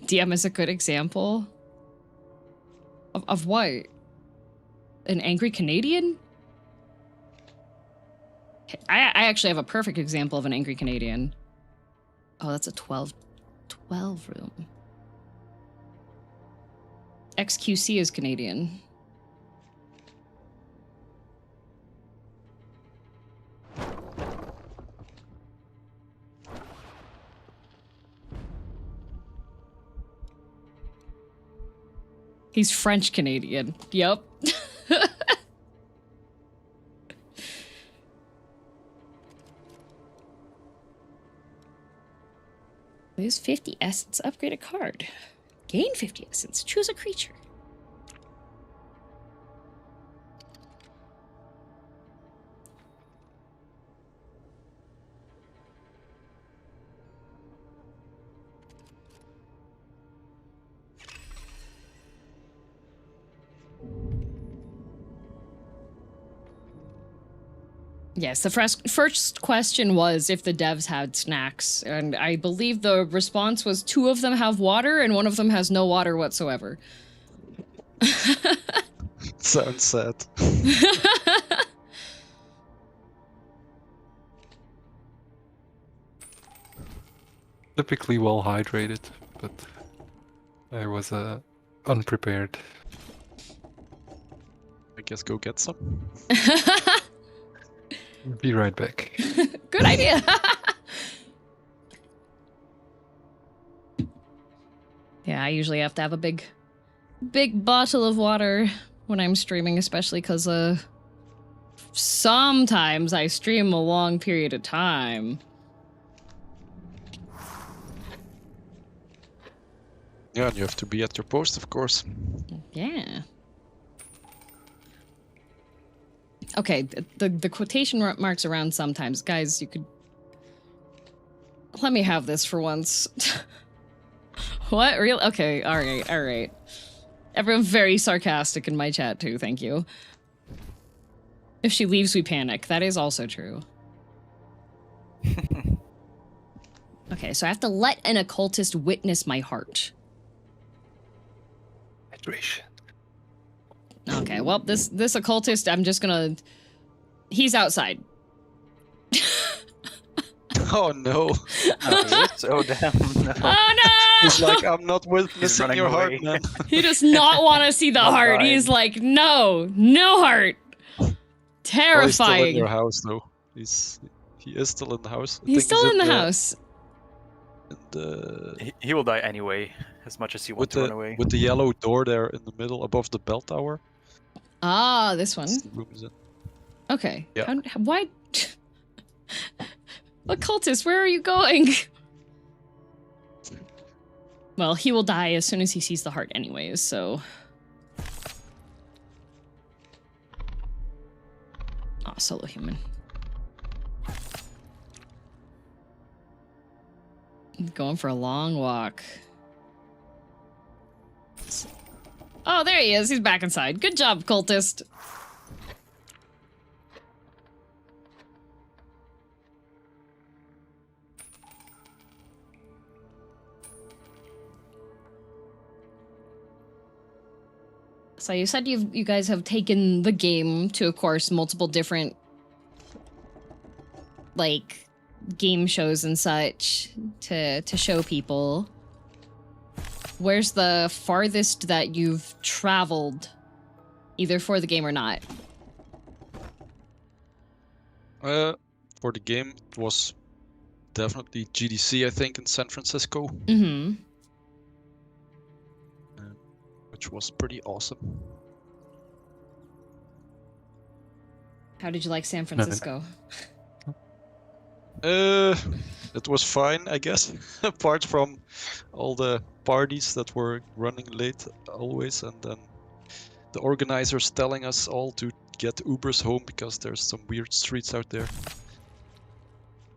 DM is a good example. Of what? An angry Canadian? I actually have a perfect example of an angry Canadian. Oh, that's a 12 room. XQC is Canadian. He's French Canadian. Yep. Lose 50 essence, upgrade a card. Gain 50 essence, choose a creature. Yes, the first question was if the devs had snacks, and I believe the response was 2 of them have water and 1 of them has no water whatsoever. Sounds sad. Typically well hydrated, but I was unprepared. I guess go get some. Be right back. Good idea. Yeah, I usually have to have a big bottle of water when I'm streaming, especially because sometimes I stream a long period of time. Yeah, and you have to be at your post, of course. Yeah. Okay, the quotation marks around sometimes. Guys, you could... Let me have this for once. What? Real? Okay, alright. Everyone's very sarcastic in my chat too, thank you. If she leaves, we panic. That is also true. Okay, so I have to let an occultist witness my heart. Hydration. Okay, well, this occultist, I'm just gonna... He's outside. Oh no. Oh damn. No. Oh no! He's like, I'm not witnessing running your heart, away. man. He does not want to see the Not heart. dying. He's like, no heart. Oh, he's still in Terrifying. your house, though. He is still in the house. I He's think still in the house. in the He will die anyway, as much as he wants to run away. with the yellow door there in the middle, above the bell tower. Ah, this one. That's the room he's in. Okay. Yeah. Why? Occultist, where are you going? Well, he will die as soon as he sees the heart anyways, so... Aw, solo human. Going for a long walk. Oh, there he is. He's back inside. Good job, cultist. So you said you guys have taken the game to, of course, multiple different, like, game shows and such to show people. Where's the farthest that you've traveled, either for the game or not? For the game, it was definitely GDC, I think, in San Francisco, Mm-hmm. which was pretty awesome. How did you like San Francisco? It was fine, I guess, apart from all the parties that were running late always, and then the organizers telling us all to get Ubers home because there's some weird streets out there.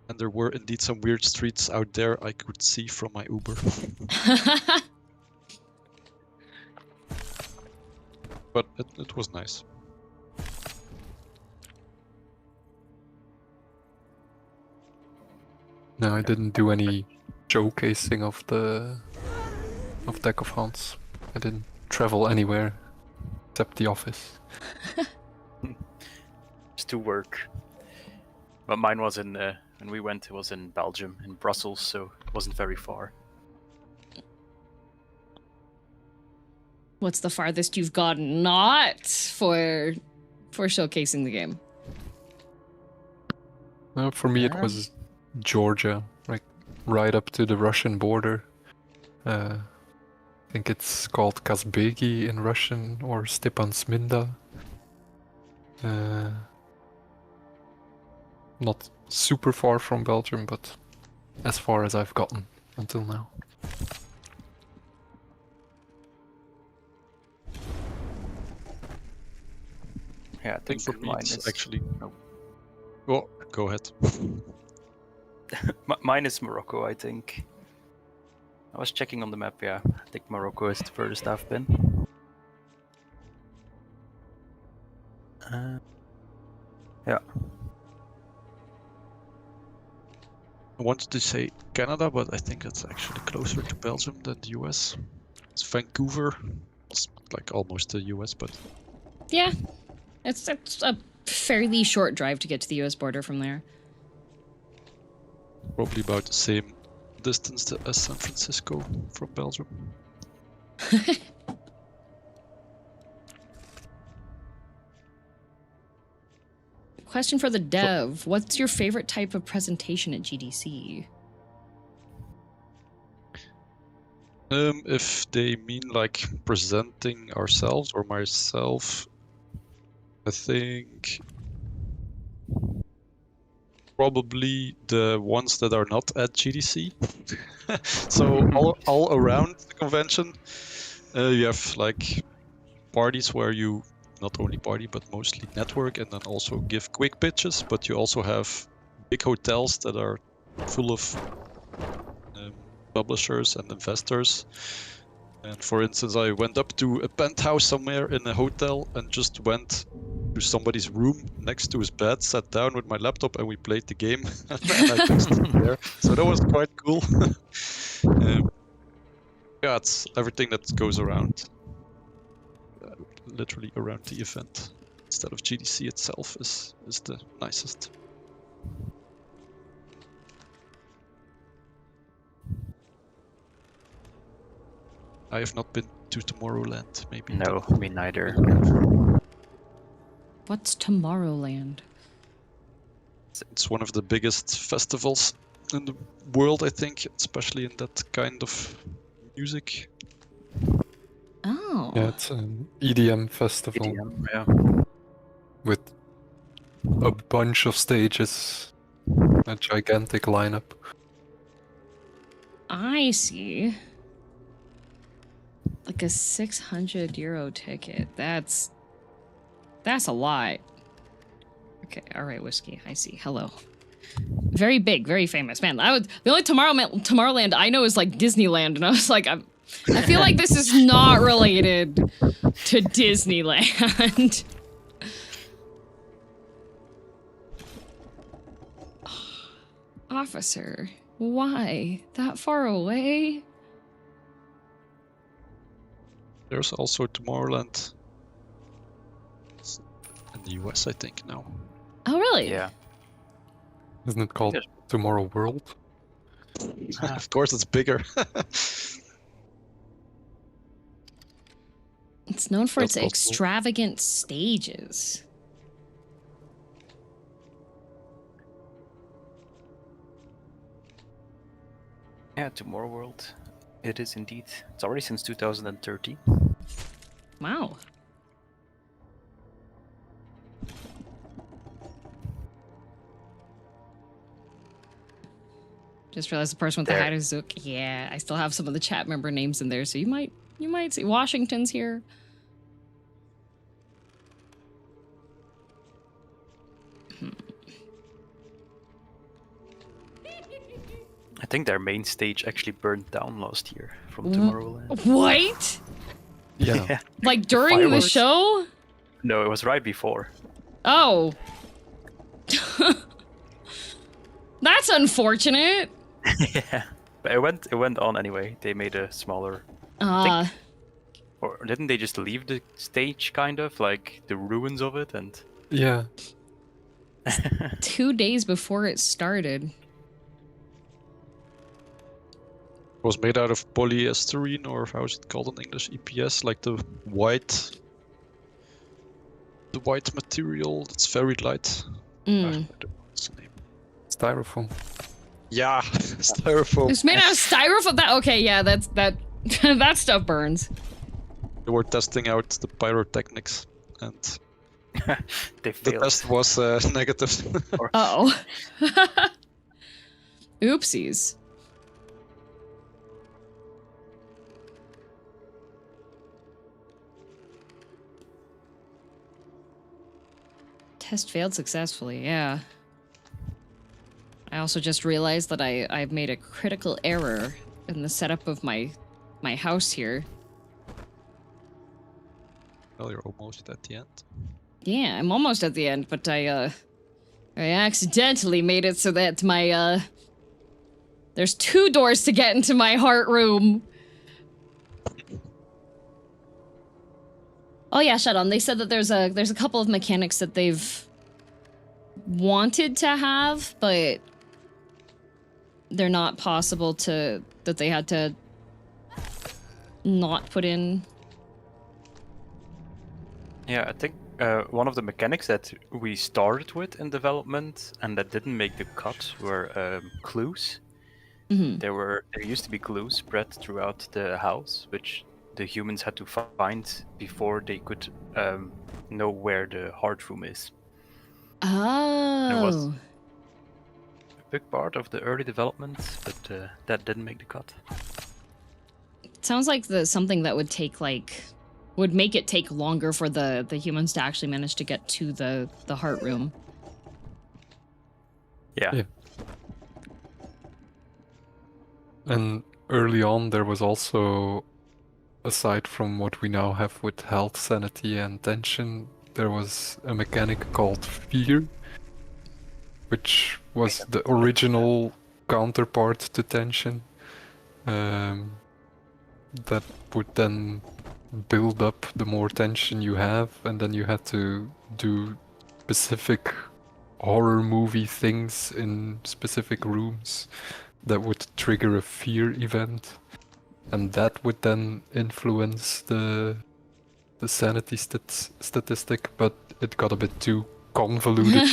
And there were indeed some weird streets out there I could see from my Uber. But it was nice. No, I didn't do any showcasing of Deck of Hands. I didn't travel anywhere except the office. Just to work. But mine was in when we went. It was in Belgium, in Brussels, so it wasn't very far. What's the farthest you've gotten not for showcasing the game? For me, it was Georgia, like right up to the Russian border. I think it's called Kazbegi in Russian, or Stepan Sminda. Not super far from Belgium, but as far as I've gotten until now. Yeah, I think For me, mine it's is actually. Oh. Well, go ahead. Mine is Morocco, I think. I was checking on the map, yeah. I think Morocco is the furthest I've been. Yeah. I wanted to say Canada, but I think it's actually closer to Belgium than the US. It's Vancouver. It's like almost the US, but Yeah, it's a fairly short drive to get to the U.S. border from there. probably about the same distance as San Francisco from Belgium. Question for the dev: what's your favorite type of presentation at GDC? If they mean like presenting ourselves or myself, I think probably the ones that are not at GDC. So all around the convention, you have like parties where you not only party but mostly network and then also give quick pitches, but you also have big hotels that are full of publishers and investors. And for instance, I went up to a penthouse somewhere in a hotel and just went to somebody's room next to his bed, sat down with my laptop, and we played the game. And I just stood there. So that was quite cool. Yeah, it's everything that goes around, literally around the event, instead of GDC itself, is the nicest. I have not been to Tomorrowland, maybe. No, me neither. What's Tomorrowland? It's one of the biggest festivals in the world, I think, especially in that kind of music. Oh. Yeah, it's an EDM festival EDM, yeah. with a bunch of stages, a gigantic lineup. I see. Like a 600 euro ticket. That's a lot. Okay, all right, whiskey. I see. Hello. Very big, very famous. Man, the only Tomorrowland I know is like Disneyland, and I was like, I feel like this is not related to Disneyland. Officer, why? That far away? There's also Tomorrowland the US, I think, now. Oh, really? Yeah. Isn't it called Yes. Tomorrow World? Of course, it's bigger. It's known for That's its possible. extravagant stages. Yeah, Tomorrow World. It is indeed. It's already since 2013. Wow. Just realized the person with the There. hat is Zook. Yeah, I still have some of the chat member names in there, so you might see Washington's here. I think their main stage actually burned down last year from Mm. Tomorrowland. What? Yeah. Like during the fireworks. show? No, it was right before. Oh. That's unfortunate. Yeah. But it went on anyway. They made a smaller, or didn't they just leave the stage kind of like the ruins of it and 2 days before it started. It was made out of polyester, or how is it called in English? EPS, like the white material that's very light. I Mm. don't know its name. Styrofoam. Yeah, styrofoam. It's made out of styrofoam. That okay? Yeah, that that stuff burns. They were testing out the pyrotechnics, and they the failed. test was negative. Uh oh. Oopsies. Test failed successfully, yeah. I also just realized that I've made a critical error in the setup of my house here. Well, you're almost at the end. Yeah, I'm almost at the end, but I accidentally made it so that my there's 2 doors to get into my heart room. Oh yeah, Shadon, they said that there's a couple of mechanics that they've wanted to have, but they're not possible to that they had to not put in. Yeah, I think one of the mechanics that we started with in development and that didn't make the cut were clues. Mm-hmm. There used to be clues spread throughout the house, which the humans had to find before they could know where the heart room is. Oh. was a big part of the early development, but that didn't make the cut. Sounds like something that would take would make it take longer for the humans to actually manage to get to the heart room. Yeah. And early on, there was also, aside from what we now have with health, sanity, and tension, there was a mechanic called fear, which was the original counterpart to tension. That would then build up the more tension you have, and then you had to do specific horror movie things in specific rooms that would trigger a fear event, and that would then influence the sanity statistic, but it got a bit too convoluted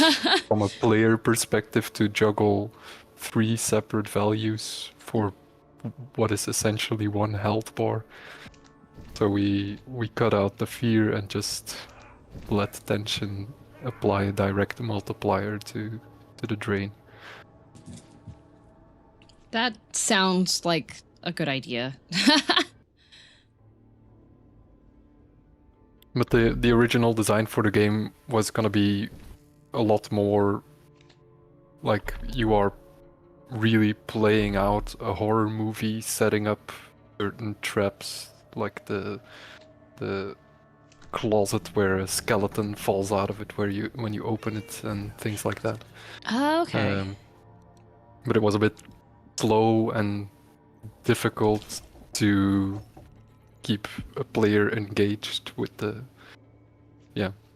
from a player perspective to juggle 3 separate values for what is essentially 1 health bar. So we cut out the fear and just let tension apply a direct multiplier to the drain. That sounds like a good idea. But the original design for the game was gonna be a lot more like you are really playing out a horror movie, setting up certain traps, like the closet where a skeleton falls out of it when you open it and things like that. Oh, okay. But it was a bit slow and difficult to keep a player engaged with the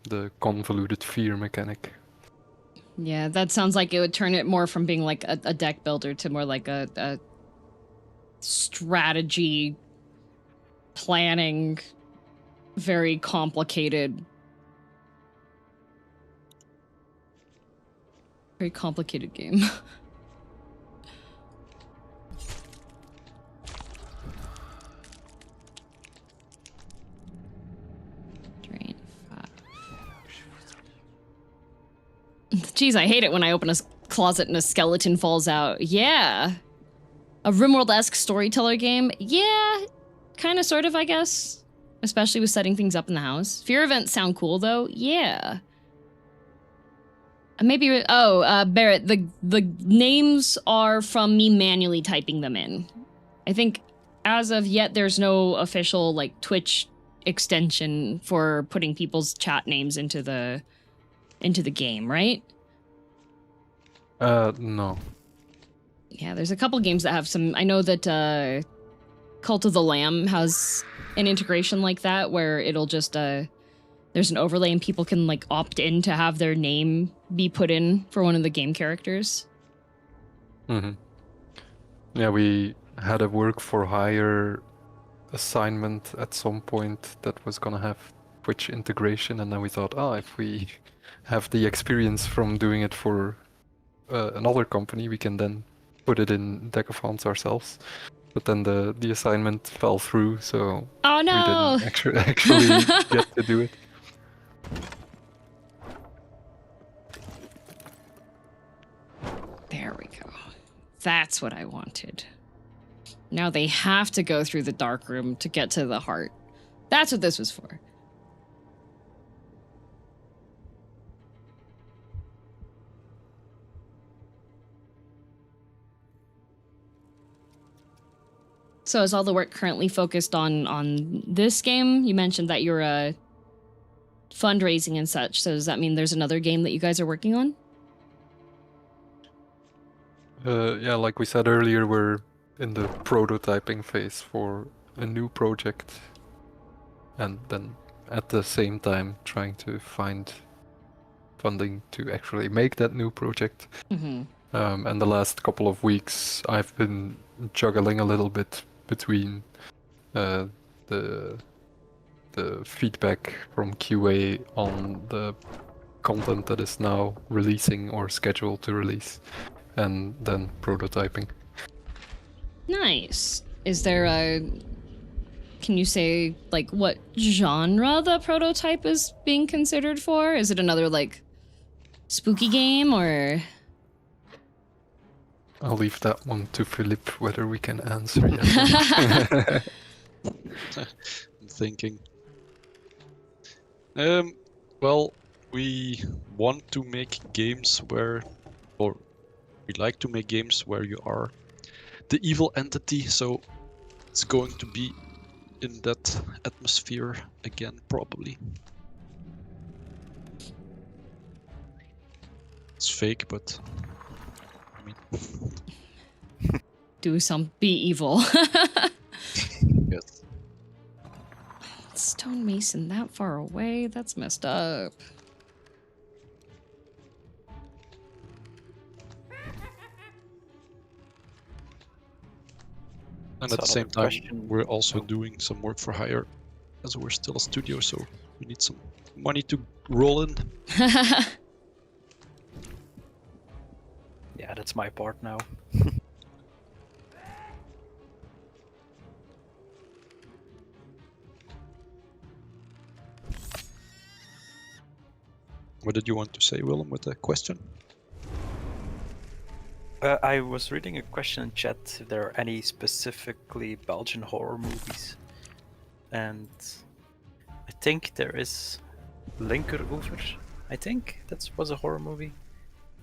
the convoluted fear mechanic. Yeah, that sounds like it would turn it more from being like a deck builder to more like a strategy planning, very complicated game. Drain 5. Jeez, I hate it when I open a closet and a skeleton falls out. Yeah. A RimWorld-esque storyteller game? Yeah, kind of, sort of, I guess. Especially with setting things up in the house. Fear events sound cool, though. Yeah. Maybe, Barrett, the names are from me manually typing them in. I think as of yet, there's no official, like, Twitch extension for putting people's chat names into the game, right? No. Yeah, there's a couple games that have some. I know that Cult of the Lamb has an integration like that where it'll just there's an overlay and people can like opt in to have their name be put in for one of the game characters. Mm-hmm. Yeah, we had a work for hire assignment at some point that was gonna have Twitch integration, and then we thought, if we have the experience from doing it for another company, we can then put it in Deck of Hands ourselves. But then the assignment fell through, so Oh no! we didn't actually get to do it. There we go. That's what I wanted. Now they have to go through the dark room to get to the heart. That's what this was for. So is all the work currently focused on this game? You mentioned that you're fundraising and such. So does that mean there's another game that you guys are working on? Yeah, like we said earlier, we're in the prototyping phase for a new project, and then at the same time trying to find funding to actually make that new project. Mm-hmm. And the last couple of weeks, I've been juggling a little bit between the feedback from QA on the content that is now releasing or scheduled to release, and then prototyping. Nice. Is there can you say, like, what genre the prototype is being considered for? Is it another, like, spooky game, or...? I'll leave that one to Philip, whether we can answer yet. I'm thinking. Well, we want to make games where, or we like to make games where you are the evil entity, so it's going to be in that atmosphere again, probably. It's fake, but I mean, be evil. yes. Stone Mason that far away? That's messed up. And at the same time, we're also doing some work for hire, as we're still a studio, so we need some money to roll in. Yeah, that's my part now. What did you want to say, Willem, with the question? I was reading a question in chat if there are any specifically Belgian horror movies. And I think there is Linkeroever. I think that was a horror movie.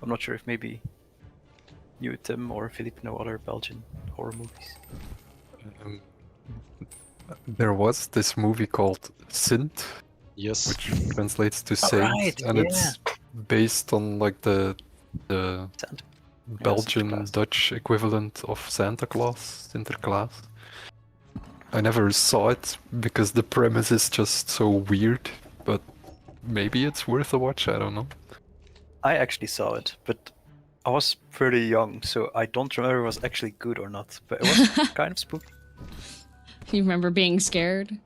I'm not sure if maybe you, Tim, or Philippe know other Belgian horror movies. There was this movie called Sint, Yes. which translates to Saint, right, and yeah. it's based on like the Santa. Belgian Sinterklaas. Dutch equivalent of Santa Claus, Sinterklaas. I never saw it because the premise is just so weird, but maybe it's worth a watch. I don't know. I actually saw it, but I was pretty young, so I don't remember if it was actually good or not. But it was kind of spooky. You remember being scared?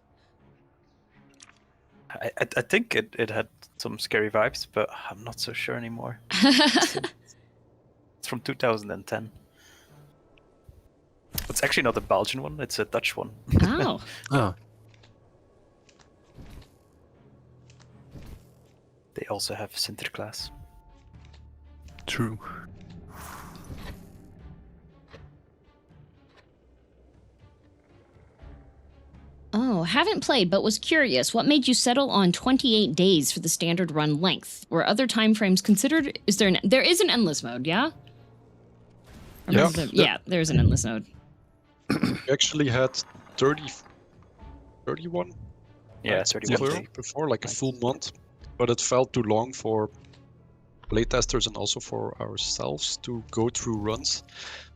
I think it had some scary vibes, but I'm not so sure anymore. It's from 2010. It's actually not a Belgian one, it's a Dutch one. Oh. Ah, They also have Sinterklaas. true. Oh, haven't played, but was curious. What made you settle on 28 days for the standard run length? Were other time frames considered? Is there there is an endless mode, yeah? Or Yeah. is there- yeah, there's an endless mode. We actually had 30, 31 Yeah, nights 31 before, days. before, like a full month, but it felt too long for playtesters and also for ourselves to go through runs.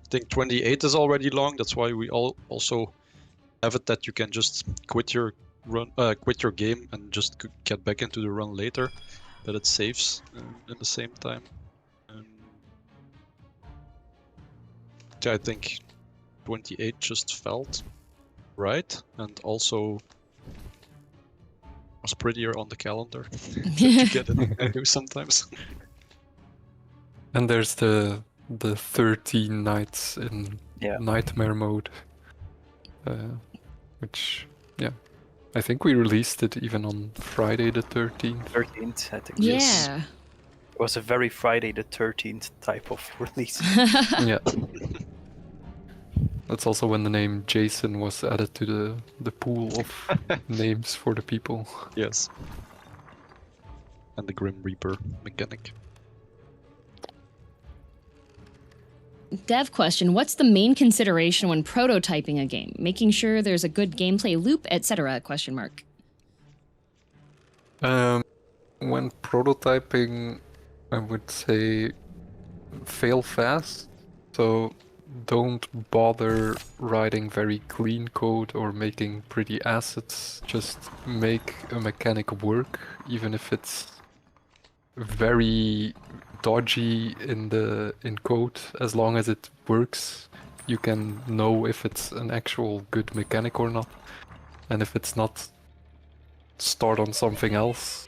I think 28 is already long. That's why we also have it that you can just quit your game and just get back into the run later, but it saves in the same time. Yeah, I think 28 just felt right, and also was prettier on the calendar to get it sometimes. And there's the 13 nights in Yeah. nightmare mode, which, yeah, I think we released it even on Friday the 13th. 13th, I think. Yeah. It was a very Friday the 13th type of release. Yeah. That's also when the name Jason was added to the pool of names for the people. Yes. And the Grim Reaper mechanic. Dev question, what's the main consideration when prototyping a game? Making sure there's a good gameplay loop, etc. question mark. When prototyping, I would say fail fast. So don't bother writing very clean code or making pretty assets. Just make a mechanic work, even if it's very dodgy in code. As long as it works, you can know if it's an actual good mechanic or not. And if it's not, start on something else.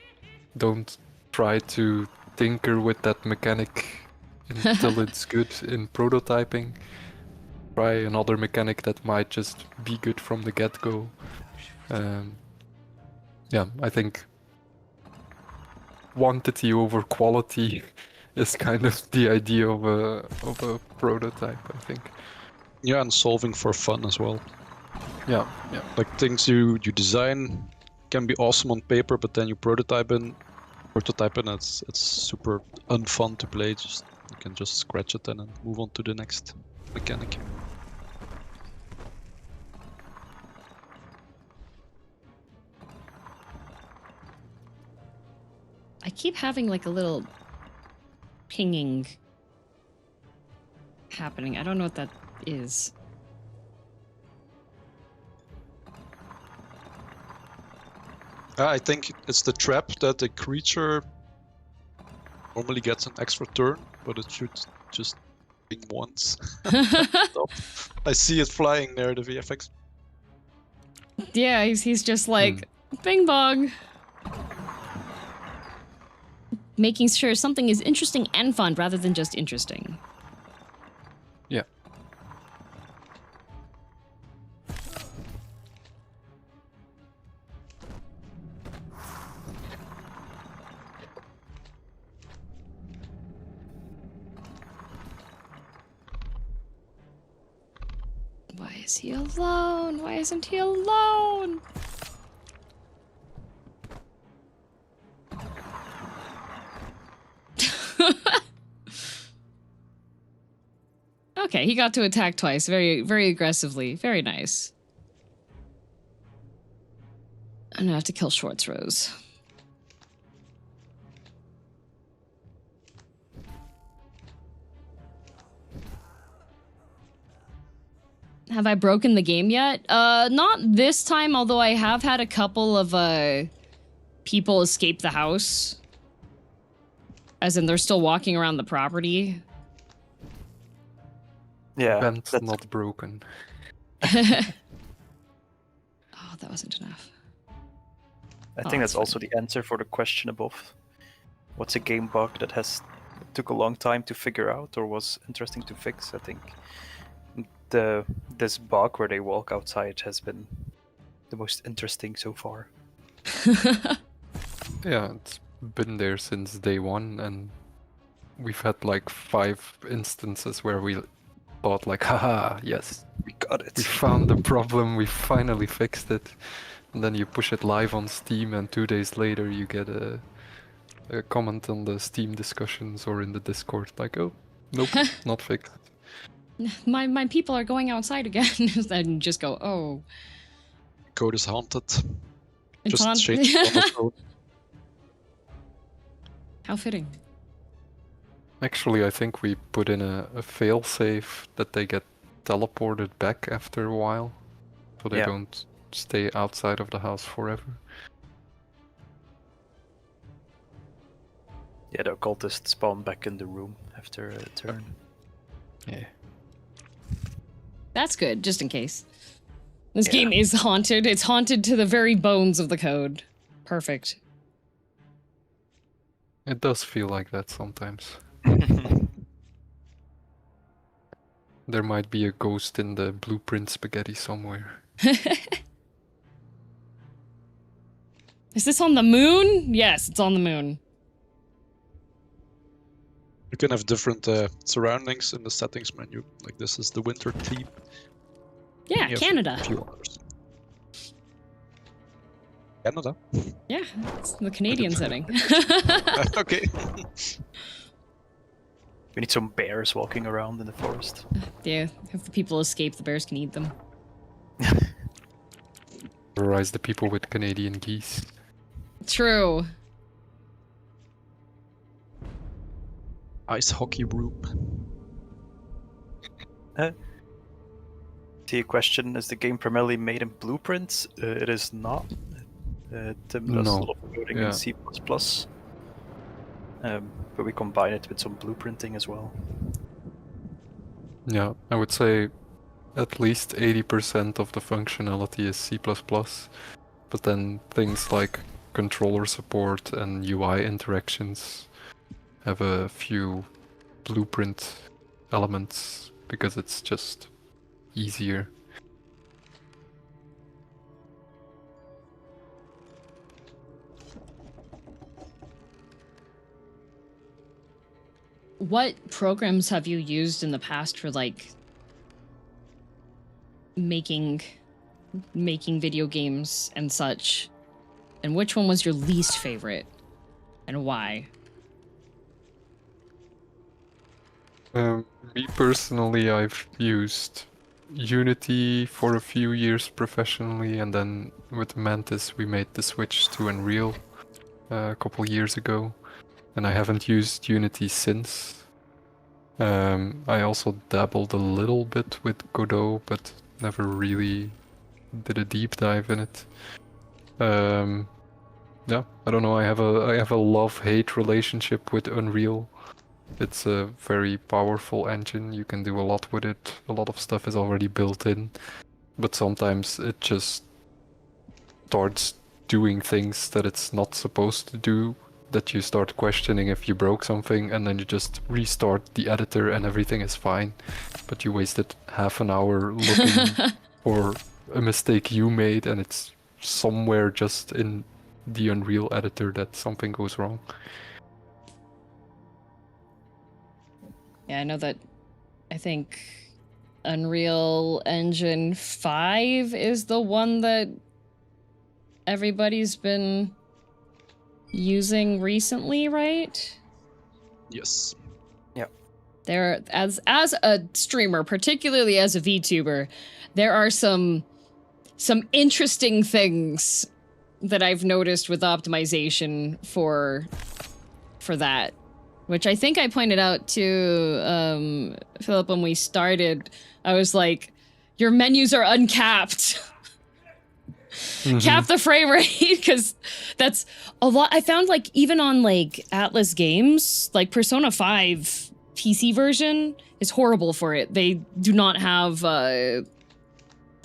Don't try to tinker with that mechanic until it's good in prototyping. Try another mechanic that might just be good from the get-go. Yeah, I think quantity over quality is kind of the idea of a prototype, I think. Yeah, and solving for fun as well. Yeah. Like things you design can be awesome on paper, but then you prototype and it's super unfun to play. You can just scratch it and then move on to the next mechanic. I keep having like a little pinging happening. I don't know what that is. I think it's the trap that the creature normally gets an extra turn, but it should just ping once. Stop. I see it flying there, the VFX. Yeah, he's just like, bing bong. Making sure something is interesting and fun rather than just interesting. Yeah. Why is he alone? Why isn't he alone? Okay, he got to attack twice, very, very aggressively. Very nice. I'm gonna have to kill Schwartz Rose. Have I broken the game yet? Not this time, although I have had a couple of people escape the house. As in, they're still walking around the property. Yeah, Vent that's not broken. Oh, that wasn't enough. I Oh, think that's that's also the answer for the question above. What's a game bug that took a long time to figure out or was interesting to fix? I think this bug where they walk outside has been the most interesting so far. Yeah, it's been there since day one, and we've had like 5 instances where we thought like, haha, yes, We got we it. found the problem, we finally fixed it. And then you push it live on Steam, and 2 days later you get a comment on the Steam discussions or in the Discord like, oh, nope, not fixed. My people are going outside again. Then you just go, oh. Code is haunted. It's Just on. change it on its own. How fitting. Actually, I think we put in a failsafe that they get teleported back after a while, so they Yeah. don't stay outside of the house forever. Yeah, the occultist spawn back in the room after a turn. Yeah. That's good, just in case. This Yeah. game is haunted. It's haunted to the very bones of the code. Perfect. It does feel like that sometimes. There might be a ghost in the blueprint spaghetti somewhere. Is this on the moon? Yes, it's on the moon. You can have different surroundings in the settings menu. Like this is the winter theme. Yeah, You have Canada. a few others. Canada? Yeah, it's the Canadian setting. Okay. We need some bears walking around in the forest. Yeah, if the people escape, the bears can eat them. Terrorize the people with Canadian geese. True. Ice hockey room. To your question, is the game primarily made in blueprints? It is not. Tim does No. a lot of coding Yeah. in C++. But we combine it with some blueprinting as well. Yeah, I would say at least 80% of the functionality is C++, but then things like controller support and UI interactions have a few blueprint elements because it's just easier. What programs have you used in the past for like making video games and such? And which one was your least favorite and why? Me personally, I've used Unity for a few years professionally, and then with Mantis we made the switch to Unreal a couple years ago, and I haven't used Unity since. I also dabbled a little bit with Godot, but never really did a deep dive in it. Yeah, I don't know. I have a love-hate relationship with Unreal. It's a very powerful engine. You can do a lot with it. A lot of stuff is already built in, but sometimes it just starts doing things that it's not supposed to do, that you start questioning if you broke something, and then you just restart the editor and everything is fine. But you wasted half an hour looking for a mistake you made, and it's somewhere just in the Unreal editor that something goes wrong. Yeah, I know that I think Unreal Engine 5 is the one that everybody's been using recently, right? Yes. There, as a streamer, particularly as a VTuber, there are some interesting things that I've noticed with optimization for that, which I think I pointed out to Philip when we started. I was like, your menus are uncapped. cap the frame rate, because that's a lot. I found like even on like Atlas games, like Persona 5 PC version is horrible for it. They do not have the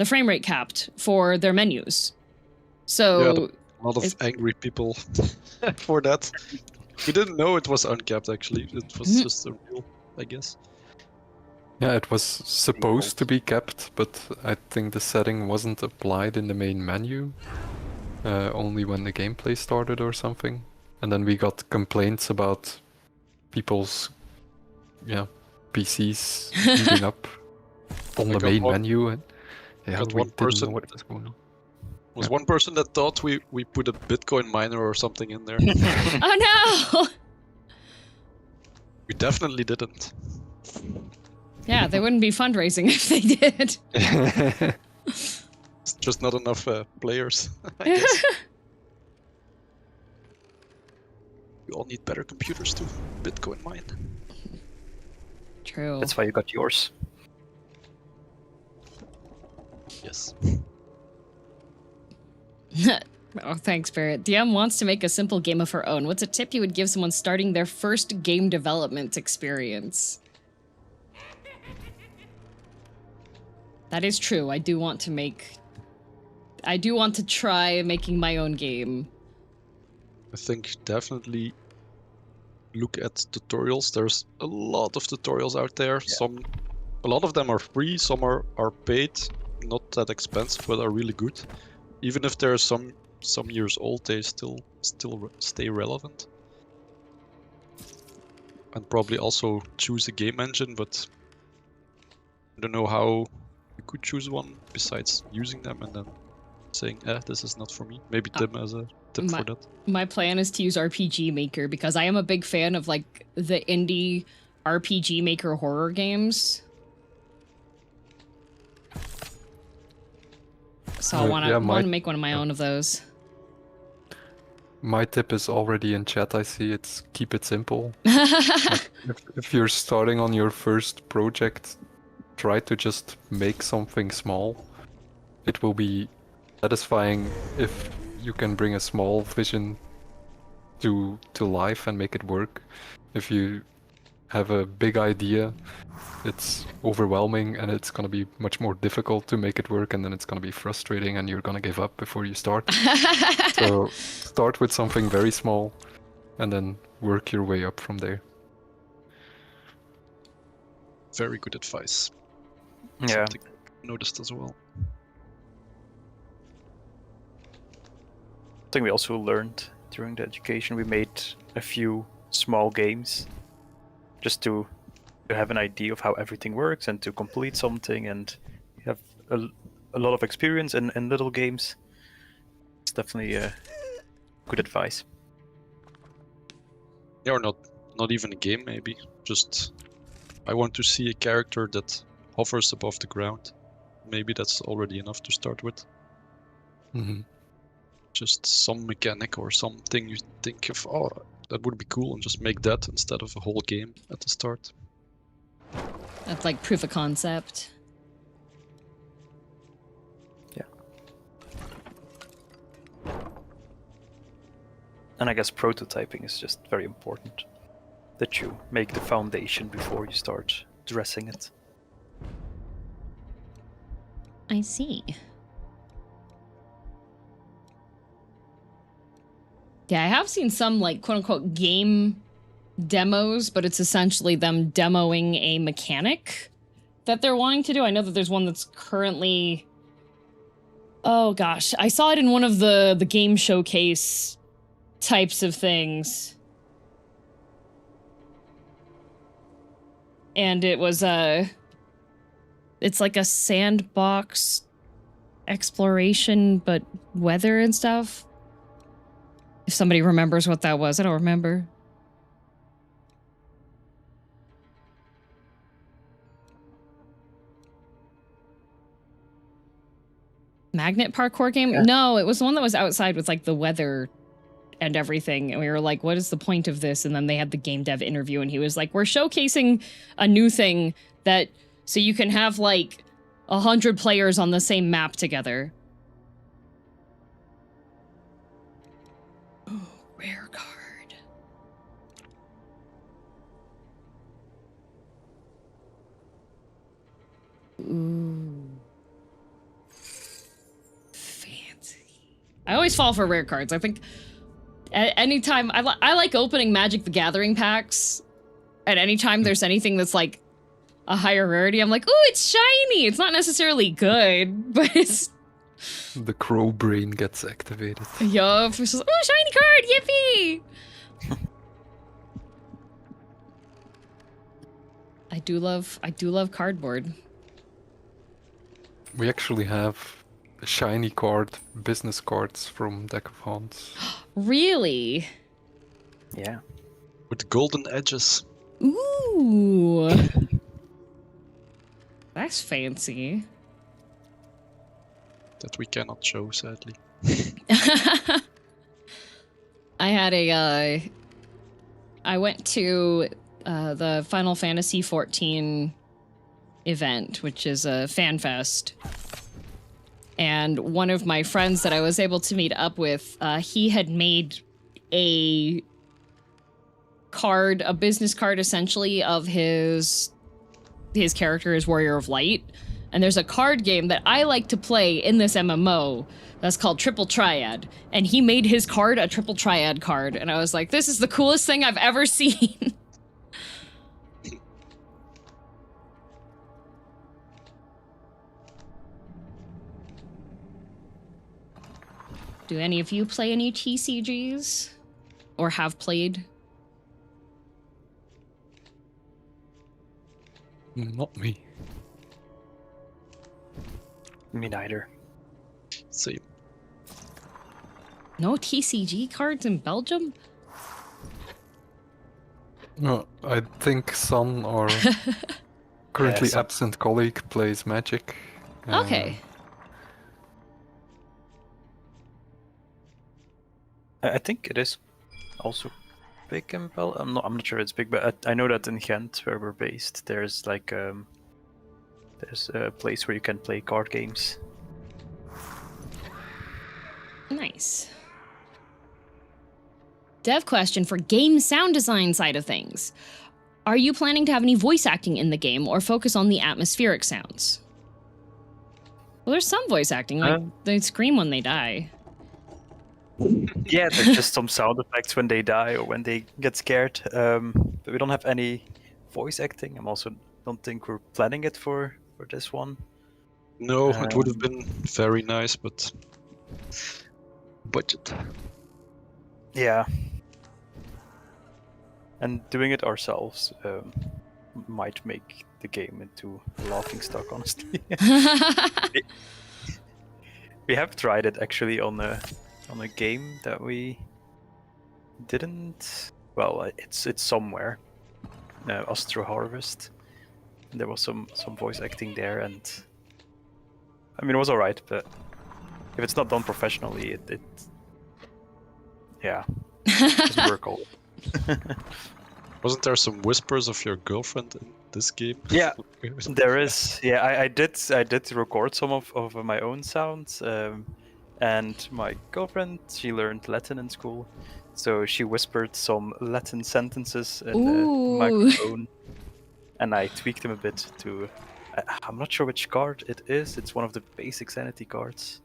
frame rate capped for their menus. So A lot of angry people for that. We didn't know it was uncapped, actually. It was just a rule, I guess. Yeah, it was supposed to be kept, but I think the setting wasn't applied in the main menu. Only when the gameplay started or something. And then we got complaints about people's PCs heating up on the main menu. And yeah, got we one didn't person- know what was going on. Was one person that thought we put a Bitcoin miner or something in there. oh no. We definitely didn't. Yeah, they wouldn't be fundraising if they did. It's just not enough players, I guess. We all need better computers to Bitcoin mine. True. That's why you got yours. Yes. Oh, thanks, Barrett. DM wants to make a simple game of her own. What's a tip you would give someone starting their first game development experience? That is true. I do want to try making my own game. I think definitely look at tutorials. There's a lot of tutorials out there. A lot of them are free, some are paid, not that expensive, but are really good. Even if they're some years old, they still stay relevant. And probably also choose a game engine, but I don't know how you could choose one besides using them and then saying, this is not for me. Maybe Tim has a tip for that. My plan is to use RPG Maker because I am a big fan of like the indie RPG Maker horror games. So I want to make one of my own of those. My tip is already in chat, I see. It's keep it simple. Like, if you're starting on your first project, try to just make something small. It will be satisfying if you can bring a small vision to life and make it work. If you have a big idea, it's overwhelming and it's going to be much more difficult to make it work, and then it's going to be frustrating and you're going to give up before you start. So start with something very small and then work your way up from there. Very good advice. Yeah. Something I noticed as well. I think we also learned during the education. We made a few small games just to have an idea of how everything works and to complete something, and you have a lot of experience in little games. It's definitely good advice. Yeah, or not even a game, maybe. Just, I want to see a character that hovers above the ground. Maybe that's already enough to start with. Mm-hmm. Just some mechanic or something you think of, that would be cool, and just make that instead of a whole game at the start. That's like proof of concept. Yeah. And I guess prototyping is just very important. That you make the foundation before you start dressing it. I see. Yeah, I have seen some like quote unquote game demos, but it's essentially them demoing a mechanic that they're wanting to do. I know that there's one that's currently... Oh gosh, I saw it in one of the game showcase types of things. And it was it's like a sandbox exploration, but weather and stuff. If somebody remembers what that was, I don't remember. Magnet parkour game? Yeah. No, it was the one that was outside with like the weather and everything. And we were like, what is the point of this? And then they had the game dev interview and he was like, we're showcasing a new thing that so you can have like 100 players on the same map together. Ooh. Fancy. I always fall for rare cards. I think anytime I like opening Magic the Gathering packs, and anytime there's anything that's like a higher rarity, I'm like, ooh, it's shiny. It's not necessarily good, but it's The crow brain gets activated. yup. It's just, oh, shiny card, yippee! I do love cardboard. We actually have a shiny card, business cards from Deck of Hands. Really? Yeah. With golden edges. Ooh. That's fancy. That we cannot show, sadly. I had I went to the Final Fantasy XIV event, which is a fan fest. And one of my friends that I was able to meet up with, he had made a card, a business card essentially of his character as Warrior of Light. And there's a card game that I like to play in this MMO that's called Triple Triad. And he made his card a Triple Triad card. And I was like, this is the coolest thing I've ever seen. Do any of you play any TCGs? Or have played? Not me. Me neither. Same. No TCG cards in Belgium? No, I think Son, our currently Son. absent colleague, plays Magic. Okay. I think it is also big in Belgium. I'm not sure it's big, but I know that in Ghent, where we're based, there's like there's a place where you can play card games. Nice. Dev question for game sound design side of things. Are you planning to have any voice acting in the game or focus on the atmospheric sounds? Well, there's some voice acting, like they scream when they die. Yeah, there's just some sound effects when they die or when they get scared. But we don't have any voice acting. I'm also don't think we're planning it for this one. No, it would have been very nice, but budget. Yeah. And doing it ourselves might make the game into a laughing stock, honestly. We have tried it actually on a game that we didn't. Well, it's somewhere. Astro Harvest. There was some voice acting there, and I mean it was alright, but if it's not done professionally, it yeah, doesn't work all. Wasn't there some whispers of your girlfriend in this game? Yeah, there is. Yeah, I did record some of my own sounds, and my girlfriend, she learned Latin in school, so she whispered some Latin sentences in the microphone, and I tweaked them a bit to. I'm not sure which card it is. It's one of the basic sanity cards.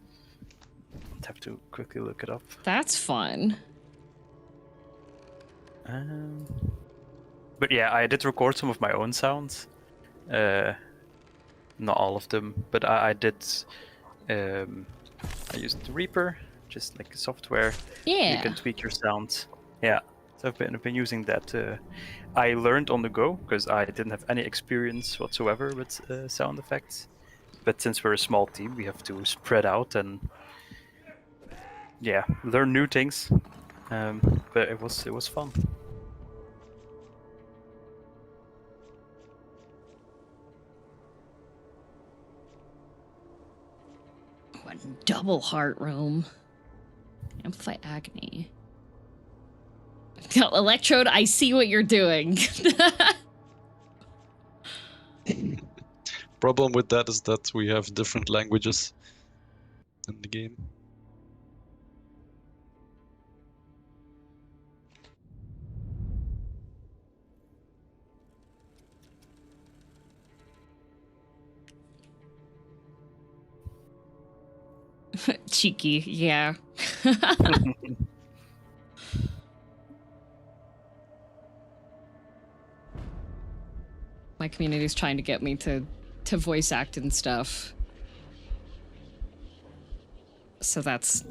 I'd have to quickly look it up. That's fun. But yeah, I did record some of my own sounds. Not all of them, but I did. I used Reaper, just like a software. Yeah. You can tweak your sounds. Yeah, so I've been using that. I learned on the go because I didn't have any experience whatsoever with sound effects. But since we're a small team, we have to spread out and yeah, learn new things. But it was fun. One double heart room. Amplify agony. Electrode, I see what you're doing. Problem with that is that we have different languages in the game. Cheeky, yeah. My community's trying to get me to voice act and stuff. So that's...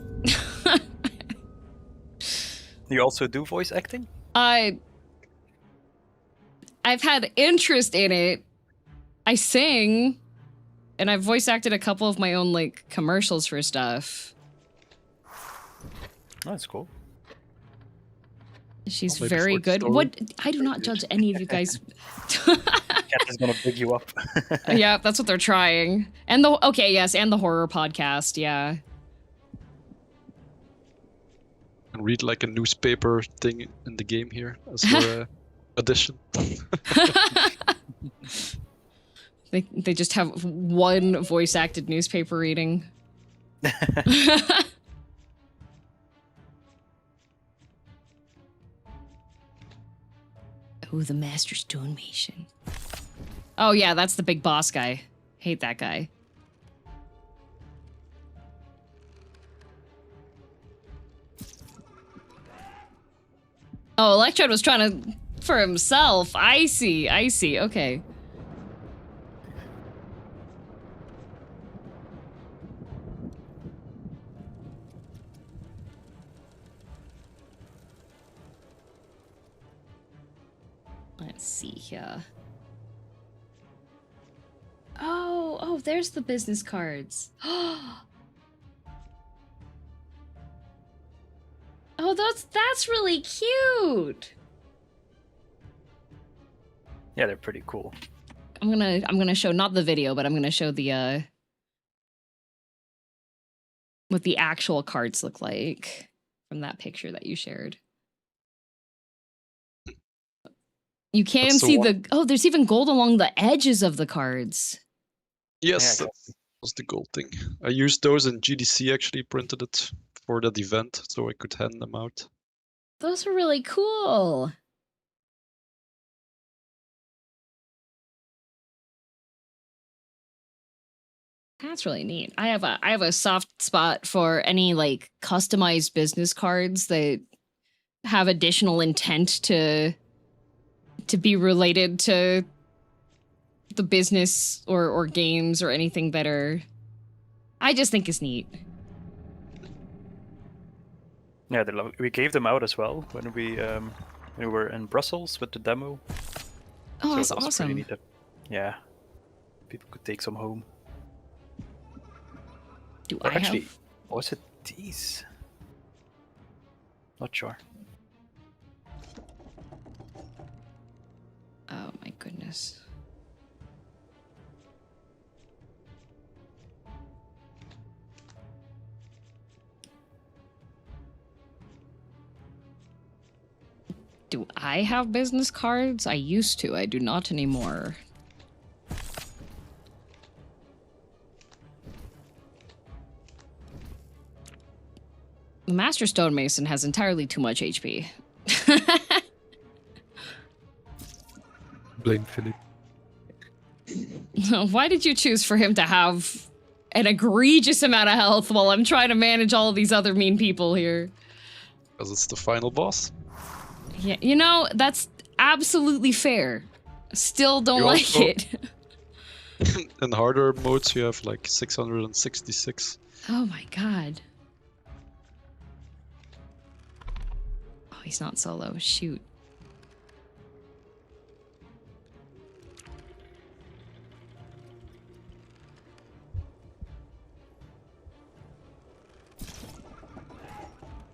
You also do voice acting? I've had interest in it. I sing, and I've voice acted a couple of my own, like, commercials for stuff. That's cool. She's Maybe very for the good. story. What? I do not judge any of you guys. Cat is gonna big you up. Yeah, that's what they're trying. And the okay, yes, and the horror podcast. Yeah. And read like a newspaper thing in the game here as your addition. They just have one voice acted newspaper reading. Oh, the Master Stonemason. Oh yeah, that's the big boss guy. Hate that guy. Oh, Electrode was trying to for himself. I see. Okay. Let's see here. Oh, there's the business cards. Oh, that's really cute. Yeah, they're pretty cool. I'm gonna show not the video, but I'm gonna show the what the actual cards look like from that picture that you shared. You can That's the see one. the oh, there's even gold along the edges of the cards. Yes, Yeah, I that was the gold thing. I used those in GDC, actually printed it for that event, so I could hand them out. Those are really cool. That's really neat. I have a soft spot for any like customized business cards that have additional intent to be related to the business or games or anything that are I just think is neat. Yeah, we gave them out as well when we were in Brussels with the demo. Oh, So that's it was awesome. pretty neat. Yeah, people could take some home. Do Or I actually, have? was it these? Not sure. Oh my goodness. Do I have business cards? I used to. I do not anymore. The Master Stonemason has entirely too much HP. Blame Philip. Why did you choose for him to have an egregious amount of health while I'm trying to manage all of these other mean people here? Because it's the final boss. Yeah, you know, that's absolutely fair. Still don't You like also- it. In harder modes, you have like 666. Oh my god. Oh, he's not solo. Shoot.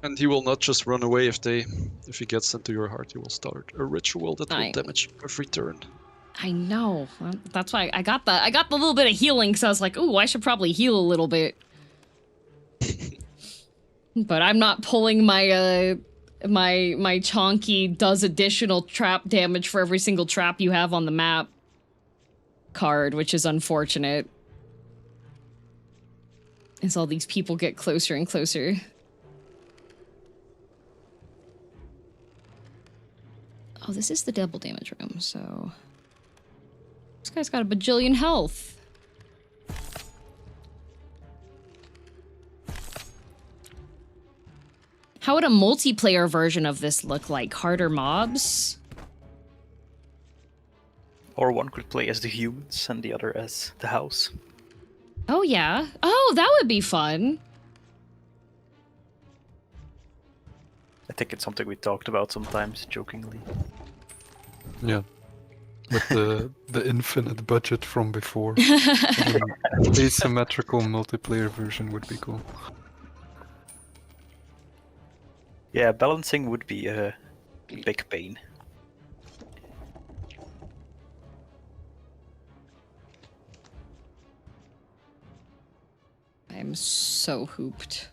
And he will not just run away if he gets into your heart. He will start a ritual that will damage you every turn. I know. Well, that's why I got the little bit of healing, because I was like, ooh, I should probably heal a little bit. But I'm not pulling my my chonky does additional trap damage for every single trap you have on the map card, which is unfortunate. As all these people get closer and closer. Oh, this is the double damage room, so... This guy's got a bajillion health. How would a multiplayer version of this look like? Harder mobs? Or one could play as the humans and the other as the house. Oh, yeah. Oh, that would be fun. I think it's something we talked about sometimes, jokingly. Yeah. With the infinite budget from before. An asymmetrical multiplayer version would be cool. Yeah, balancing would be a big pain. I'm so hooped.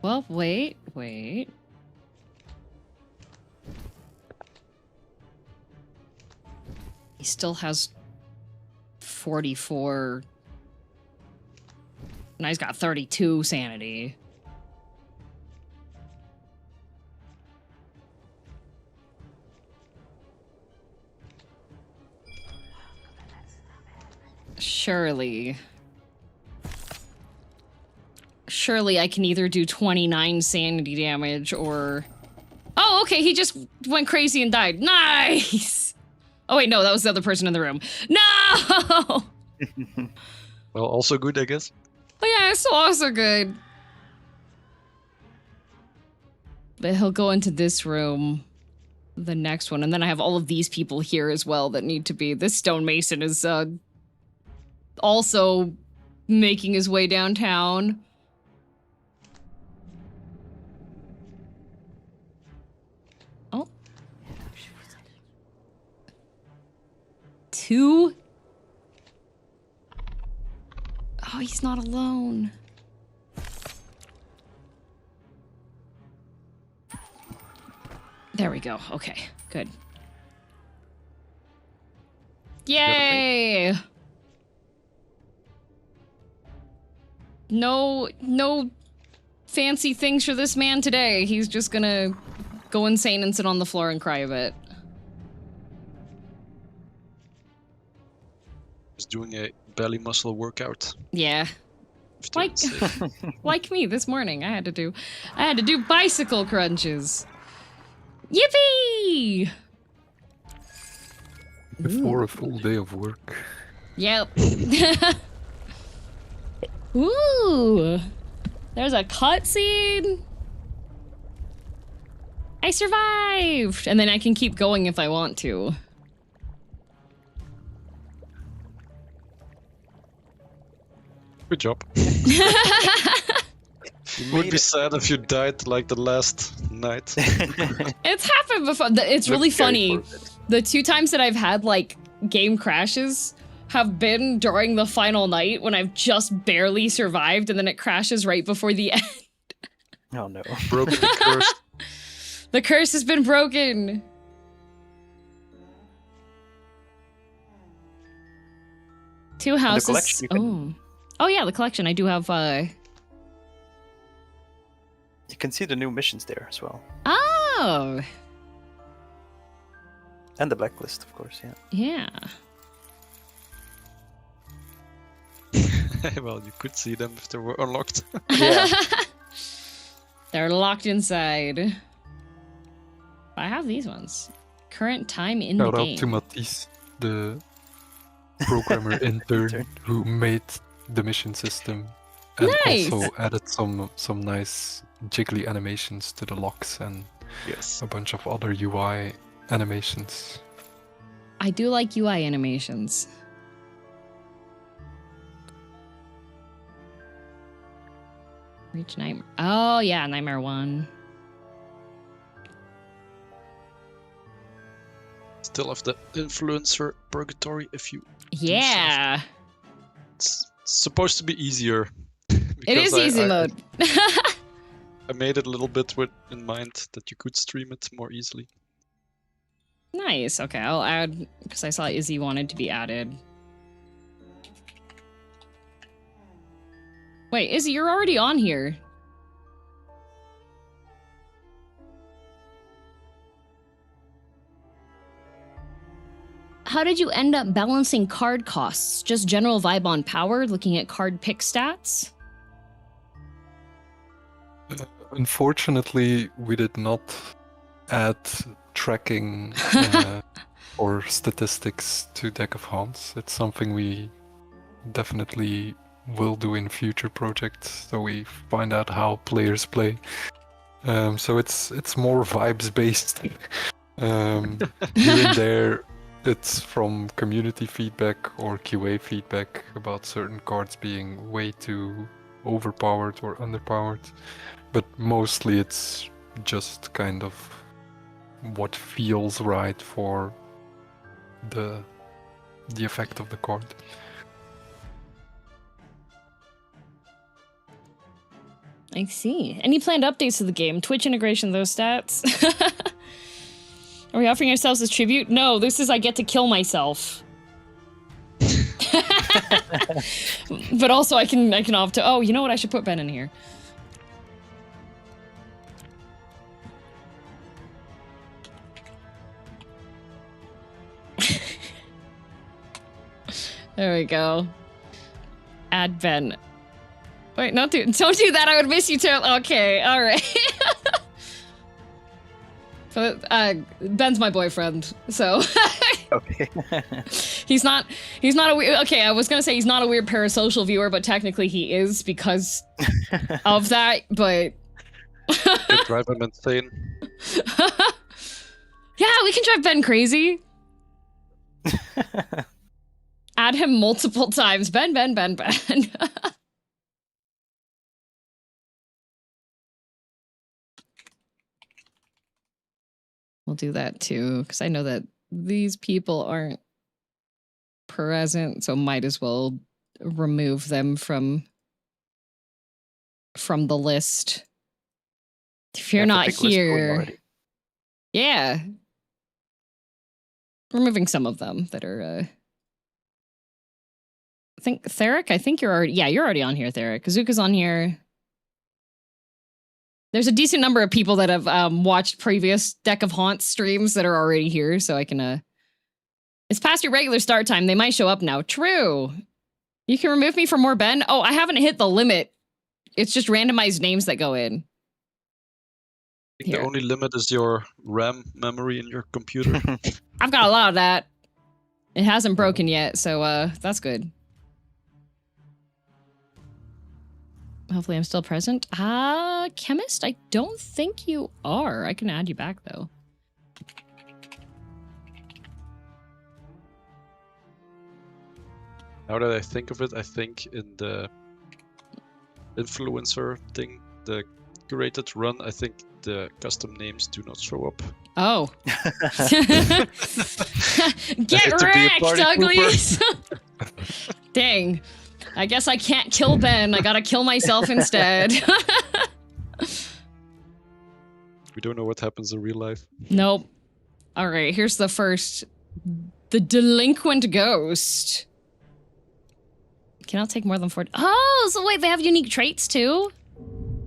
Well, wait. He still has 44. Now he's got 32 sanity. Surely I can either do 29 sanity damage or... Oh, okay, he just went crazy and died. Nice! Oh wait, no, that was the other person in the room. No! Well, also good, I guess. But yeah, it's also good. But he'll go into this room, the next one, and then I have all of these people here as well that need to be... This stonemason is also making his way downtown. Oh. 2? Oh, he's not alone. There we go. Okay, good. Yay! No fancy things for this man today. He's just gonna go insane and sit on the floor and cry a bit. He's doing a belly muscle workout. Yeah. if they're Like, safe. like me this morning. I had to do bicycle crunches. Yippee! Before a full day of work. Yep. Ooh. There's a cutscene. I survived! And then I can keep going if I want to. Good job. You Would made be it. sad if you died like the last night. It's happened before. It's really Look very funny. forward. The 2 times that I've had, like, game crashes have been during the final night when I've just barely survived and then it crashes right before the end. Oh no. Broken the curse. The curse has been broken. Two houses. collection, you can- Oh yeah, the collection. I do have. You can see the new missions there as well. Oh And the blacklist, of course, yeah. yeah. Well, you could see them if they were unlocked. Yeah. They're locked inside. I have these ones. Current time in the Shout out game. to Matisse, the programmer intern who made the mission system and Nice! also added some nice jiggly animations to the locks and Yes. a bunch of other UI animations. I do like UI animations. Reach Nightmare. Oh yeah, Nightmare 1. Still have the influencer purgatory if you. Yeah. It's supposed to be easier. It is because easy mode. I made it a little bit with in mind that you could stream it more easily. Nice. Okay, I'll add because I saw Izzy wanted to be added. Wait, Izzy, you're already on here. How did you end up balancing card costs? Just general vibe on power, looking at card pick stats? Unfortunately, we did not add tracking or statistics to Deck of Hands. It's something we definitely will do in future projects, so we find out how players play. So it's more vibes based. Here and there, it's from community feedback or QA feedback about certain cards being way too overpowered or underpowered, but mostly it's just kind of what feels right for the effect of the card. I see. Any planned updates to the game? Twitch integration, those stats? Are we offering ourselves as tribute? No, this is I get to kill myself. But also I can opt to. Oh, you know what? I should put Ben in here. There we go. Add Ben. Wait, don't do that. I would miss you too. Okay, all right. But Ben's my boyfriend, so Okay. he's not a weird. Okay, I was gonna say he's not a weird parasocial viewer, but technically he is because of that. But Could drive him insane. yeah, we can drive Ben crazy. Add him multiple times. Ben. We'll do that too, because I know that these people aren't present, so might as well remove them from the list. If you're not here, yeah, removing some of them that are. I think Theric. I think you're already on here, Theric. Kazuka's on here. There's a decent number of people that have watched previous Deck of Haunts streams that are already here, so I can. It's past your regular start time. They might show up now. True. You can remove me for more Ben. Oh, I haven't hit the limit. It's just randomized names that go in. I think the only limit is your RAM memory in your computer. I've got a lot of that. It hasn't broken yet, so that's good. Hopefully I'm still present. Chemist? I don't think you are. I can add you back, though. Now that I think of it, I think in the influencer thing, the curated run, I think the custom names do not show up. Oh. Get wrecked, uglies! Dang. I guess I can't kill Ben. I gotta kill myself instead. We don't know what happens in real life. Nope. All right, here's the first. The delinquent ghost. Cannot take more than 4. Oh, so wait, they have unique traits too?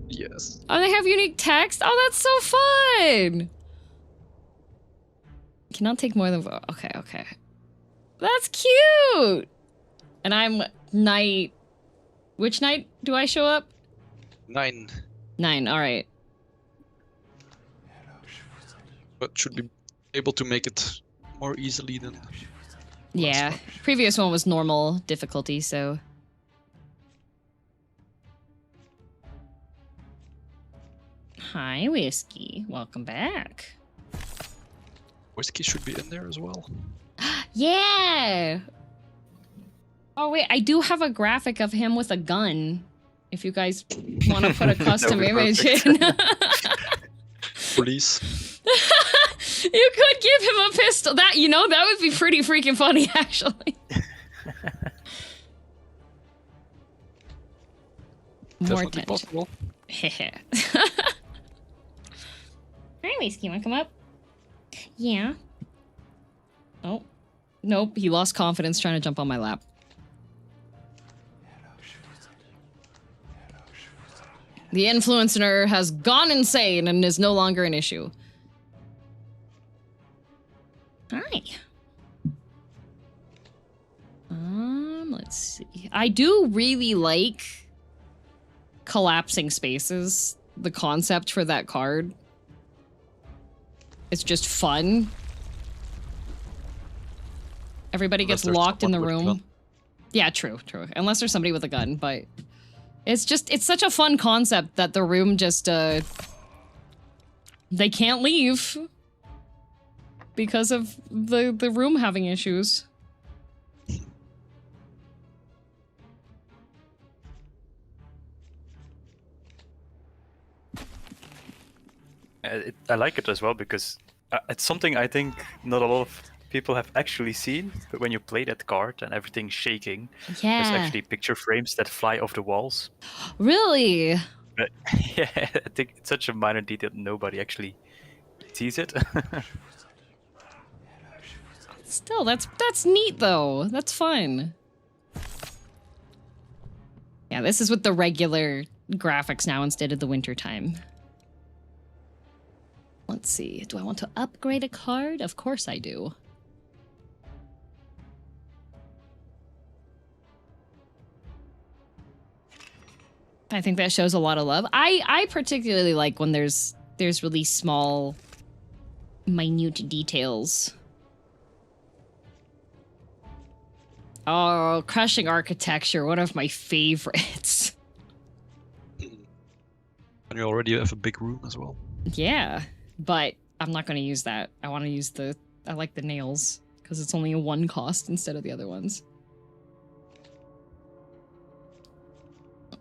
Yes. Oh, they have unique text? Oh, that's so fun! Cannot take more than 4. Okay. That's cute! And I'm knight. Which knight do I show up? 9. 9, alright. But should be able to make it more easily than... Yeah, previous one was normal difficulty, so... Hi, Whiskey. Welcome back. Whiskey should be in there as well. Yeah! Oh, wait, I do have a graphic of him with a gun. If you guys want to put a custom image in. Police. You could give him a pistol. That would be pretty freaking funny, actually. More Definitely attention. possible. Hi, Whiskey, wanna come up? Yeah. Oh. Nope, he lost confidence trying to jump on my lap. The influencer has gone insane and is no longer an issue. Hi. Let's see. I do really like collapsing spaces. the concept for that card. It's just fun. Everybody Unless gets there's locked in the someone with a room. gun. Yeah, true. Unless there's somebody with a gun, but it's such a fun concept that the room just, they can't leave because of the room having issues. I like it as well because it's something I think not a lot of people have actually seen. But when you play that card and everything's shaking, there's Yeah. actually picture frames that fly off the walls. Really? But, yeah, I think it's such a minor detail that nobody actually sees it. Still, that's neat though. That's fun. Yeah, this is with the regular graphics now instead of the wintertime. Let's see. Do I want to upgrade a card? Of course I do. I think that shows a lot of love. I particularly like when there's really small, minute details. Oh, Crushing Architecture, one of my favorites. And you already have a big room as well. Yeah, but I'm not going to use that. I want to use I like the nails, because it's only a 1 cost instead of the other ones.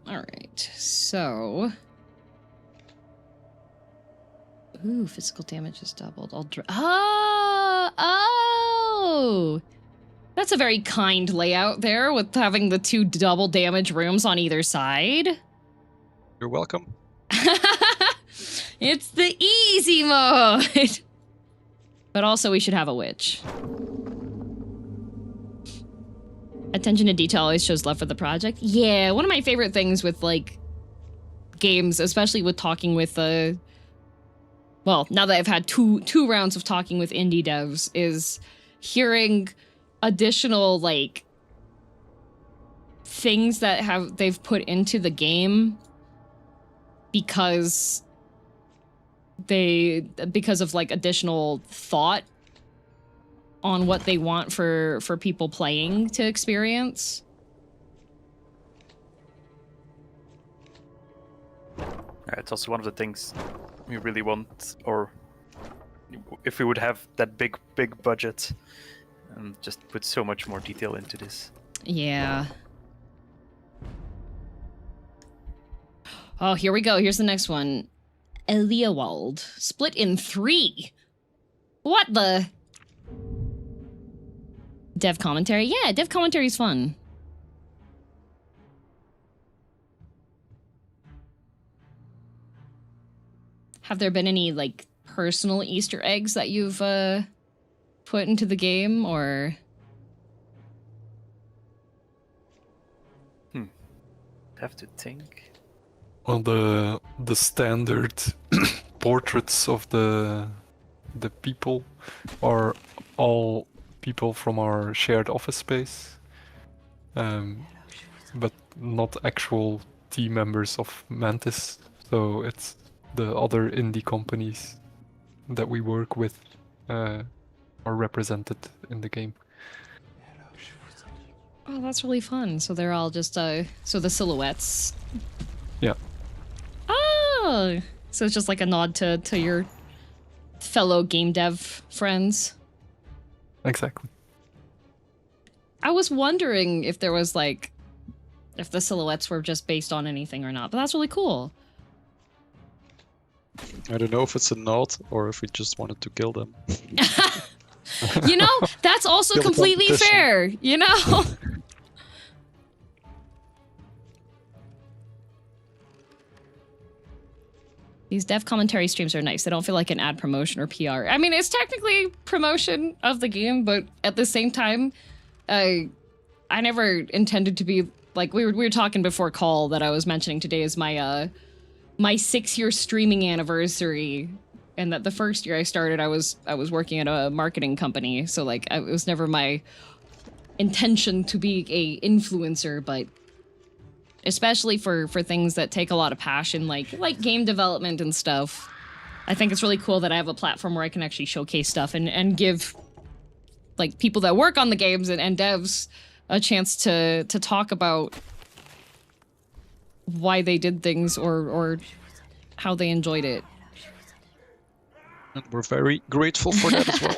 Alright, so... Ooh, physical damage is doubled. Oh! That's a very kind layout there, with having the 2 double damage rooms on either side. You're welcome. It's the easy mode! But also we should have a witch. Attention to detail always shows love for the project. Yeah, one of my favorite things with, like, games, especially with talking with, well, now that I've had two rounds of talking with indie devs, is hearing additional, like, things that they've put into the game because of, like, additional thought on what they want for people playing to experience. It's also one of the things we really want, or if we would have that big budget, and just put so much more detail into this. Yeah. Oh, here we go. Here's the next one. Eliawald. Split in 3. What the? Dev commentary? Yeah, dev commentary is fun. Have there been any, like, personal Easter eggs that you've put into the game, or? Have to think. Well, the standard portraits of the people are all people from our shared office space, but not actual team members of Mantis. So it's the other indie companies that we work with are represented in the game. Oh, that's really fun. So they're all just, so the silhouettes. Yeah. Oh! So it's just like a nod to your fellow game dev friends. Exactly. I was wondering if there was, like, if the silhouettes were just based on anything or not, but that's really cool. I don't know if it's a nod or if we just wanted to kill them. You know, that's also Kill the completely competition. fair, you know? These dev commentary streams are nice. They don't feel like an ad promotion or PR. I mean, it's technically promotion of the game, but at the same time, I never intended to be, like, we were talking before call that I was mentioning today is my 6-year streaming anniversary, and that the first year I started, I was working at a marketing company, so, like, it was never my intention to be a influencer, but especially for things that take a lot of passion, like game development and stuff. I think it's really cool that I have a platform where I can actually showcase stuff and give like people that work on the games and devs a chance to talk about why they did things or how they enjoyed it. And we're very grateful for that as well.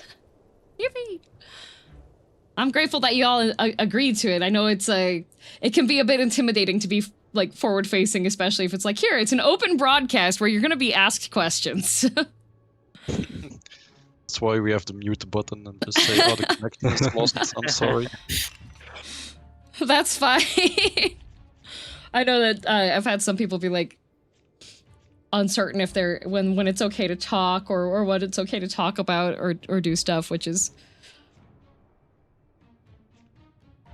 Yippee! I'm grateful that you all agreed to it. I know it can be a bit intimidating to be like forward facing, especially if it's like, here, it's an open broadcast where you're going to be asked questions. That's why we have the mute button and just say, oh, the connection is lost. I'm sorry. That's fine. I know that I've had some people be like uncertain if they're when it's okay to talk or what it's okay to talk about or do stuff, which is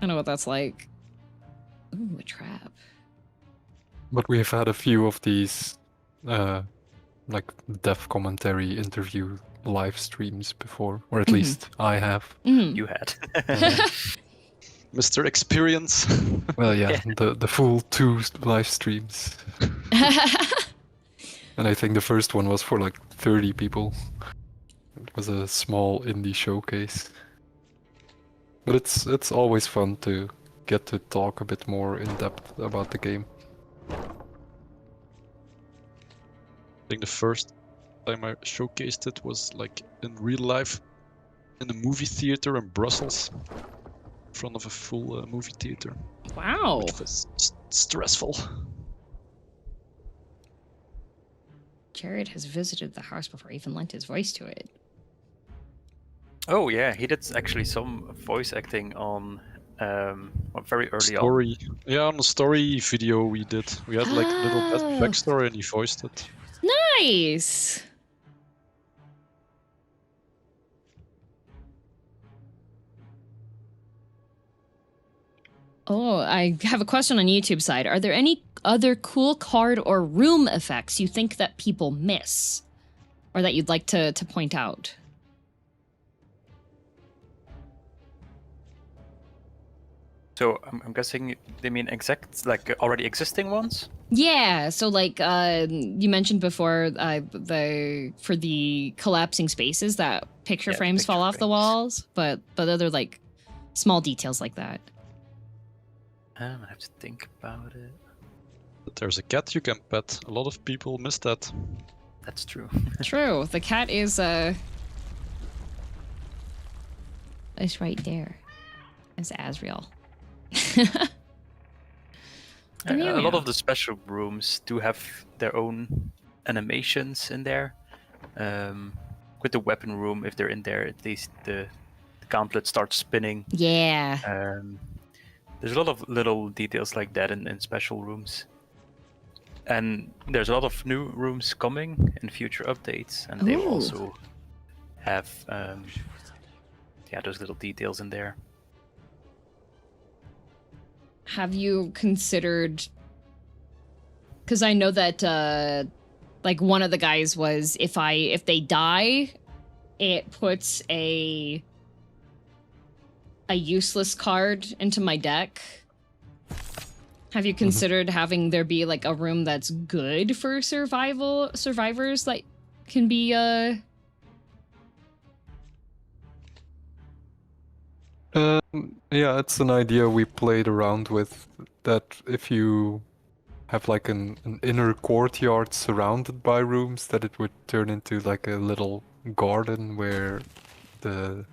I know what that's like. Ooh, a trap. But we've had a few of these, like dev commentary interview live streams before, or at least I have. You had. Mr. Experience. Well, yeah, the full 2 live streams. And I think the first one was for like 30 people. It was a small indie showcase. But it's always fun to get to talk a bit more in depth about the game. I think the first time I showcased it was like in real life in a movie theater in Brussels. In front of a full movie theater. Wow. Which was stressful. Jared has visited the house before he even lent his voice to it. Oh yeah, he did actually some voice acting on very early on. Story. Yeah, on the story video we did. We had like a little Oh. backstory and he voiced it. Nice. Oh, I have a question on YouTube side. Are there any other cool card or room effects you think that people miss? Or that you'd like to point out? So I'm guessing they mean exact, like already existing ones? Yeah, so like you mentioned before, for the collapsing spaces that picture Yeah, frames fall picture off the frames. walls, but other like small details like that. I have to think about it. But there's a cat you can pet. A lot of people miss that. That's true. True, the cat is it's right there. It's Asriel. A Meow lot meow. of the special rooms do have their own animations in there. With the weapon room, if they're in there, at least the gauntlet starts spinning. Yeah. There's a lot of little details like that in special rooms. And there's a lot of new rooms coming in future updates, and they will Ooh. also have those little details in there. Have you considered, because I know that like one of the guys was if they die, it puts a useless card into my deck. Have you considered having there be like a room that's good for survivors that can be Yeah, it's an idea we played around with, that if you have like an inner courtyard surrounded by rooms, that it would turn into like a little garden where the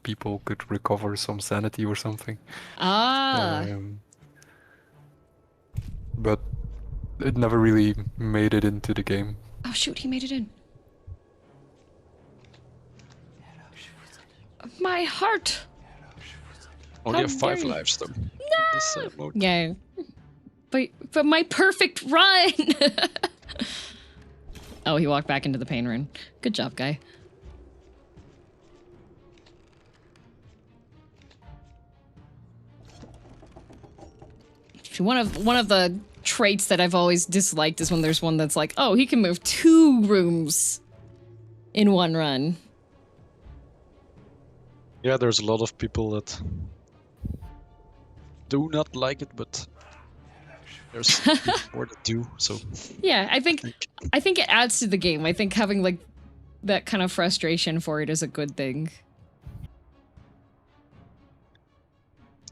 people could recover some sanity or something. But it never really made it into the game. Oh shoot, he made it in. My heart. Only How have 5 dare you. lives though. In this mode. Yeah. But my perfect run. Oh, he walked back into the pain rune. Good job, guy. One of the traits that I've always disliked is when there's one that's like, oh, he can move 2 rooms in one run. Yeah, there's a lot of people that do not like it, but There's even more to do, so Yeah, I think it adds to the game. I think having like that kind of frustration for it is a good thing.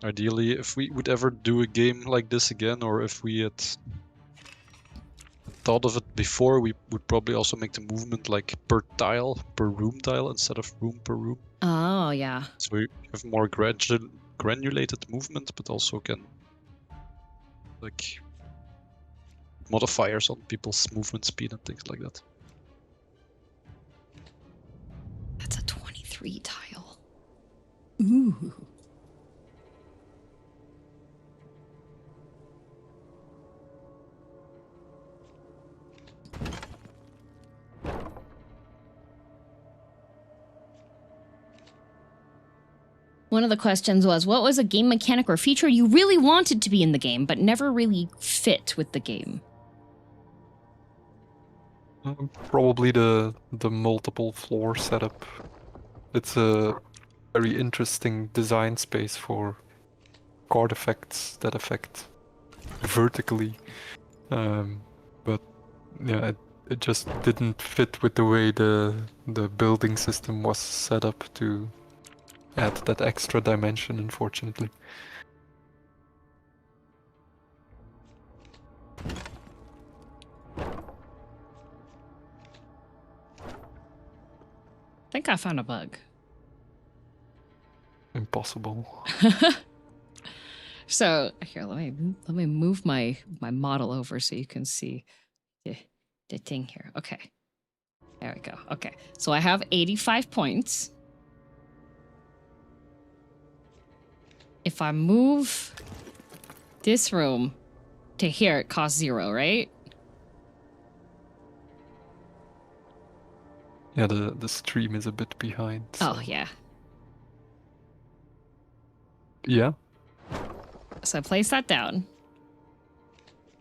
ideally, if we would ever do a game like this again, or if we had thought of it before, we would probably also make the movement like per tile, per room tile, instead of room per room. Oh, yeah. So we have more granulated movement, but also can like modifiers on people's movement speed and things like that. That's a 23 tile. Ooh. One of the questions was, what was a game mechanic or feature you really wanted to be in the game, but never really fit with the game? Probably the multiple floor setup. It's a very interesting design space for card effects that affect vertically. But yeah, it just didn't fit with the way the building system was set up to add that extra dimension, unfortunately. I think I found a bug. Impossible. So here, let me move my model over so you can see the thing here. Okay, there we go. Okay, so I have 85 points. If I move this room to here, it costs 0, right? Yeah, the stream is a bit behind. Oh so- yeah. Yeah. So I place that down.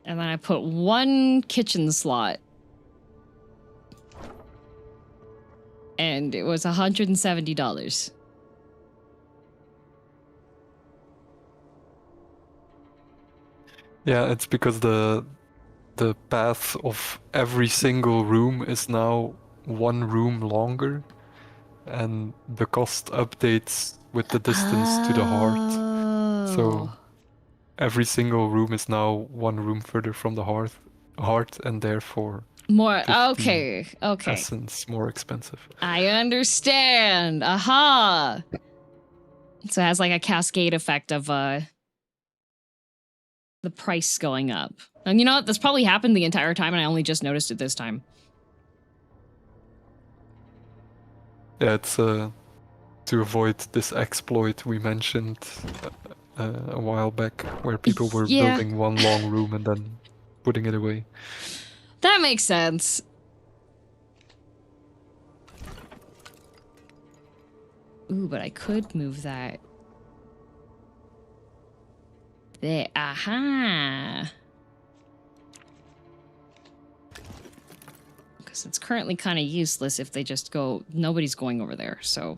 And then I put 1 kitchen slot. And it was $170. Yeah, it's because the path of every single room is now 1 room longer, and the cost updates with the distance to the heart. So Oh. every single room is now 1 room further from the heart, and therefore More 50 okay. essence more expensive. I understand. Aha. So it has like a cascade effect of the price going up. And you know what? This probably happened the entire time and I only just noticed it this time. Yeah, it's to avoid this exploit we mentioned a while back, where people were Yeah. building 1 long room and then putting it away. That makes sense. Ooh, but I could move that. There. Aha. Because it's currently kind of useless if they just go... Nobody's going over there, so...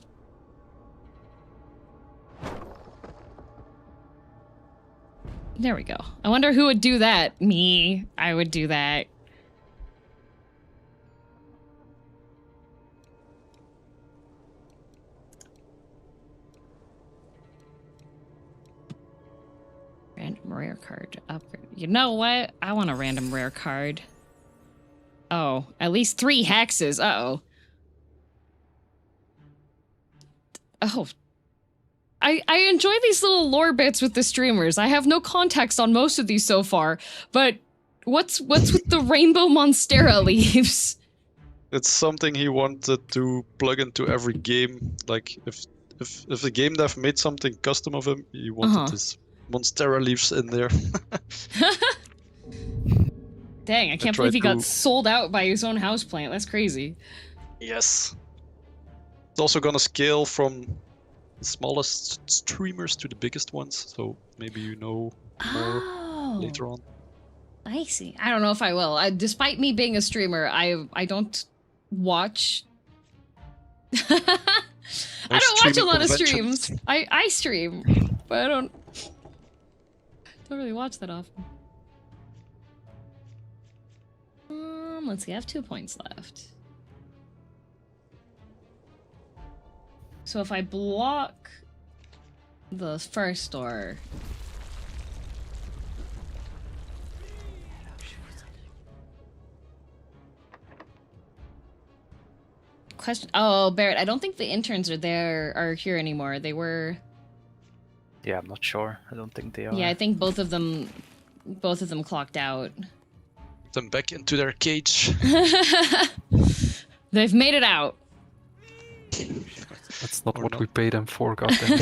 There we go. I wonder who would do that. Me. I would do that. Random rare card upgrade. You know what? I want a random rare card. Oh, at least 3 hexes. Uh-oh. Oh. I enjoy these little lore bits with the streamers. I have no context on most of these so far, but what's with the rainbow monstera leaves? It's something he wanted to plug into every game. Like if the game dev made something custom of him, he wanted his Monstera leaves in there. Dang, I can't tried believe he got to- sold out by his own houseplant. That's crazy. Yes. It's also gonna scale from the smallest streamers to the biggest ones, so maybe you know more Oh, later on. I see. I don't know if I will. Despite me being a streamer, I don't watch. I don't watch a lot of streaming streams. I stream, but I don't really watch that often. Let's see, I have 2 points left. So if I block the first door... Question. Oh, Barrett, I don't think the interns are here anymore. They were. Yeah, I'm not sure. I don't think they are. Yeah, I think both of them clocked out. Put them back into their cage. They've made it out. That's not Or what not. we pay them for, goddamn.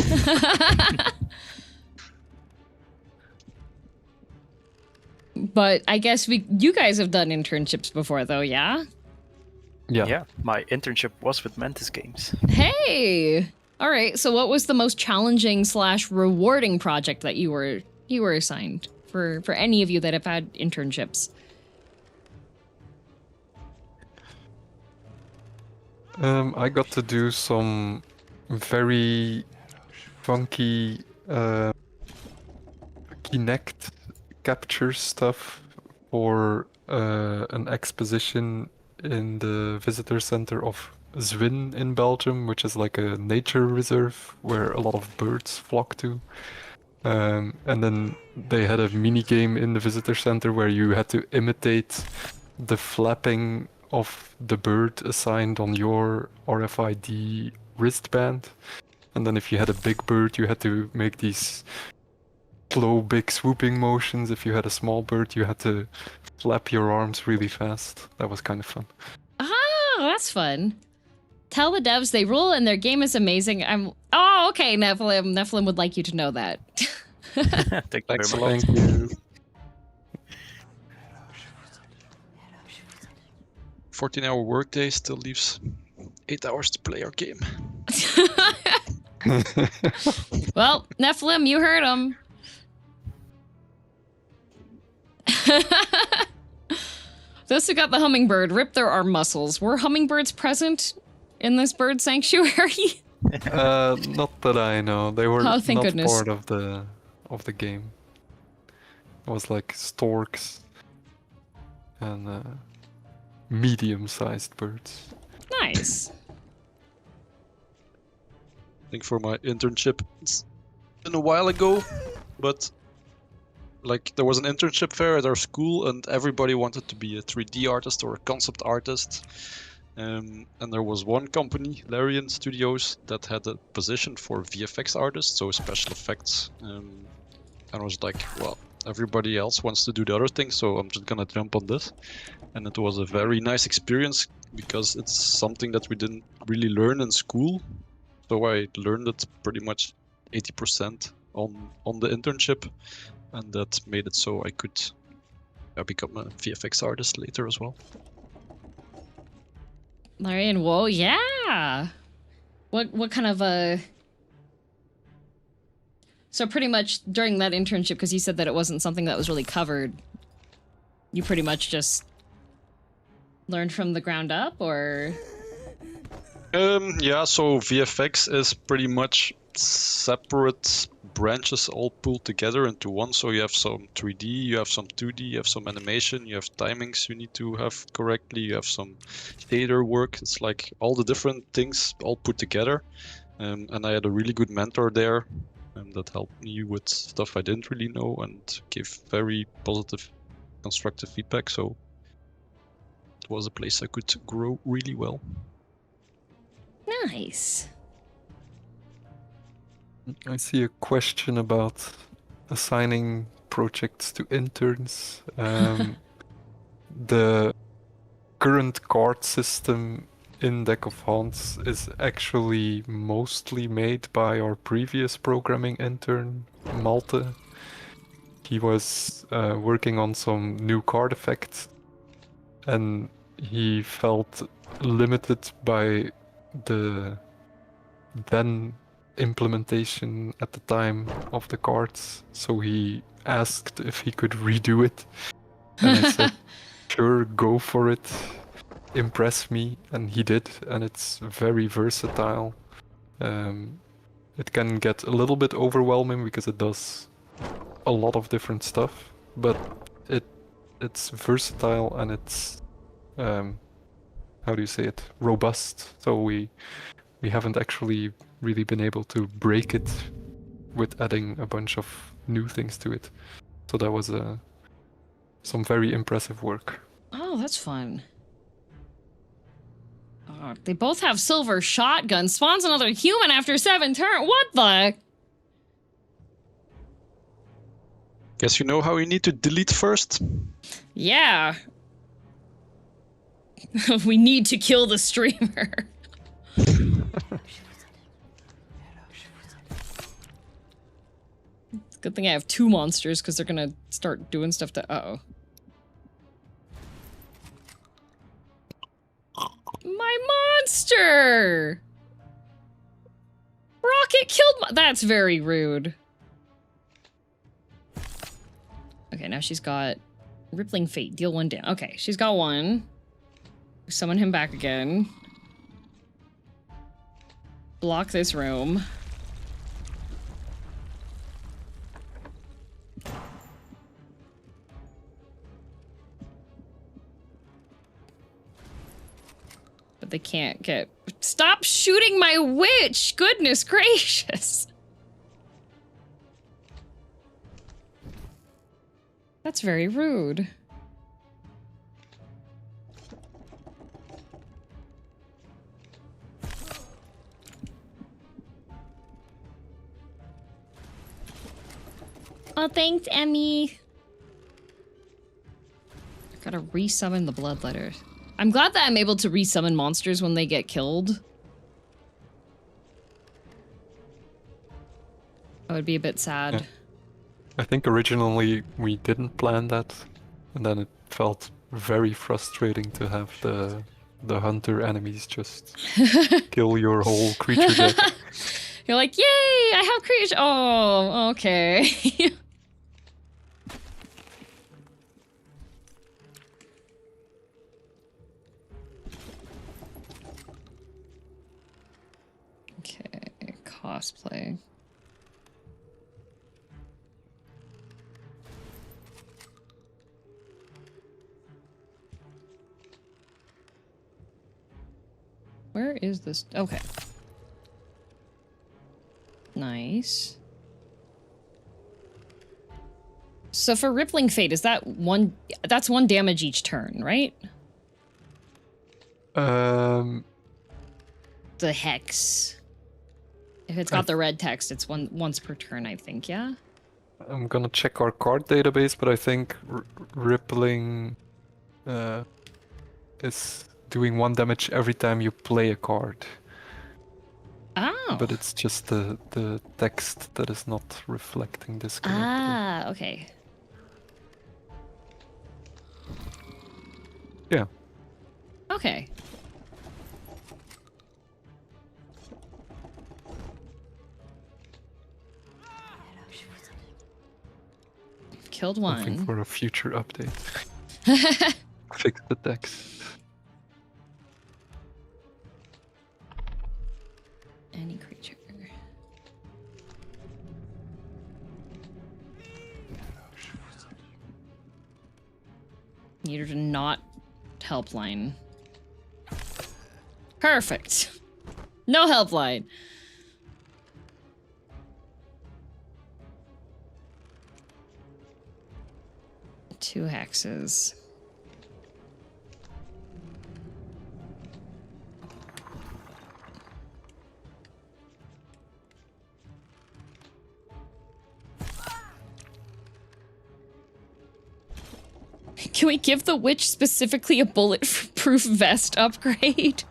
But I guess you guys have done internships before, though, yeah? Yeah, my internship was with Mantis Games. Hey! All right, so what was the most challenging / rewarding project that you were assigned for any of you that have had internships? I got to do some very funky Kinect capture stuff for an exposition in the visitor center of Zwin in Belgium, which is like a nature reserve where a lot of birds flock to. And then they had a mini game in the visitor center where you had to imitate the flapping of the bird assigned on your RFID wristband. And then if you had a big bird, you had to make these slow, big swooping motions. If you had a small bird, you had to flap your arms really fast. That was kind of fun. Oh, that's fun. Tell the devs they rule and their game is amazing. Oh, okay, Nephilim. Nephilim would like you to know that. Thank you Thanks a very lot. much. Thank you. 14-hour workday still leaves 8 hours to play our game. Well, Nephilim, you heard him. Those who got the hummingbird ripped their arm muscles. Were hummingbirds present in this bird sanctuary? Not that I know. They were Oh, thank not goodness. part of the game. It was like storks and medium-sized birds. Nice. I think for my internship, it's been a while ago, but like there was an internship fair at our school and everybody wanted to be a 3D artist or a concept artist. And there was one company, Larian Studios, that had a position for VFX artists, so special effects. And I was like, well, everybody else wants to do the other thing, so I'm just gonna jump on this. And it was a very nice experience because it's something that we didn't really learn in school. So I learned it pretty much 80% on the internship, and that made it so I could become a VFX artist later as well. Larian, whoa, yeah. What kind of a... So pretty much during that internship, because you said that it wasn't something that was really covered, you pretty much just learned from the ground up, or? Yeah, so VFX is pretty much separate branches all pulled together into one. So you have some 3D, you have some 2D, you have some animation, you have timings you need to have correctly, you have some shader work. It's like all the different things all put together. And I had a really good mentor there that helped me with stuff I didn't really know and gave very positive, constructive feedback. So it was a place I could grow really well. Nice. I see a question about assigning projects to interns. The current card system in Deck of Haunts is actually mostly made by our previous programming intern, Malte. He was working on some new card effects, and he felt limited by the then implementation at the time of the cards, so he asked if he could redo it, and I said sure, go for it, impress me, and he did, and it's very versatile. It can get a little bit overwhelming because it does a lot of different stuff, but it's versatile and it's how do you say it, robust. So we haven't actually really been able to break it with adding a bunch of new things to it. So that was some very impressive work. Oh, that's fun. Oh, they both have silver shotguns. Spawns another human after 7 turns. What the? Guess you know how you need to delete first? Yeah. We need to kill the streamer. Good thing I have 2 monsters because they're gonna start doing stuff to. Uh-oh. My monster! Rocket killed my. That's very rude. Okay, now she's got Rippling Fate. Deal 1 down. Okay, she's got 1. Summon him back again. Block this room. But they can't get... Stop shooting my witch! Goodness gracious! That's very rude. Oh, thanks, Emmy. I gotta resummon the bloodletter. I'm glad that I'm able to resummon monsters when they get killed. That would be a bit sad. Yeah. I think originally we didn't plan that, and then it felt very frustrating to have the hunter enemies just kill your whole creature deck. You're like, yay, I have creature. Oh, okay. Okay, cosplay. Where is this? Okay. Nice. So for Rippling Fate, is that one... That's 1 damage each turn, right? The hex. If it's got the red text, it's once per turn, I think, yeah? I'm gonna check our card database, but I think Rippling is doing 1 damage every time you play a card. Oh. But it's just the text that is not reflecting this correctly. Ah, okay. Yeah. Okay. Killed Something 1. for a future update. Fix the text. Any creature. Need her to not helpline. Perfect. No helpline. Two hexes. Can we give the witch specifically a bulletproof vest upgrade?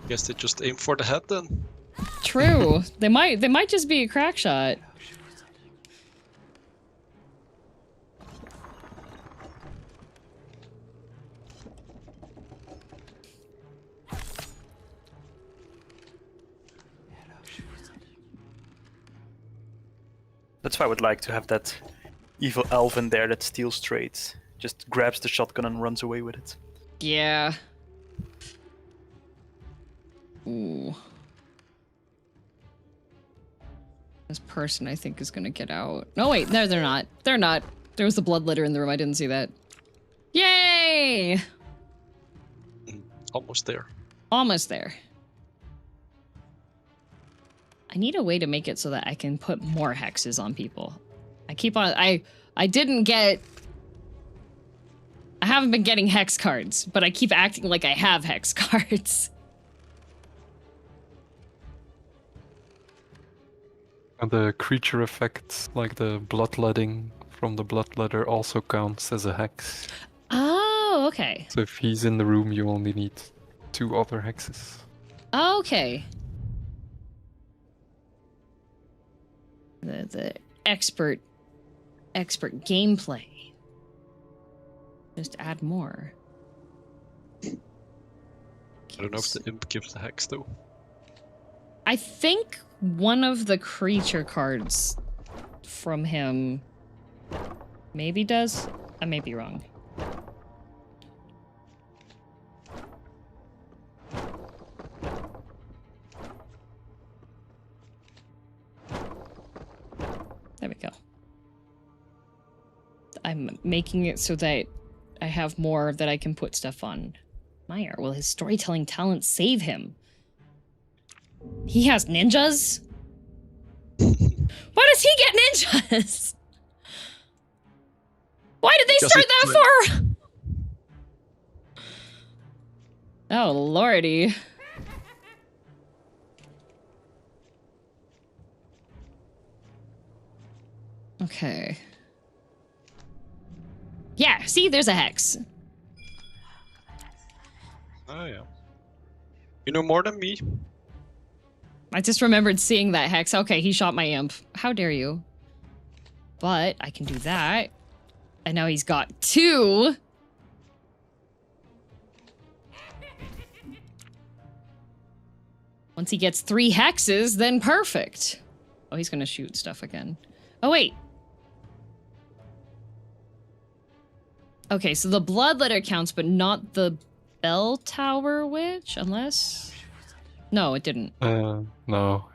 Guess they just aim for the head then. True. They might just be a crack shot. That's why I would like to have that evil elf in there that steals trades. Just grabs the shotgun and runs away with it. Yeah. Ooh. This person, I think, is gonna get out. No, wait, no, they're not. They're not. There was the blood litter in the room. I didn't see that. Yay! Almost there. Almost there. I need a way to make it so that I can put more hexes on people. I keep on... I didn't get... I haven't been getting hex cards, but I keep acting like I have hex cards. And the creature effect, like the bloodletting from the bloodletter, also counts as a hex. Oh, okay. So if he's in the room, you only need 2 other hexes. Okay. The expert gameplay. Just add more. I don't know if the imp gives the hex though. I think one of the creature cards from him maybe does. I may be wrong. There we go. I'm making it so that I have more that I can put stuff on. Meyer, will his storytelling talent save him? He has ninjas? Why does he get ninjas? Why did they Because start it- that for? Oh, lordy. Okay. Yeah, see, there's a hex. Oh yeah. You know more than me. I just remembered seeing that hex. Okay, he shot my imp. How dare you? But I can do that. And now he's got 2. Once he gets 3 hexes, then perfect. Oh, he's gonna shoot stuff again. Oh, wait. Okay, so the bloodletter counts, but not the bell tower witch, unless... No, it didn't. No.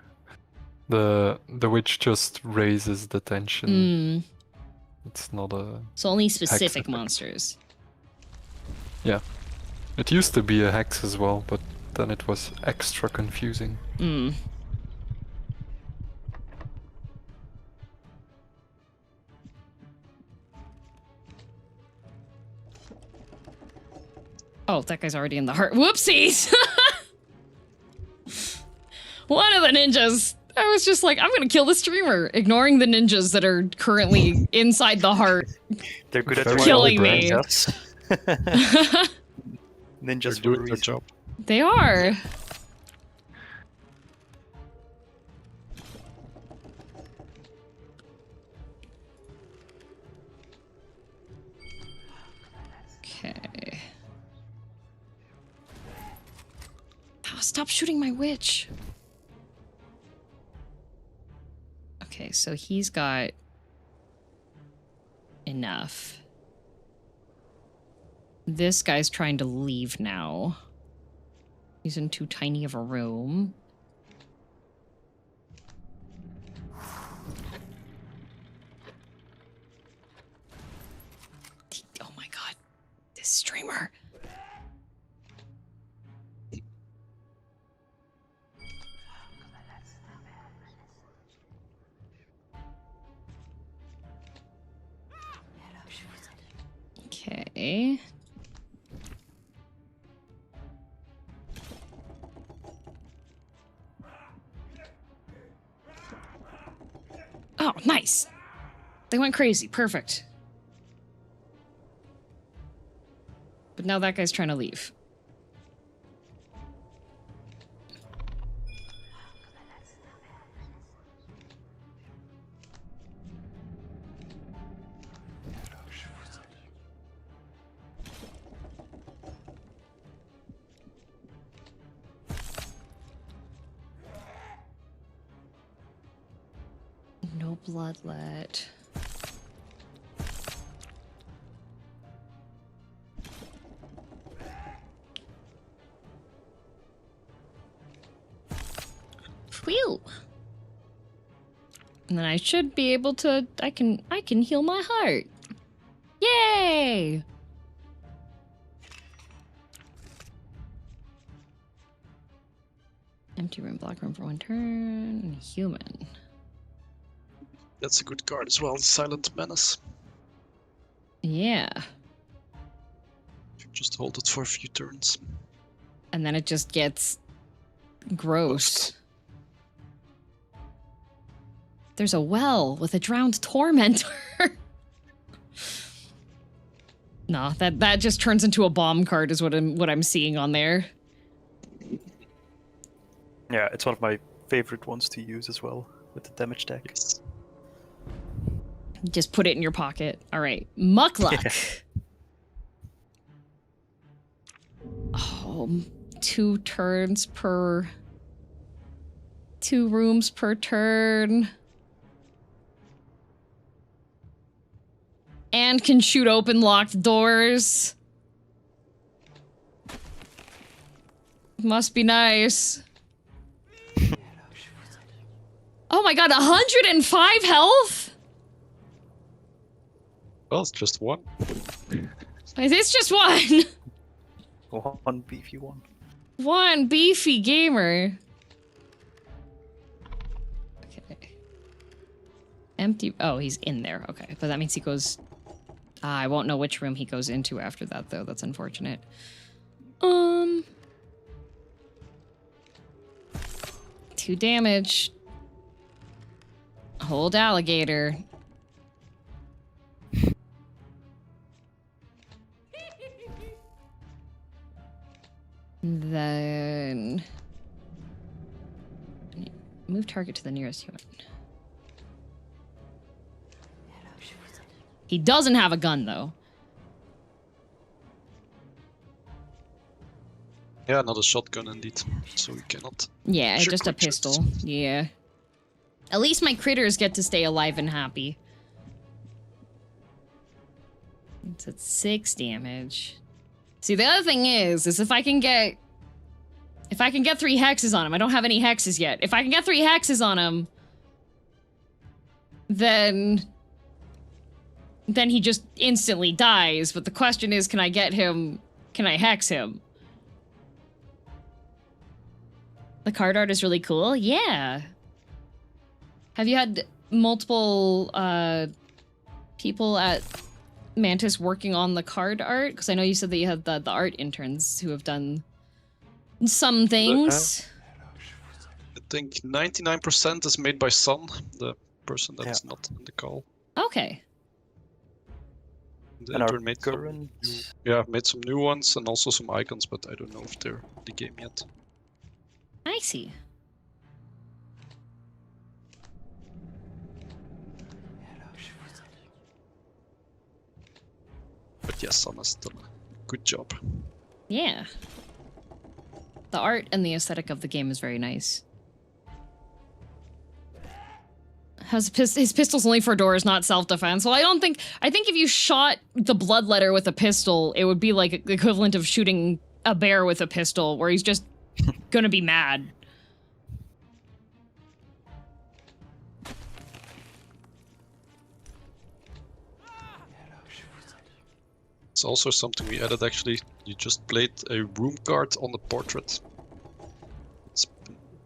The witch just raises the tension. Mm. It's not a... So only specific effect. monsters. Yeah. It used to be a hex as well, but then it was extra confusing. Mm. Oh, that guy's already in the heart. Whoopsies! One of the ninjas. I was just like, I'm gonna kill the streamer, ignoring the ninjas that are currently inside the heart. They're good at Very Killing running me. ninjas. They're Ninjas for a doing their reason. job. They are. Okay. Oh, stop shooting my witch. Okay, so he's got enough. This guy's trying to leave now. He's in too tiny of a room. Oh my god. This streamer. Okay. Oh, nice. They went crazy. Perfect. But now that guy's trying to leave. No bloodlet. Phew. And then I should be able to I can heal my heart. Yay! Empty room, black room for 1 turn. Human. That's a good card as well, Silent Menace. Yeah. If you just hold it for a few turns. And then it just gets gross. There's a well with a drowned tormentor. No, that just turns into a bomb card is what I'm seeing on there. Yeah, it's one of my favorite ones to use as well with the damage deck. Yes. Just put it in your pocket. All right, Muckluck. Oh, 2 turns per... 2 rooms per turn. And can shoot open locked doors. Must be nice. Oh my god, 105 health? Well, it's just one. It's just one. One beefy one. One beefy gamer. Okay. Empty. Oh, he's in there. Okay, but that means he goes. I won't know which room he goes into after that, though. That's unfortunate. 2 damage. Hold alligator. Then move target to the nearest human. He doesn't have a gun, though. Yeah, not a shotgun indeed. So we cannot. Yeah, Sure, just a quick shots. pistol. Yeah. At least my critters get to stay alive and happy. It's at 6 damage. See, the other thing is if I can get 3 hexes on him, I don't have any hexes yet. If I can get 3 hexes on him, then he just instantly dies. But the question is, can I hex him? The card art is really cool. Yeah. Have you had multiple people at Mantis working on the card art? Because I know you said that you had the art interns who have done some things. I think 99% is made by Sun, the person that's Yeah. not in the call. Okay. The And our intern made some current... made some new ones and also some icons, but I don't know if they're in the game yet. I see. But yes, Sun has done a good job. Yeah. The art and the aesthetic of the game is very nice. His pistol's only for doors, not self-defense. Well, I think if you shot the bloodletter with a pistol, it would be like the equivalent of shooting a bear with a pistol, where he's just gonna be mad. It's also something we added actually. You just played a room card on the portrait. It's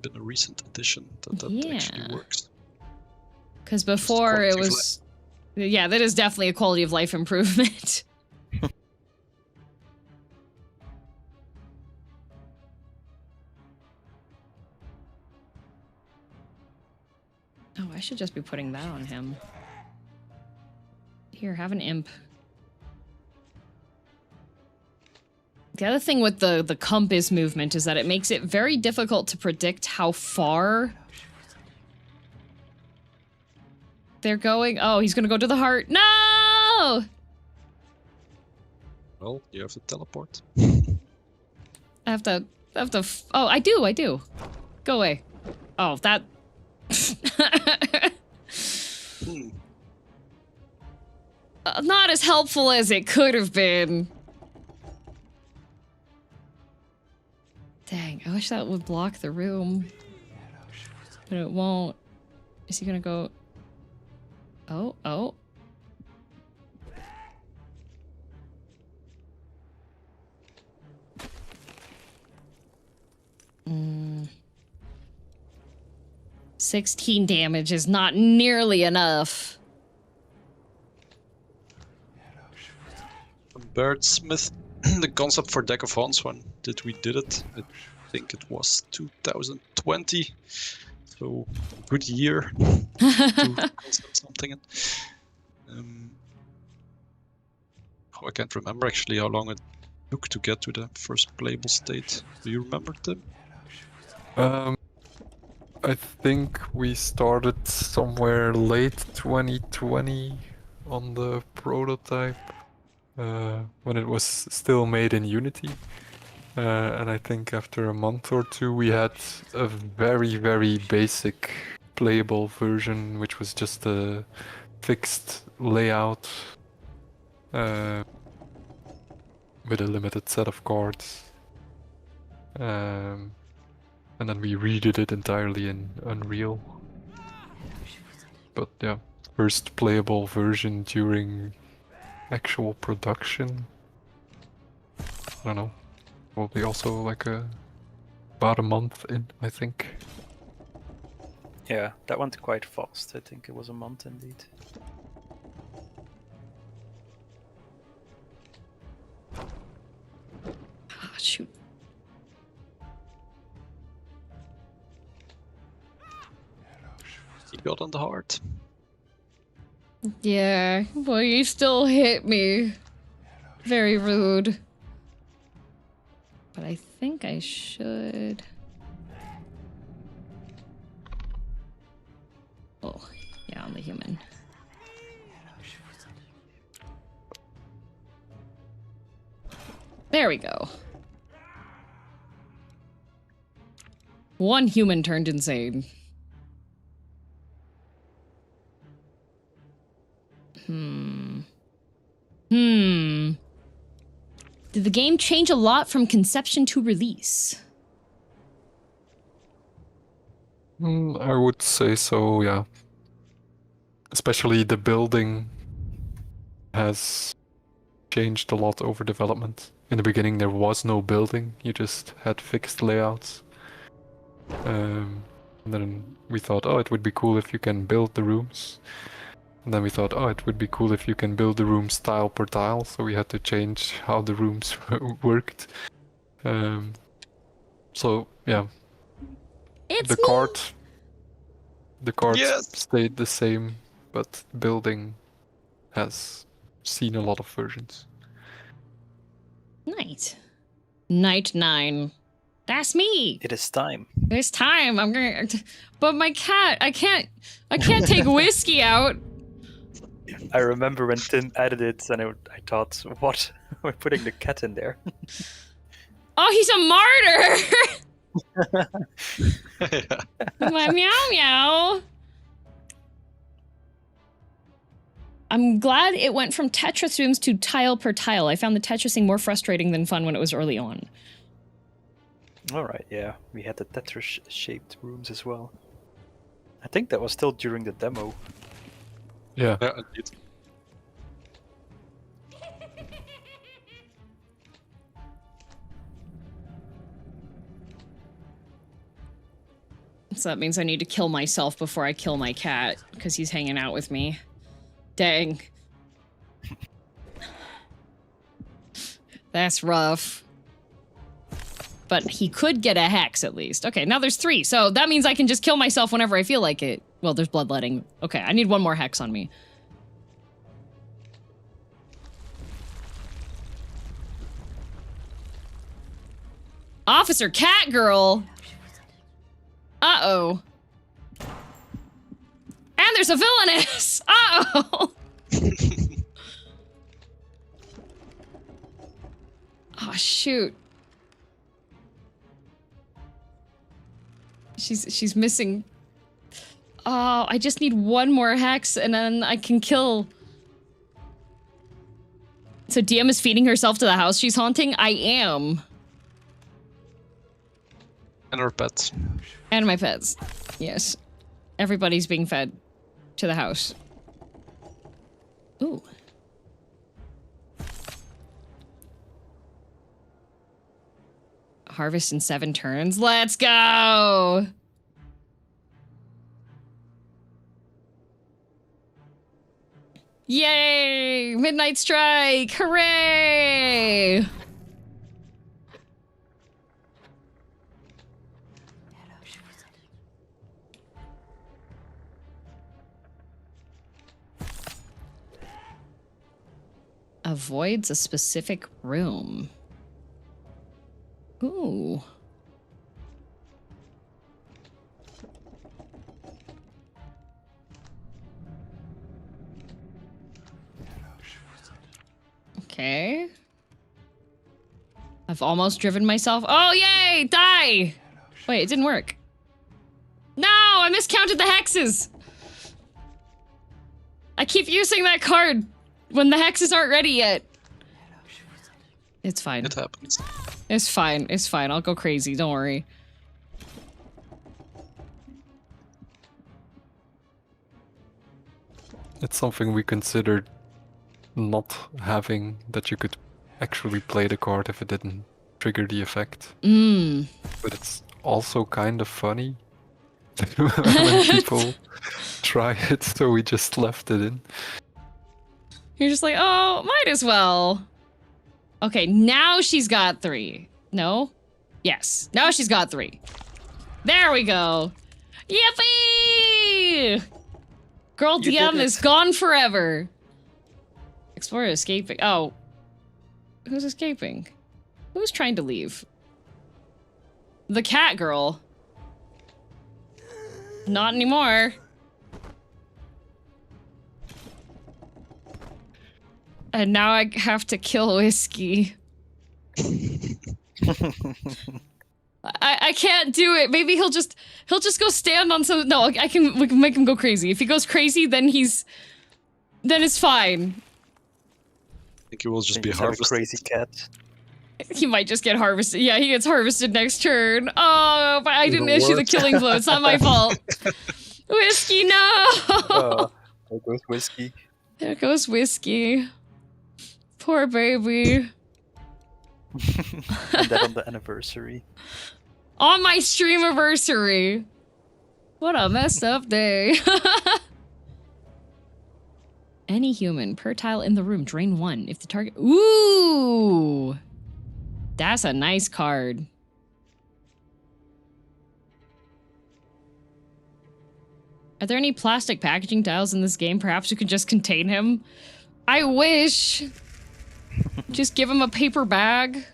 been a recent addition that actually Yeah. works. Because before it quality of was... Yeah, that is definitely a quality of life improvement. Oh, I should just be putting that on him. Here, have an imp. The other thing with the compass movement is that it makes it very difficult to predict how far they're going. Oh, he's gonna go to the heart. No! Well, you have to teleport. I have to. Oh, I do. Go away. Oh, that. Not as helpful as it could have been. Dang, I wish that would block the room. But it won't. Is he gonna go? Oh. 16 damage is not nearly enough. Birdsmith, the concept for Deck of Haunts when we did it. I think it was 2020. So, good year to concept something. I can't remember actually how long it took to get to the first playable state. Do you remember, Tim? I think we started somewhere late 2020 on the prototype, when it was still made in Unity. And I think after a month or two we had a very, very basic playable version, which was just a fixed layout with a limited set of cards. And then we redid it entirely in Unreal. But yeah, first playable version during actual production. I don't know. Probably also like about a month in, I think. Yeah, that went quite fast. I think it was a month indeed. Ah, shoot. He got on the heart. Yeah, well, you still hit me. Very rude. But I think I should... Oh, yeah, on the human. There we go. One human turned insane. Did the game change a lot from conception to release? I would say so, yeah. Especially the building has changed a lot over development. In the beginning there was no building, you just had fixed layouts. And then we thought, oh, it would be cool if you can build the rooms. And then we thought, oh, it would be cool if you can build the rooms tile per tile, so we had to change how the rooms worked. So, yeah. It's The cards Yes. stayed the same, but building has seen a lot of versions. Night. Night 9. That's me. It is time. It's time. I'm gonna... But my cat, I can't take whiskey out. I remember when Tim added it, and I thought, what? We're putting the cat in there. Oh, he's a martyr! My meow meow. I'm glad it went from Tetris rooms to tile per tile. I found the Tetrising more frustrating than fun when it was early on. Alright, yeah. We had the Tetris-shaped rooms as well. I think that was still during the demo. Yeah. Yeah, indeed. So that means I need to kill myself before I kill my cat, because he's hanging out with me. Dang. That's rough. But he could get a hex at least. Okay, now there's 3, so that means I can just kill myself whenever I feel like it. Well, there's bloodletting. Okay, I need 1 more hex on me. Officer Catgirl! Uh-oh. And there's a villainess! Uh-oh! Oh, shoot. She's missing... Oh, I just need 1 more hex and then I can kill... So DM is feeding herself to the house she's haunting? I am. And our pets. And my pets. Yes. Everybody's being fed to the house. Ooh. Harvest in 7 turns. Let's go! Yay! Midnight Strike! Hooray! Avoids a specific room. Ooh. Okay. I've almost driven myself. Oh, yay! Die! Wait, it didn't work. No! I miscounted the hexes! I keep using that card when the hexes aren't ready yet. It's fine. It happens. It's fine. It's fine. I'll go crazy. Don't worry. It's something we considered not having, that you could actually play the card if it didn't trigger the effect. Mmm. But it's also kind of funny when people try it, so we just left it in. You're just like, oh, might as well. Okay, now she's got 3. No? Yes. Now she's got 3. There we go. Yippee! Girl You DM did is it. gone forever. Explorer escaping. Oh. Who's escaping? Who's trying to leave? The cat girl. Not anymore. And now I have to kill Whiskey. I can't do it. Maybe he'll just go stand on some. No, we can make him go crazy. If he goes crazy, then it's fine. I think he will just Then be you have a harvested. crazy cat. He might just get harvested. Yeah, he gets harvested next turn. Oh, but I didn't Even issue the worse. killing blow. It's not my fault. Whiskey, no. There goes Whiskey. There goes Whiskey. Poor baby. And that on the anniversary. On my stream anniversary. What a messed up day. Any human per tile in the room, drain 1. If the target. Ooh! That's a nice card. Are there any plastic packaging tiles in this game? Perhaps we could just contain him? I wish! Just give him a paper bag.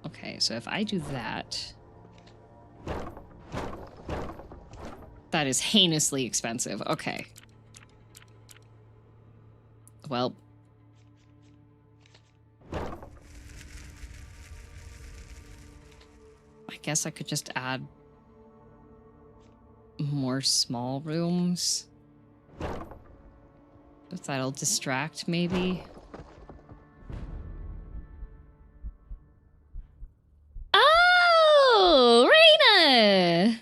Okay, so if I do that... That is heinously expensive. Okay. Well... I guess I could just add... more small rooms. If that'll distract, maybe. Oh, Reina!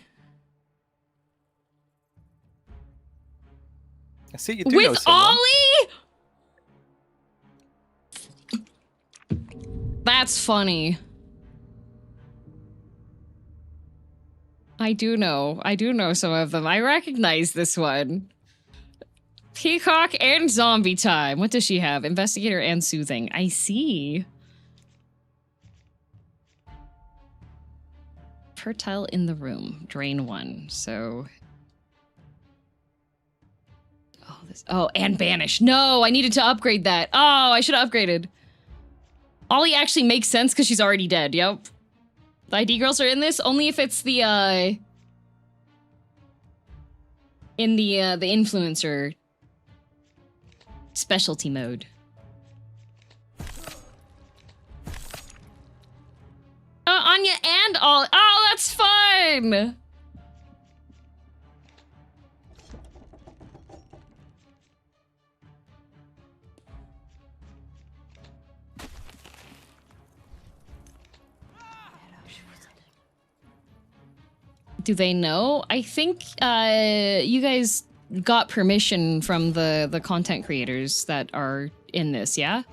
I see you do know With someone. Ollie? That's funny. I do know some of them. I recognize this one. Peacock and zombie time. What does she have? Investigator and soothing. I see. Per tile in the room. Drain 1. So... Oh, and banish. No, I needed to upgrade that. Oh, I should have upgraded. Ollie actually makes sense because she's already dead. Yep. The ID girls are in this only if it's the in the influencer specialty mode. Anya and Ollie. Oh, that's fun. Do they know? I think you guys got permission from the content creators that are in this, yeah?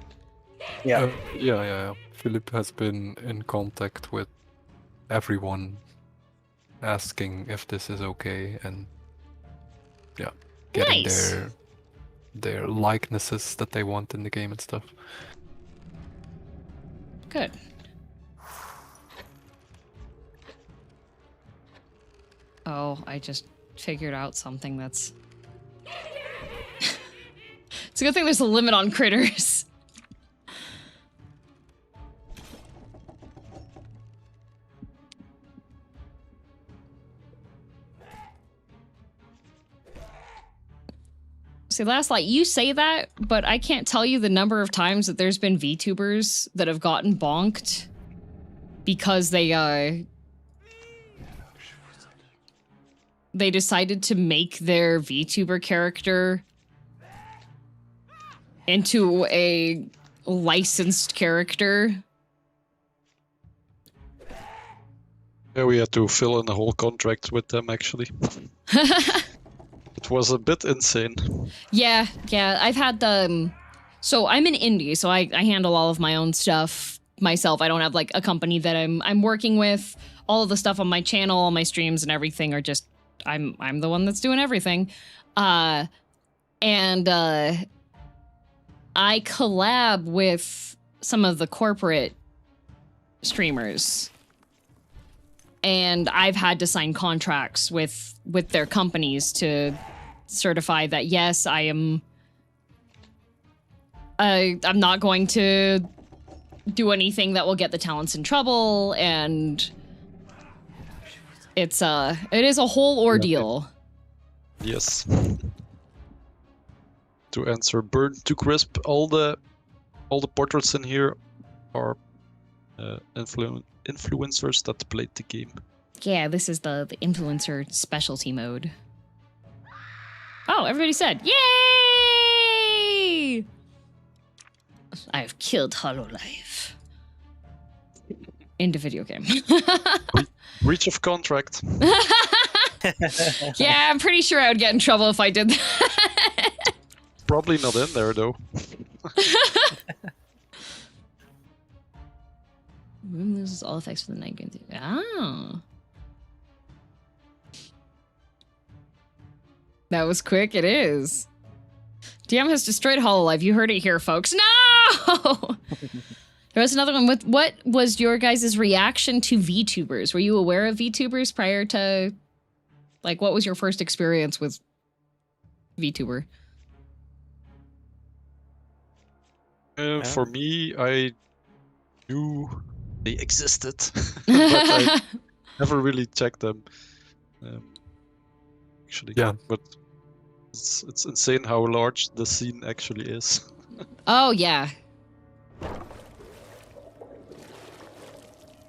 Yeah. Yeah. Philip has been in contact with everyone asking if this is okay, and yeah, getting Nice. their likenesses that they want in the game and stuff. Good. Oh, I just figured out something that's... It's a good thing there's a limit on critters. See, Last Light, you say that, but I can't tell you the number of times that there's been VTubers that have gotten bonked because they decided to make their VTuber character into a licensed character. Yeah, we had to fill in a whole contract with them, actually. It was a bit insane. Yeah, I've had the... So I'm an indie, so I handle all of my own stuff myself. I don't have like a company that I'm working with. All of the stuff on my channel, all my streams and everything are just... I'm the one that's doing everything. I collab with some of the corporate streamers. And I've had to sign contracts with their companies to certify that, yes, I'm not going to do anything that will get the talents in trouble, and it is a whole ordeal. Yes. To answer Burn to Crisp, all the portraits in here are influencers that played the game. Yeah, this is the influencer specialty mode. Oh, everybody said, yay! I have killed HoloLive. In the video game. Breach of contract. Yeah, I'm pretty sure I would get in trouble if I did that. Probably not in there, though. Room loses all effects for the night game. Oh. That was quick, it is. DM has destroyed HoloLive. You heard it here, folks. No! There was another one. What was your guys' reaction to VTubers? Were you aware of VTubers prior to... Like, what was your first experience with VTuber? For me, I knew they existed, but I never really checked them. Actually, Yeah. But it's insane how large the scene actually is. Oh, yeah.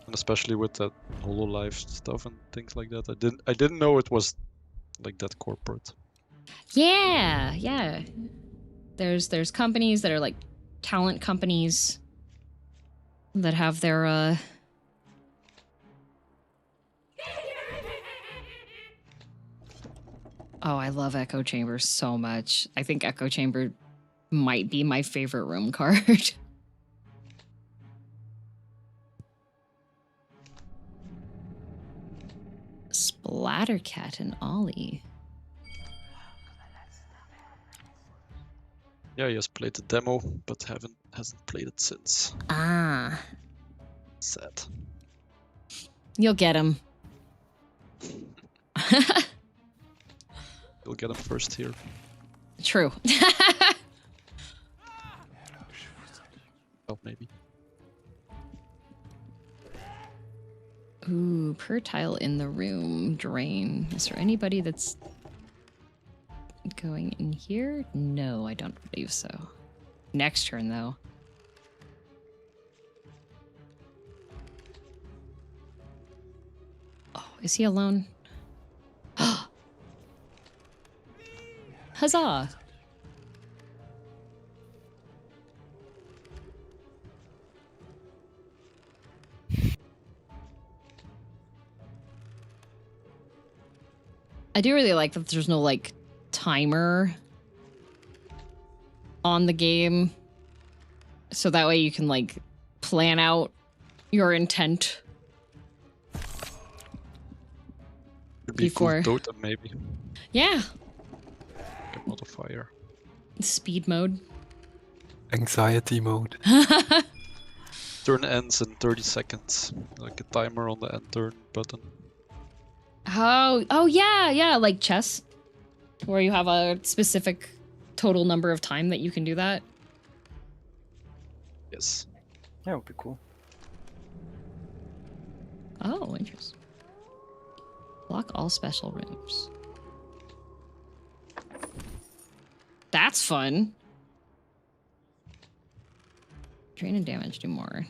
And especially with that HoloLive stuff and things like that. I didn't know it was like that corporate. Yeah. There's companies that are like talent companies that have their Oh, I love Echo Chamber so much. I think Echo Chamber might be my favorite room card. Splattercat and Ollie. Yeah, he has played the demo, but hasn't played it since. Ah. Sad. You'll get him. You'll get him first here. True. Oh, maybe. Ooh, per tile in the room. Drain. Is there anybody that's going in here? No, I don't believe so. Next turn, though. Oh, is he alone? Huzzah! I do really like that there's no, like, timer on the game. So that way you can, like, plan out your intent. Could be Before. a cool totem, maybe. Yeah. Like a modifier. Speed mode. Anxiety mode. Turn ends in 30 seconds. Like a timer on the end turn button. Oh yeah, like chess, where you have a specific total number of time that you can do that. Yes. That would be cool. Oh, interesting. Block all special rooms. That's fun. Drain and damage, do more.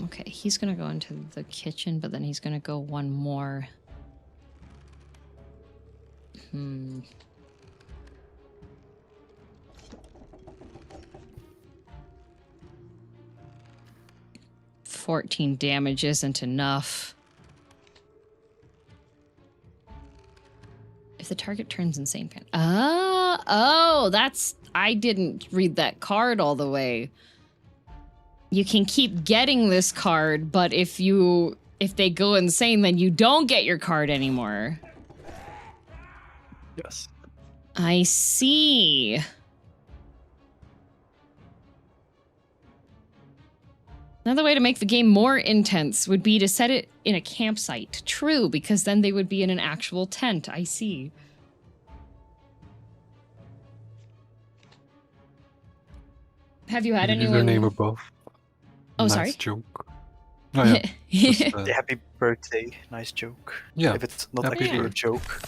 Okay, he's gonna go into the kitchen, but then he's gonna go one more. 14 damage isn't enough. If the target turns insane pan. Oh, that's... I didn't read that card all the way. You can keep getting this card, but if they go insane, then you don't get your card anymore. Yes. I see. Another way to make the game more intense would be to set it in a campsite. True, because then they would be in an actual tent. I see. Have you had The anyone... username above. Oh, Nice sorry. joke. Oh, yeah. Just, Happy birthday. Nice joke. yeah. If it's not Happy actually a birthday. joke.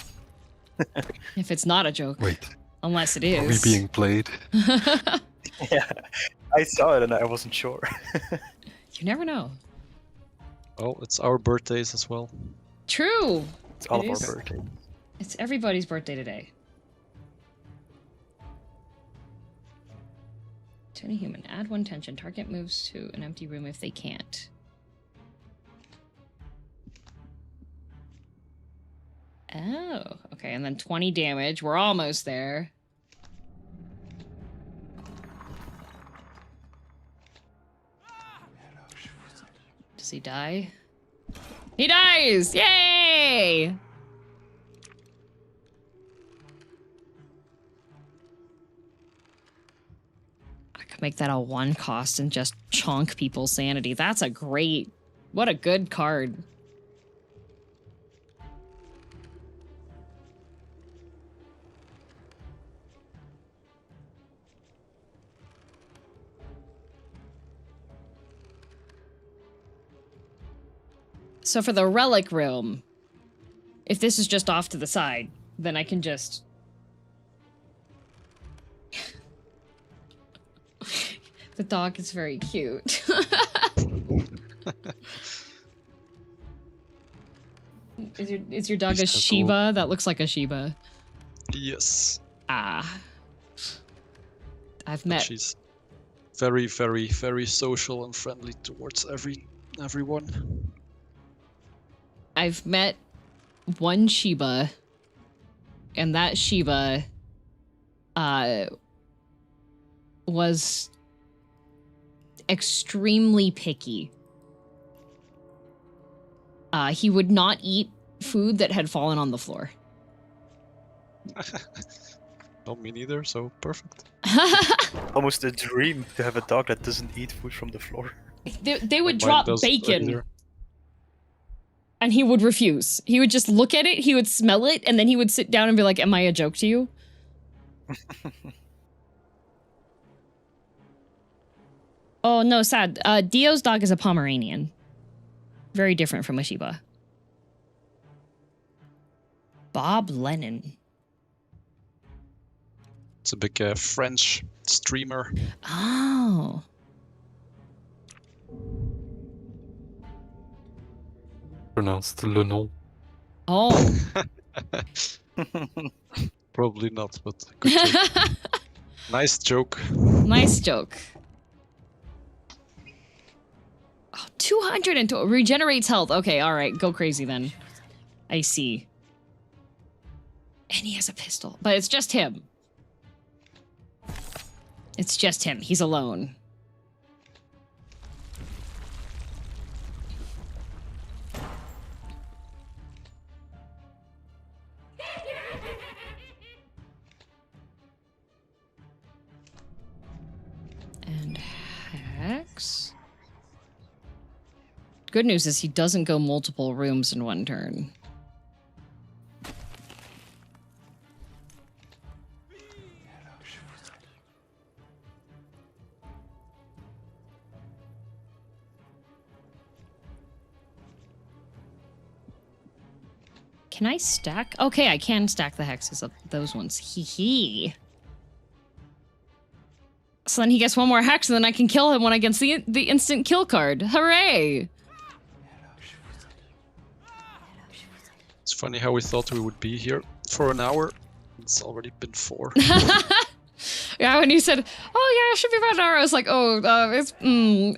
If it's not a joke. Wait, Unless it are we is. being played? Yeah. I saw it and I wasn't sure. You never know. Well, it's our birthdays as well. True. It's all It of is. our birthday. It's everybody's birthday today. To any human, add 1 tension. Target moves to an empty room if they can't. Oh, okay, and then 20 damage. We're almost there. Does he die? He dies! Yay! I could make that a 1 cost and just chonk people's sanity. That's a great... What a good card. So for the relic room, if this is just off to the side, then I can just... The dog is very cute. Is your dog a He's so Shiba? That looks like a Shiba. Yes. Ah. I've But met... she's very, very, very social and friendly towards everyone. I've met one Shiba, and that Shiba was extremely picky. He would not eat food that had fallen on the floor. Not me neither, so perfect. Almost a dream to have a dog that doesn't eat food from the floor. They would Mine drop doesn't bacon, either. and he would refuse. He would just look at it, he would smell it, and then he would sit down and be like, "Am I a joke to you?" Oh, no, sad. Dio's dog is a Pomeranian. Very different from a Shiba. Bob Lennon. It's a big French streamer. Oh. Pronounced Le Nom. Oh. Probably not, but good joke. Nice joke. Nice joke. Oh, 202 regenerates health. Okay, all right, go crazy then. I see. And he has a pistol, but it's just him. It's just him. He's alone. And Hex. Good news is he doesn't go multiple rooms in one turn. Can I stack? Okay, I can stack the hexes of those ones. Hee hee. So then he gets one more hex, and then I can kill him when I get the instant kill card. Hooray! It's funny how we thought we would be here for an hour. It's already been 4. Yeah, when you said, "Oh yeah, it should be about an hour," I was like, "Oh,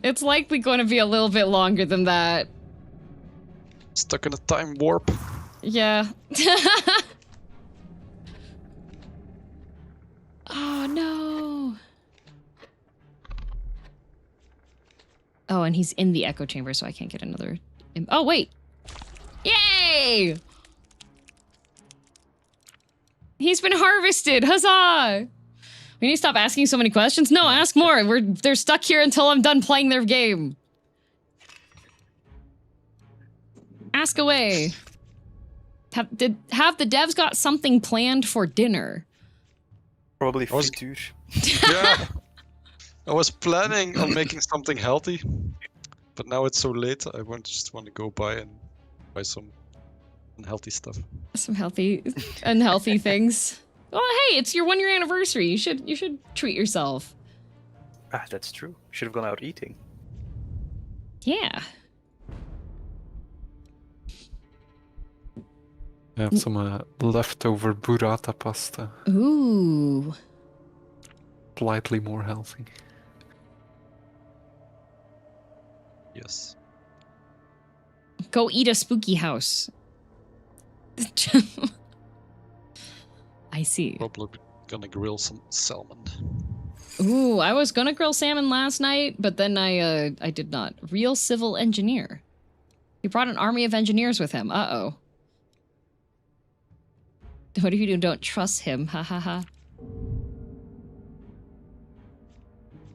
it's likely going to be a little bit longer than that." Stuck in a time warp. Yeah. Oh no. Oh, and he's in the echo chamber, so I can't get another. Oh wait. Yay! He's been harvested. Huzzah! We need to stop asking so many questions. No, ask more. They're stuck here until I'm done playing their game. Ask away. Have the devs got something planned for dinner? Probably was- frituur. Yeah. I was planning on making something healthy, but now it's so late. I just want to go buy some unhealthy stuff. Some unhealthy things. Well, hey, it's your 1-year anniversary. You should treat yourself. Ah, that's true. Should have gone out eating. Yeah. I have some leftover burrata pasta. Ooh. Slightly more healthy. Yes. Go eat a spooky house. I see. Probably gonna grill some salmon. Ooh, I was gonna grill salmon last night, but then I did not. Real civil engineer. He brought an army of engineers with him. Uh-oh. What if you don't trust him? Ha ha ha.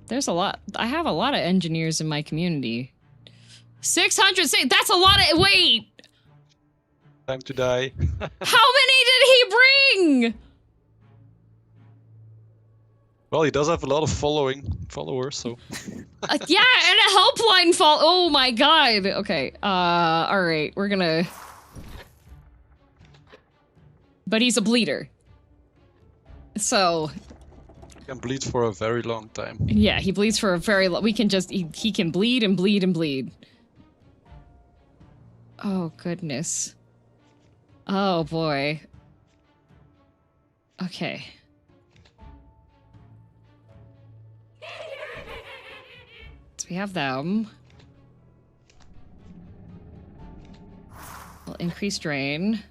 There's a lot. I have a lot of engineers in my community. 600. That's a lot of. Wait. Time to die. How many did he bring? Well, he does have a lot of followers, so. Yeah, and a helpline fall. Oh my god. Okay. All right. We're gonna. But he's a bleeder. So. He can bleed for a very long time. Yeah, he bleeds for a very long. We can just. He can bleed and bleed and bleed. Oh goodness. Oh boy. Okay. So we have them. We'll increase drain.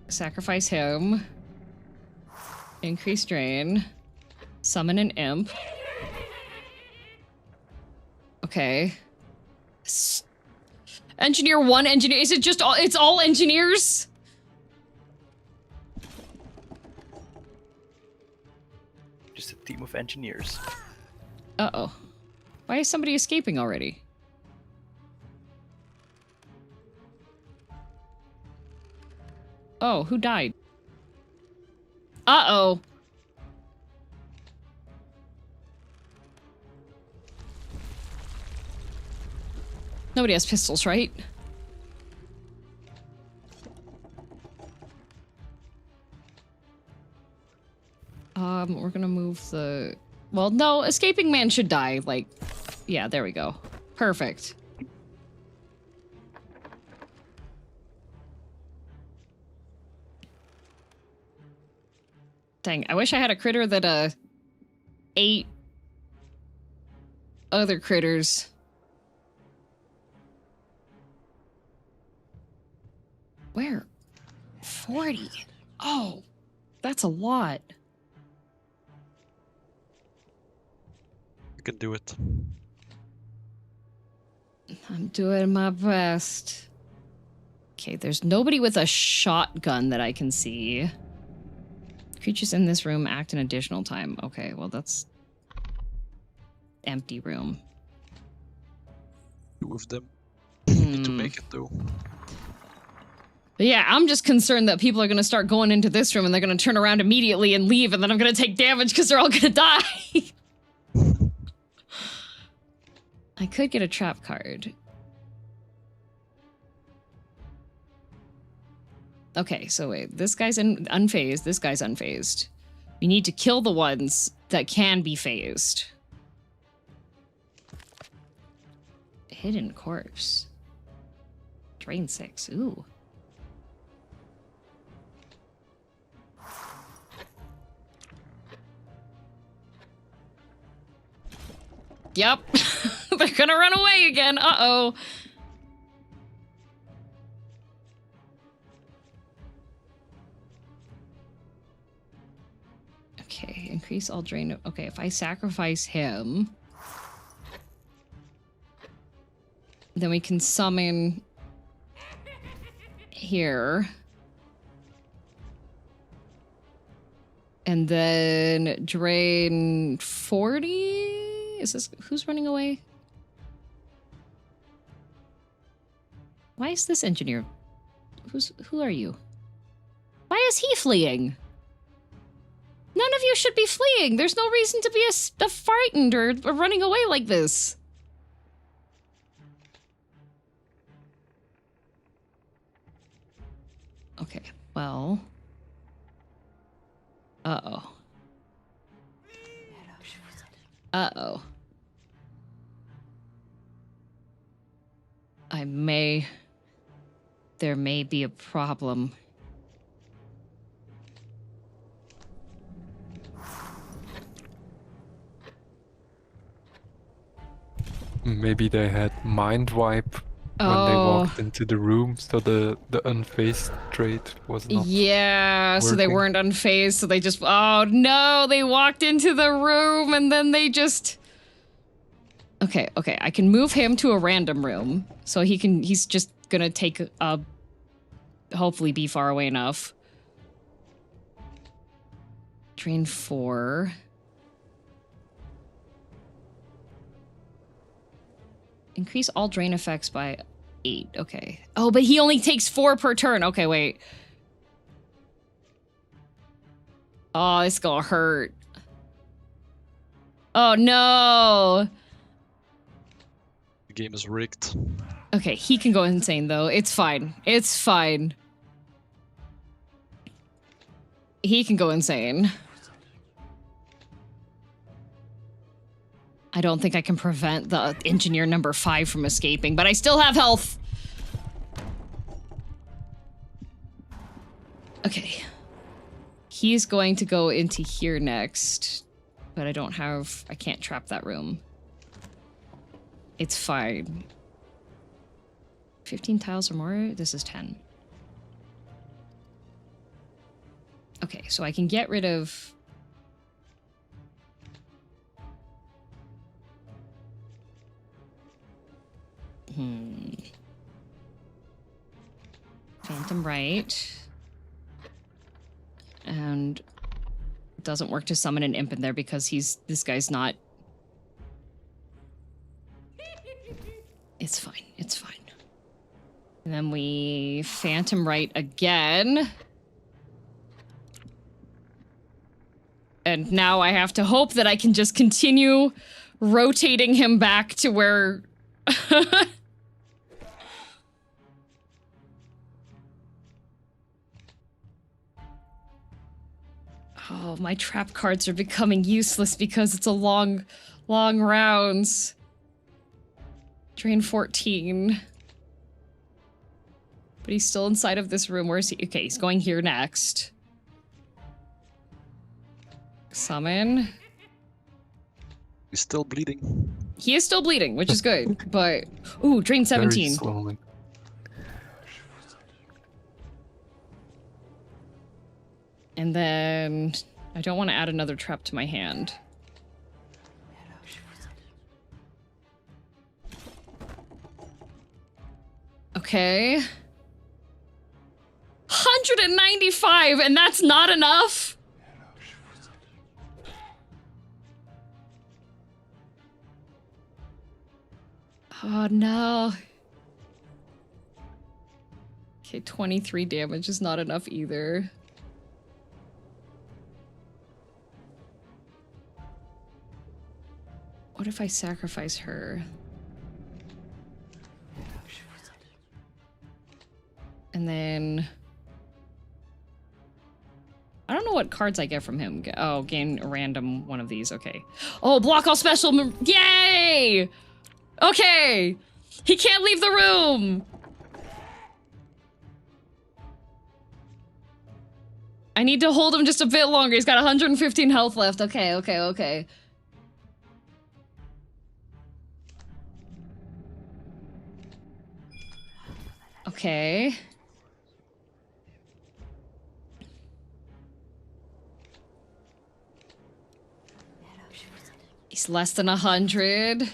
Sacrifice him. Increase drain. Summon an imp. Okay. Engineer 1, engineer. Is it just all? It's all engineers? Just a team of engineers. Uh-oh. Why is somebody escaping already? Oh, who died? Uh-oh. Nobody has pistols, right? We're gonna move the... Well, no, escaping man should die, like... Yeah, there we go. Perfect. Dang, I wish I had a critter that, ate other critters. Where? 40. Oh, that's a lot. You can do it. I'm doing my best. Okay, there's nobody with a shotgun that I can see. Creatures in this room act an additional time. Okay, well that's... empty room. 2 of them. Need to Hmm. make it though. But yeah, I'm just concerned that people are gonna start going into this room and they're gonna turn around immediately and leave, and then I'm gonna take damage because they're all gonna die. I could get a trap card. Okay, so wait, this guy's unfazed, this guy's unfazed. We need to kill the ones that can be phased. Hidden corpse. Drain 6, ooh. Yep, they're gonna run away again, uh-oh. Okay, increase all drain. Okay, if I sacrifice him, then we can summon here. And then drain 40? Is this, who's running away? Why is this engineer? Who are you? Why is he fleeing? None of you should be fleeing. There's no reason to be a frightened or running away like this. Okay, well. Uh-oh. Uh-oh. There may be a problem. Maybe they had mind wipe when they walked into the room, so the unfazed trait was not. Yeah, so they working. weren't unfazed, so they just, oh no, they walked into the room and then they just... Okay, I can move him to a random room, so he's just gonna take hopefully be far away enough. Drain 4. Increase all drain effects by 8. Okay. Oh, but he only takes 4 per turn. Okay, wait. Oh, it's gonna hurt. Oh, no. The game is rigged. Okay, he can go insane, though. It's fine. It's fine. He can go insane. I don't think I can prevent the engineer number 5 from escaping, but I still have health. Okay. He's going to go into here next, but I can't trap that room. It's fine. 15 tiles or more? This is 10. Okay, so I can get rid of... Phantom Right. And it doesn't work to summon an imp in there because this guy's not... It's fine, it's fine. And then we Phantom Right again. And now I have to hope that I can just continue rotating him back to where... Oh, my trap cards are becoming useless because it's a long rounds. Drain 14. But he's still inside of this room. Where is he? Okay, he's going here next. Summon. He's still bleeding. He is still bleeding, which is good, but... Ooh, drain 17. Very slowly. And then I don't want to add another trap to my hand. Okay. 195, and that's not enough? Oh no. Okay, 23 damage is not enough either. What if I sacrifice her? And then... I don't know what cards I get from him. Oh, gain a random one of these. Okay. Oh, block all special... Yay! Okay! He can't leave the room! I need to hold him just a bit longer. He's got 115 health left. Okay, okay, okay. Okay. He's less than 100.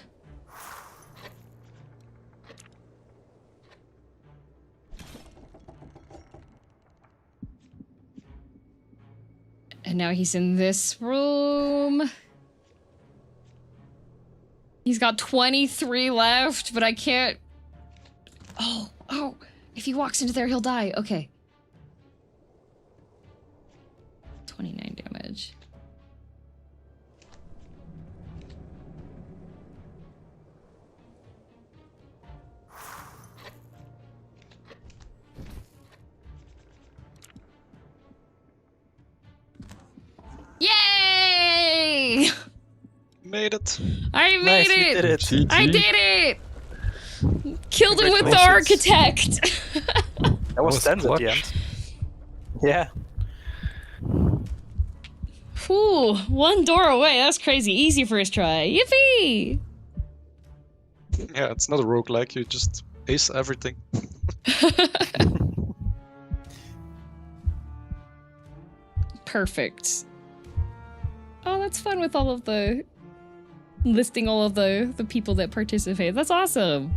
And now he's in this room. He's got 23 left, but I can't... Oh, if he walks into there, he'll die. Okay. 29 damage. Yay! Made it. I made Nice, you it! did it. GG. I did it! Killed him with the Congratulations. architect! That was was tense at the clutch. end. Yeah. Whew, one door away, that's crazy. Easy first try. Yippee! Yeah, it's not a roguelike, you just ace everything. Perfect. Oh, that's fun with all of the... listing all of the people that participate. That's awesome.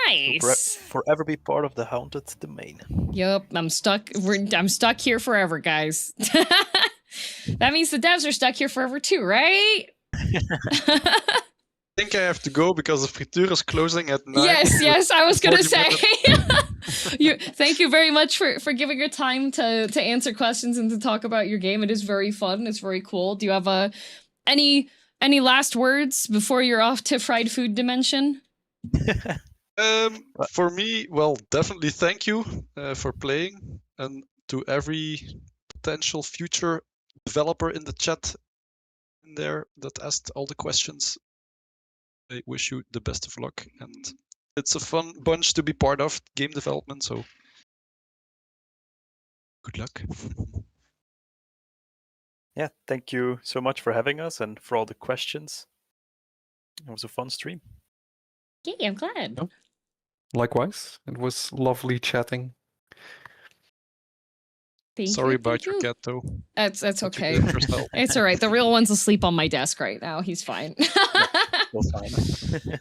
Nice. Forever be part of the haunted domain. Yup, I'm stuck. I'm stuck here forever, guys. That means the devs are stuck here forever too, right? I think I have to go because the friture is closing at 9. Yes, I was gonna 40 say. minutes. Thank you very much for giving your time to answer questions and to talk about your game. It is very fun. It's very cool. Do you have any last words before you're off to fried food dimension? For me, well, definitely thank you for playing, and to every potential future developer in the chat in there that asked all the questions. I wish you the best of luck, and it's a fun bunch to be part of, game development, so good luck. Yeah, thank you so much for having us and for all the questions. It was a fun stream. Yeah, I'm glad. Yep. Likewise, it was lovely chatting. Sorry about thank your you. cat, though. That's That you okay. did yourself. It's all right. The real one's asleep on my desk right now. He's fine. We'll find.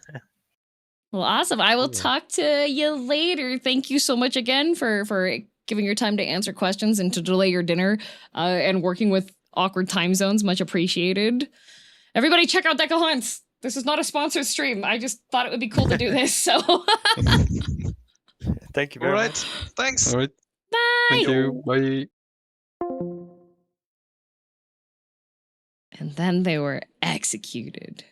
Well, awesome. I will Cool. talk to you later. Thank you so much again for giving your time to answer questions and to delay your dinner and working with awkward time zones. Much appreciated. Everybody check out Deca Haunts. This is not a sponsored stream. I just thought it would be cool to do this. So Thank you All very right, much. thanks. All right, bye. thank you. Bye. And then they were executed.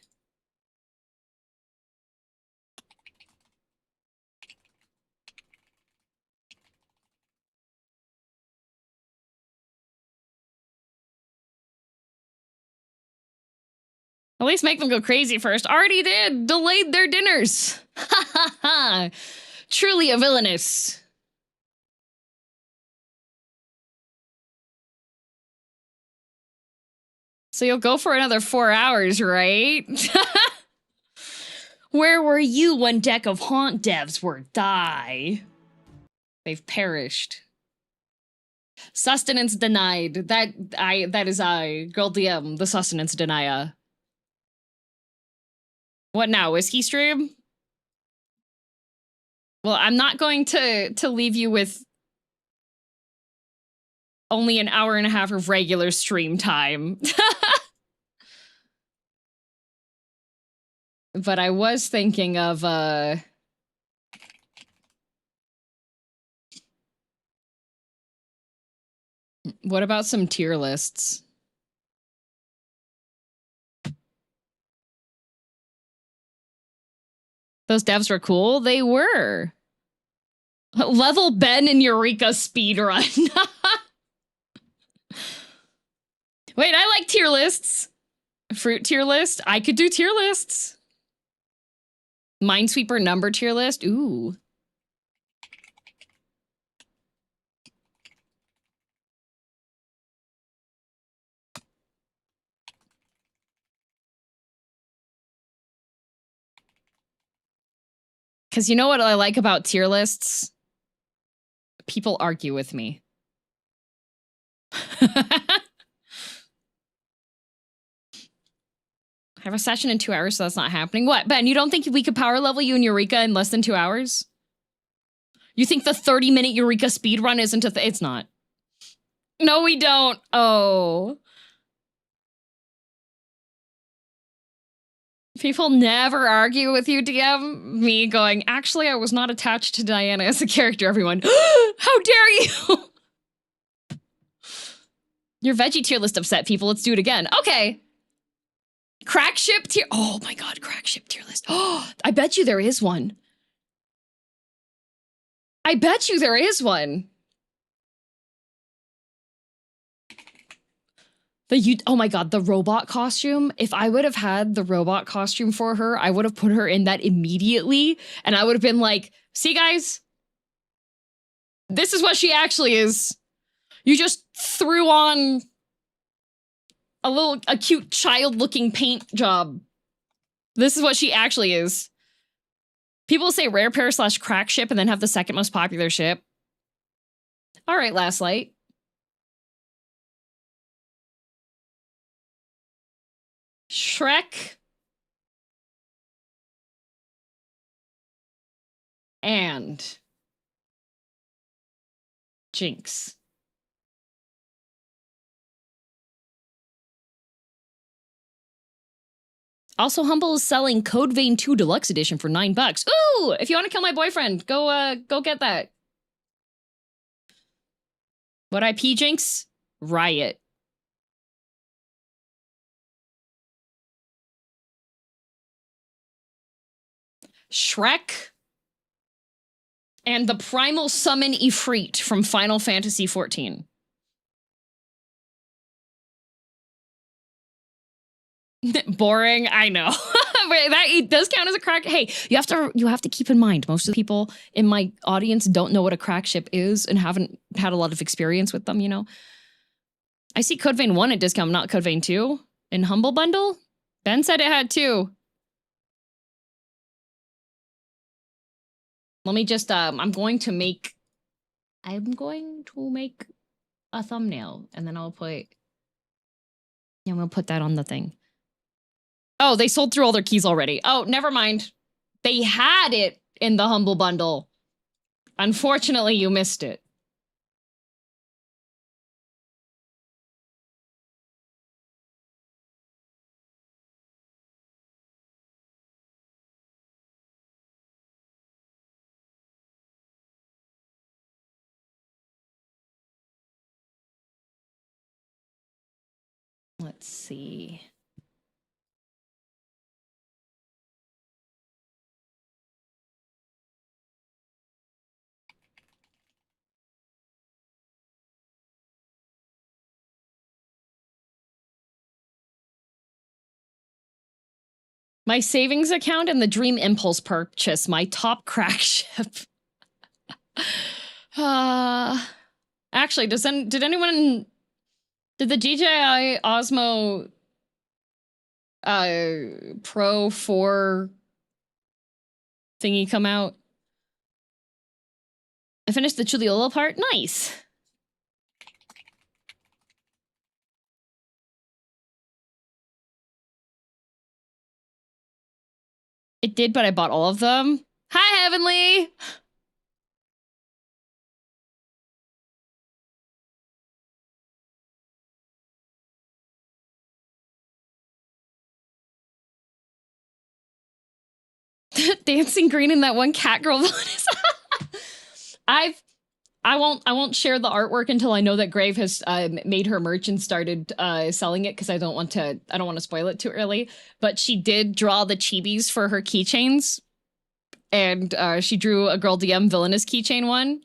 At least make them go crazy first. Already did. Delayed their dinners. Ha ha ha. Truly a villainous. So you'll go for another 4 hours, right? Where were you when Deck of Haunt devs were die? They've perished. Sustenance denied. That is I, girldm, the sustenance denier. What now? Whiskey stream? Well, I'm not going to leave you with only an hour and a half of regular stream time. But I was thinking of what about some tier lists? Those devs were cool. They were. Level Ben and Eureka speedrun. Wait, I like tier lists. Fruit tier list. I could do tier lists. Minesweeper number tier list. Ooh. Because you know what I like about tier lists? People argue with me. I have a session in 2 hours, so that's not happening. What, Ben, you don't think we could power level you and Eureka in less than 2 hours? You think the 30-minute Eureka speedrun isn't a it's not. No, we don't. Oh. People never argue with you, DM. Me going, actually, I was not attached to Diana as a character, everyone. How dare you? Your veggie tier list upset people. Let's do it again. Okay. Crack ship tier. Oh my god, crack ship tier list. Oh, I bet you there is one. I bet you there is one. Oh my god, the robot costume. If I would have had the robot costume for her, I would have put her in that immediately. And I would have been like, see guys? This is what she actually is. You just threw on a cute child-looking paint job. This is what she actually is. People say rare pair / crack ship and then have the second most popular ship. All right, Last Light. Shrek. And Jinx. Also, Humble is selling Code Vein 2 Deluxe Edition for $9. Ooh! If you want to kill my boyfriend, go get that. What IP, Jinx? Riot. Shrek. And the Primal Summon Ifrit from Final Fantasy XIV. Boring, I know. But that it does count as a crack. Hey, you have to keep in mind most of the people in my audience don't know what a crack ship is and haven't had a lot of experience with them, you know. I see Code Vein 1 at discount, not Code Vein 2 in Humble Bundle. Ben said it had 2. Let me just I'm going to make a thumbnail and then I'll put we'll put that on the thing. Oh, they sold through all their keys already. Oh, never mind. They had it in the Humble Bundle. Unfortunately, you missed it. Let's see. My savings account and the Dream Impulse purchase, my top crack ship. Actually, did the DJI Osmo Pro 4 thingy come out? I finished the Chuliola part. Nice. It did, but I bought all of them. Hi, Heavenly! Dancing green in that one cat girl bonus. I won't share the artwork until I know that Grave has made her merch and started selling it, because I don't want to spoil it too early. But she did draw the chibis for her keychains, and she drew a Girl DM villainous keychain one.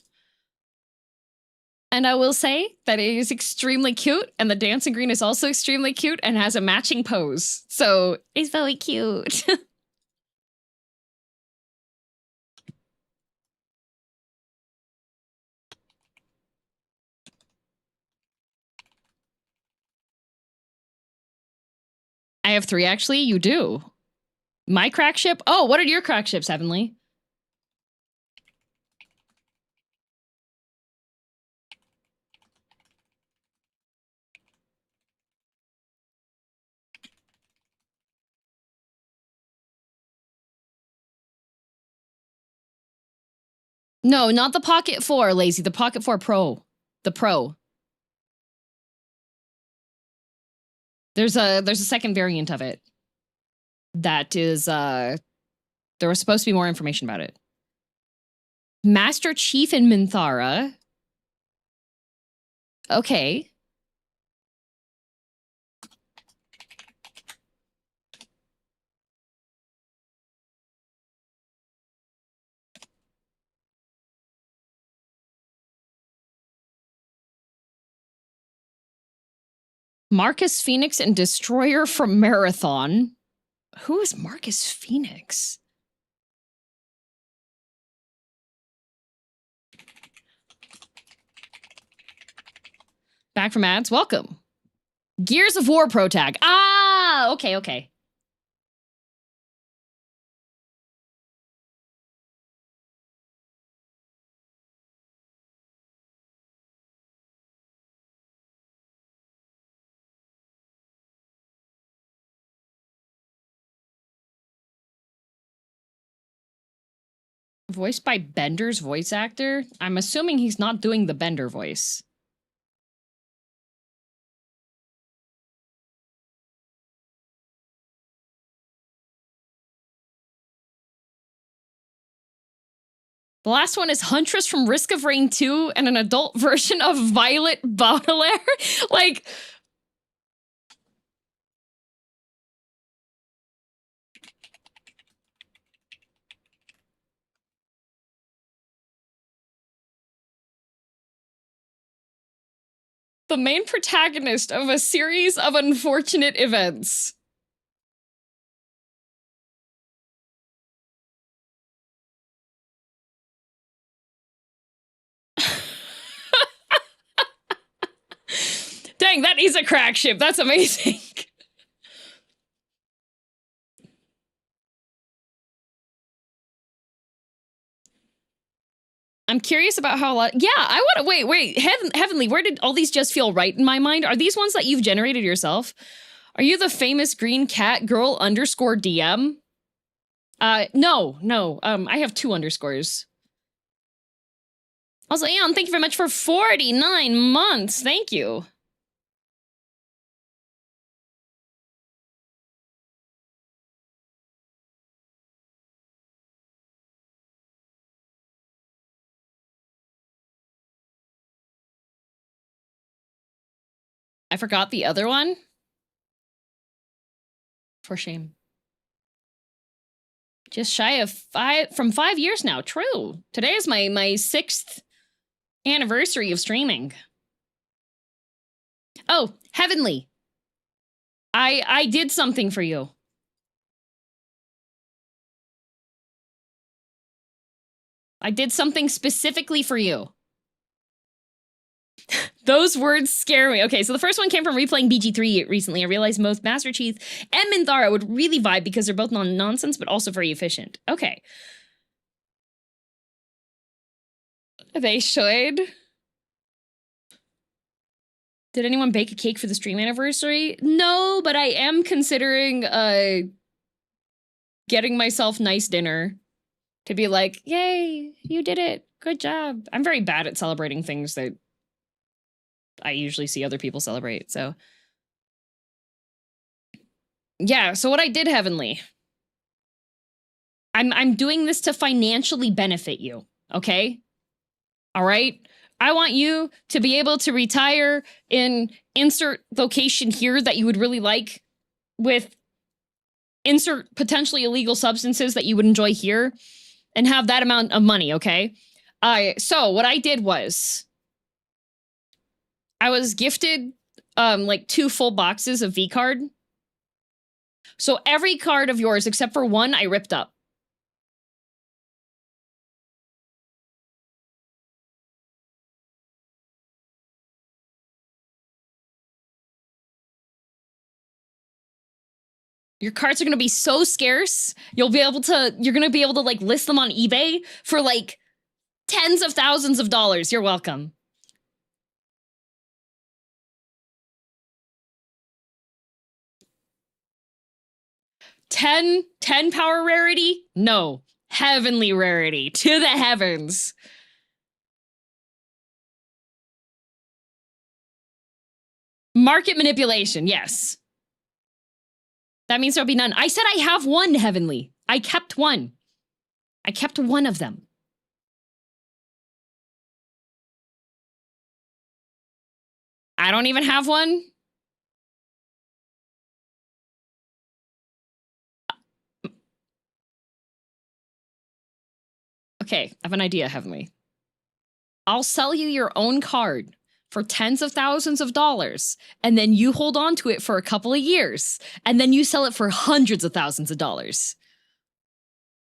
And I will say that it is extremely cute, and the dancing green is also extremely cute and has a matching pose. So it's very cute. I have 3, actually. You do. My crack ship? Oh, what are your crack ships, Heavenly? No, not the Pocket 4, Lazy. The Pocket 4 Pro. The Pro. There's a second variant of it. That is, there was supposed to be more information about it. Master Chief in Minthara. Okay. Marcus Phoenix and Destroyer from Marathon. Who is Marcus Phoenix? Back from ads. Welcome. Gears of War Pro Tag. Ah, okay, okay. Voiced by Bender's voice actor? I'm assuming he's not doing the Bender voice. The last one is Huntress from Risk of Rain 2 and an adult version of Violet Baudelaire. Like... the main protagonist of a series of unfortunate events. Dang, that is a crack ship. That's amazing. I'm curious about how a lot... Yeah, I want to... Wait. Heavenly, where did all these just feel right in my mind? Are these ones that you've generated yourself? Are you the famous green cat girl underscore DM? No. I have 2 underscores. Also, Aeon, thank you very much for 49 months. Thank you. I forgot the other one. For shame. Just shy of 5 years now. True. Today is my 6th anniversary of streaming. Oh, Heavenly. I did something for you. I did something specifically for you. Those words scare me. Okay, so the first one came from replaying BG3 recently. I realized most Master Chief and Minthara would really vibe because they're both non-nonsense, but also very efficient. Okay. They should. Did anyone bake a cake for the stream anniversary? No, but I am considering getting myself nice dinner to be like, yay, you did it. Good job. I'm very bad at celebrating things that I usually see other people celebrate, so. Yeah, so what I did, Heavenly, I'm doing this to financially benefit you, okay? All right? I want you to be able to retire in insert location here that you would really like with insert potentially illegal substances that you would enjoy here and have that amount of money, okay? So what I did was I was gifted like 2 full boxes of V-Card. So every card of yours except for one I ripped up. Your cards are going to be so scarce. You're going to be able to like list them on eBay for like tens of thousands of dollars. You're welcome. Ten power rarity? No. Heavenly rarity. To the heavens. Market manipulation, yes. That means there'll be none. I said I have one, Heavenly. I kept one. I kept one of them. I don't even have one. Okay, I have an idea, Heavenly. I'll sell you your own card for tens of thousands of dollars, and then you hold on to it for a couple of years, and then you sell it for hundreds of thousands of dollars.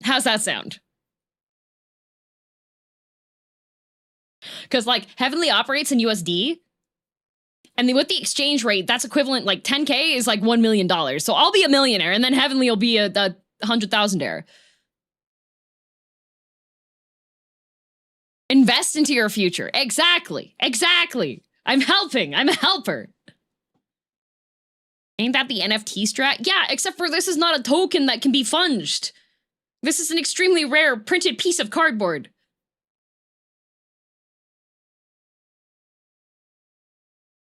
How's that sound? Because, like, Heavenly operates in USD, and with the exchange rate, that's equivalent, like, 10K is like $1 million. So I'll be a millionaire, and then Heavenly will be a 100,000-aire. Invest into your future. Exactly. Exactly. I'm helping. I'm a helper. Ain't that the NFT strat? Yeah, except for this is not a token that can be funged. This is an extremely rare printed piece of cardboard.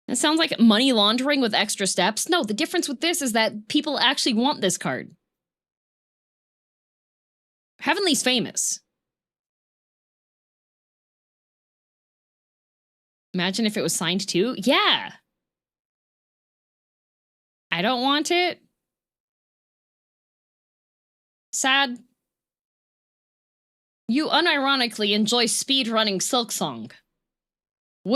That sounds like money laundering with extra steps. No, the difference with this is that people actually want this card. Heavenly's famous. Imagine if it was signed too. Yeah. I don't want it. Sad. You unironically enjoy speedrunning Silksong.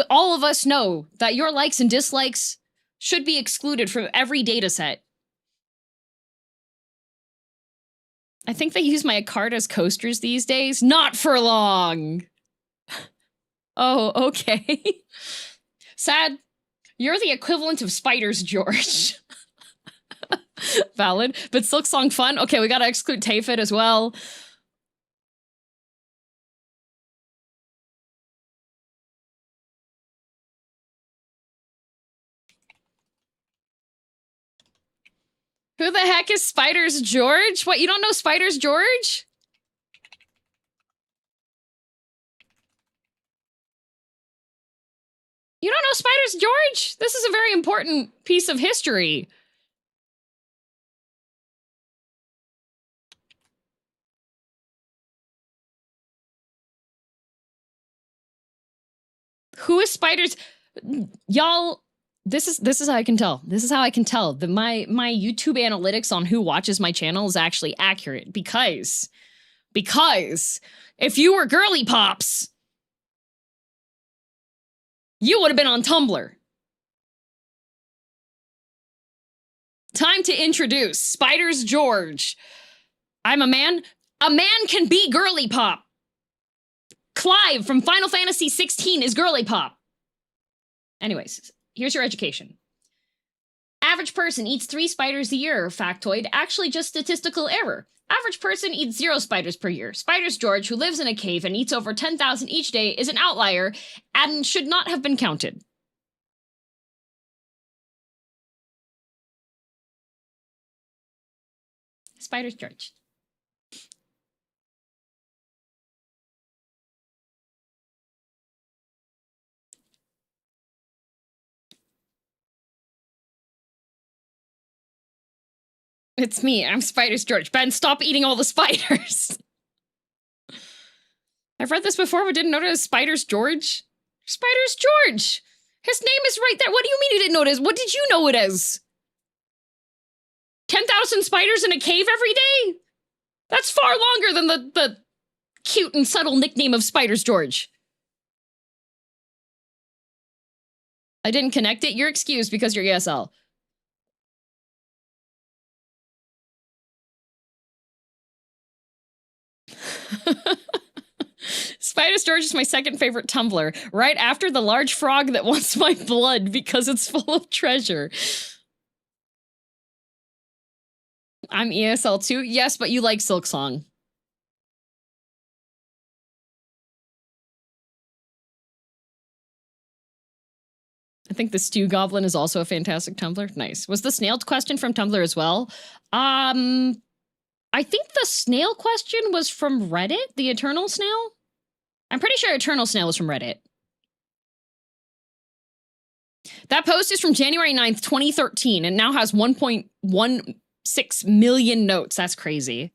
All of us know that your likes and dislikes should be excluded from every dataset. I think they use my card as coasters these days. Not for long. Oh, okay. Sad. You're the equivalent of Spiders, George. Valid. But Silksong fun? Okay, we gotta exclude Tayfit as well. Who the heck is Spiders George? What, you don't know Spiders George? You don't know Spiders George? This is a very important piece of history. Who is Spiders? Y'all, this is how I can tell. This is how I can tell that my YouTube analytics on who watches my channel is actually accurate because if you were girly pops, you would have been on Tumblr. Time to introduce Spiders George. I'm a man. A man can be girly pop. Clive from Final Fantasy 16 is girly pop. Anyways, here's your education. Average person eats 3 spiders a year. Factoid, actually just statistical error. Average person eats 0 spiders per year. Spiders George, who lives in a cave and eats over 10,000 each day, is an outlier and should not have been counted. Spiders George. It's me, I'm Spiders George. Ben, stop eating all the spiders. I've read this before, but didn't notice Spiders George. Spiders George! His name is right there. What do you mean you didn't notice? What did you know it as? 10,000 spiders in a cave every day? That's far longer than the cute and subtle nickname of Spiders George. I didn't connect it. You're excused because you're ESL. Spiders George is my second favorite Tumblr, right after the large frog that wants my blood because it's full of treasure. I'm ESL too. Yes, but you like Silksong. I think the Stew Goblin is also a fantastic Tumblr. Nice. Was the snail question from Tumblr as well? I think the snail question was from Reddit, the Eternal Snail. I'm pretty sure Eternal Snail was from Reddit. That post is from January 9th, 2013, and now has 1.16 million notes. That's crazy.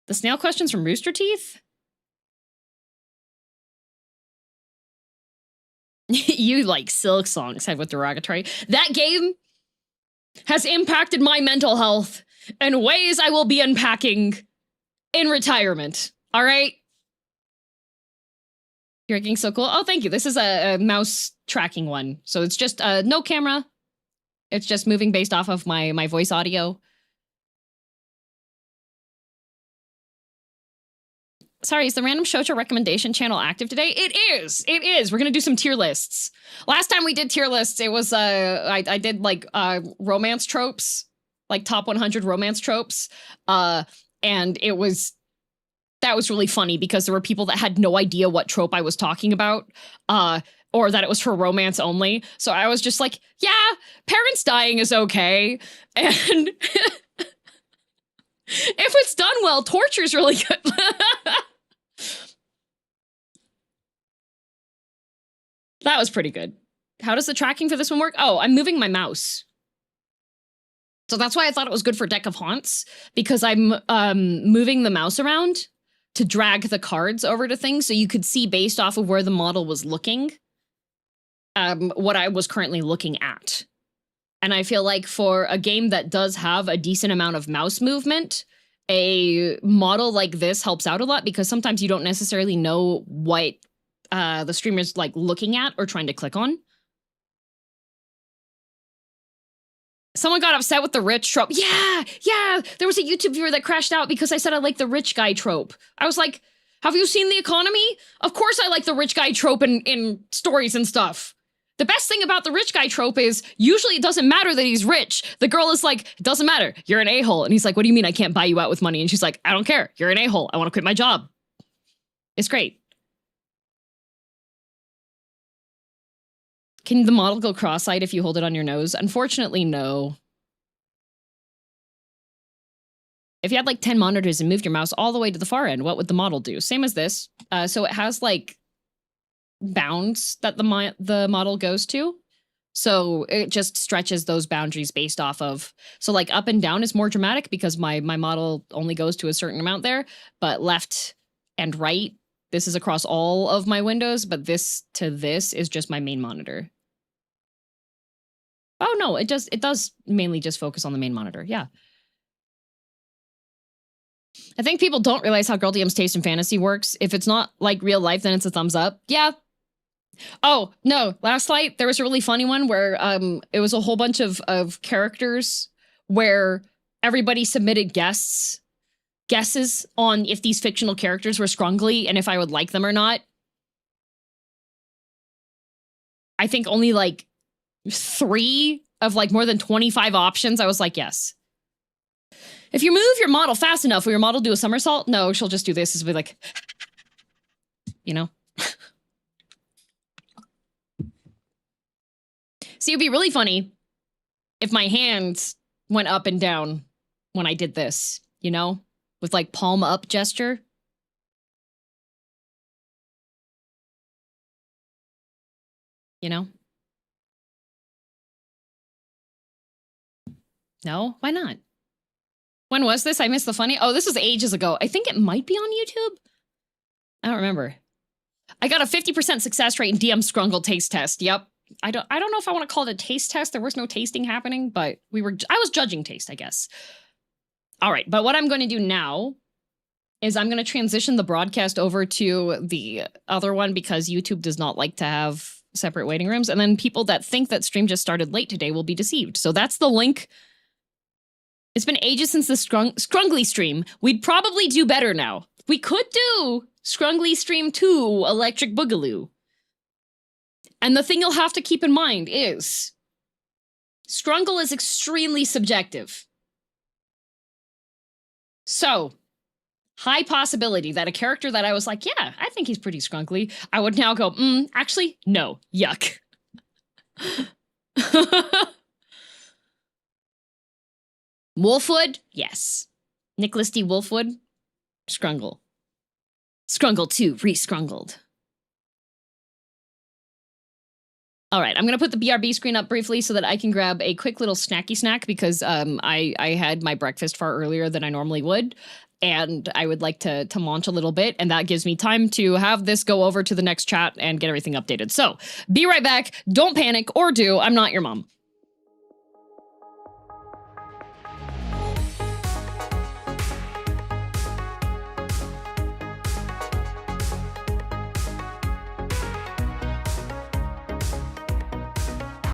The snail question's from Rooster Teeth? You like Silksong, said with derogatory. That game has impacted my mental health in ways I will be unpacking in retirement. All right? You're making so cool. Oh, thank you. This is a mouse tracking one. So it's just no camera. It's just moving based off of my voice audio. Sorry, is the random shoujo recommendation channel active today? It is. It is. We're going to do some tier lists. Last time we did tier lists, it was I did like romance tropes, like top 100 romance tropes. And it was that was really funny because there were people that had no idea what trope I was talking about, or that it was for romance only. So I was just like, yeah, parents dying is okay. And if it's done well, torture's really good. That was pretty good. How does the tracking for this one work? Oh, I'm moving my mouse. So that's why I thought it was good for Deck of Haunts, because I'm moving the mouse around to drag the cards over to things so you could see based off of where the model was looking, what I was currently looking at. And I feel like for a game that does have a decent amount of mouse movement, a model like this helps out a lot because sometimes you don't necessarily know what the streamer's like looking at or trying to click on. Someone got upset with the rich trope. Yeah, there was a YouTube viewer that crashed out because I said I like the rich guy trope. I was like, have you seen The Economy? Of course I like the rich guy trope in stories and stuff. The best thing about the rich guy trope is usually it doesn't matter that he's rich. The girl is like, it doesn't matter. You're an a-hole. And he's like, what do you mean I can't buy you out with money? And she's like, I don't care. You're an a-hole. I want to quit my job. It's great. Can the model go cross-eyed if you hold it on your nose? Unfortunately, no. If you had like 10 monitors and moved your mouse all the way to the far end, what would the model do? Same as this. So it has like bounds that the model goes to. So it just stretches those boundaries based off of. So like up and down is more dramatic because my model only goes to a certain amount there, but left and right, this is across all of my windows, but this to this is just my main monitor. Oh no, it does mainly just focus on the main monitor. Yeah. I think people don't realize how girldm's taste in fantasy works. If it's not like real life, then it's a thumbs up. Yeah. Oh, no. Last night, there was a really funny one where it was a whole bunch of characters where everybody submitted guesses on if these fictional characters were scrungly and if I would like them or not. I think only like 3 of like more than 25 options, I was like, yes. If you move your model fast enough, will your model do a somersault? No, she'll just do this. It'll be like, you know? See, it'd be really funny if my hands went up and down when I did this, you know? With like palm up gesture. You know? No? Why not? When was this? I missed the funny. Oh, this was ages ago. I think it might be on YouTube. I don't remember. I got a 50% success rate in DM Scrungle taste test. Yep. I don't know if I want to call it a taste test. There was no tasting happening, but I was judging taste, I guess. All right, but what I'm going to do now is I'm going to transition the broadcast over to the other one because YouTube does not like to have separate waiting rooms. And then people that think that stream just started late today will be deceived. So that's the link. It's been ages since the Scrungly stream. We'd probably do better now. We could do Scrungly stream 2 Electric Boogaloo. And the thing you'll have to keep in mind is Scrungle is extremely subjective. So, high possibility that a character that I was like, yeah, I think he's pretty scrunkly, I would now go, actually, no, yuck. Wolfwood? Yes. Nicholas D. Wolfwood? Scrungle. Scrungle 2, re-scrungled. All right, I'm going to put the BRB screen up briefly so that I can grab a quick little snacky snack because I had my breakfast far earlier than I normally would, and I would like to launch a little bit, and that gives me time to have this go over to the next chat and get everything updated. So, be right back. Don't panic, or do. I'm not your mom.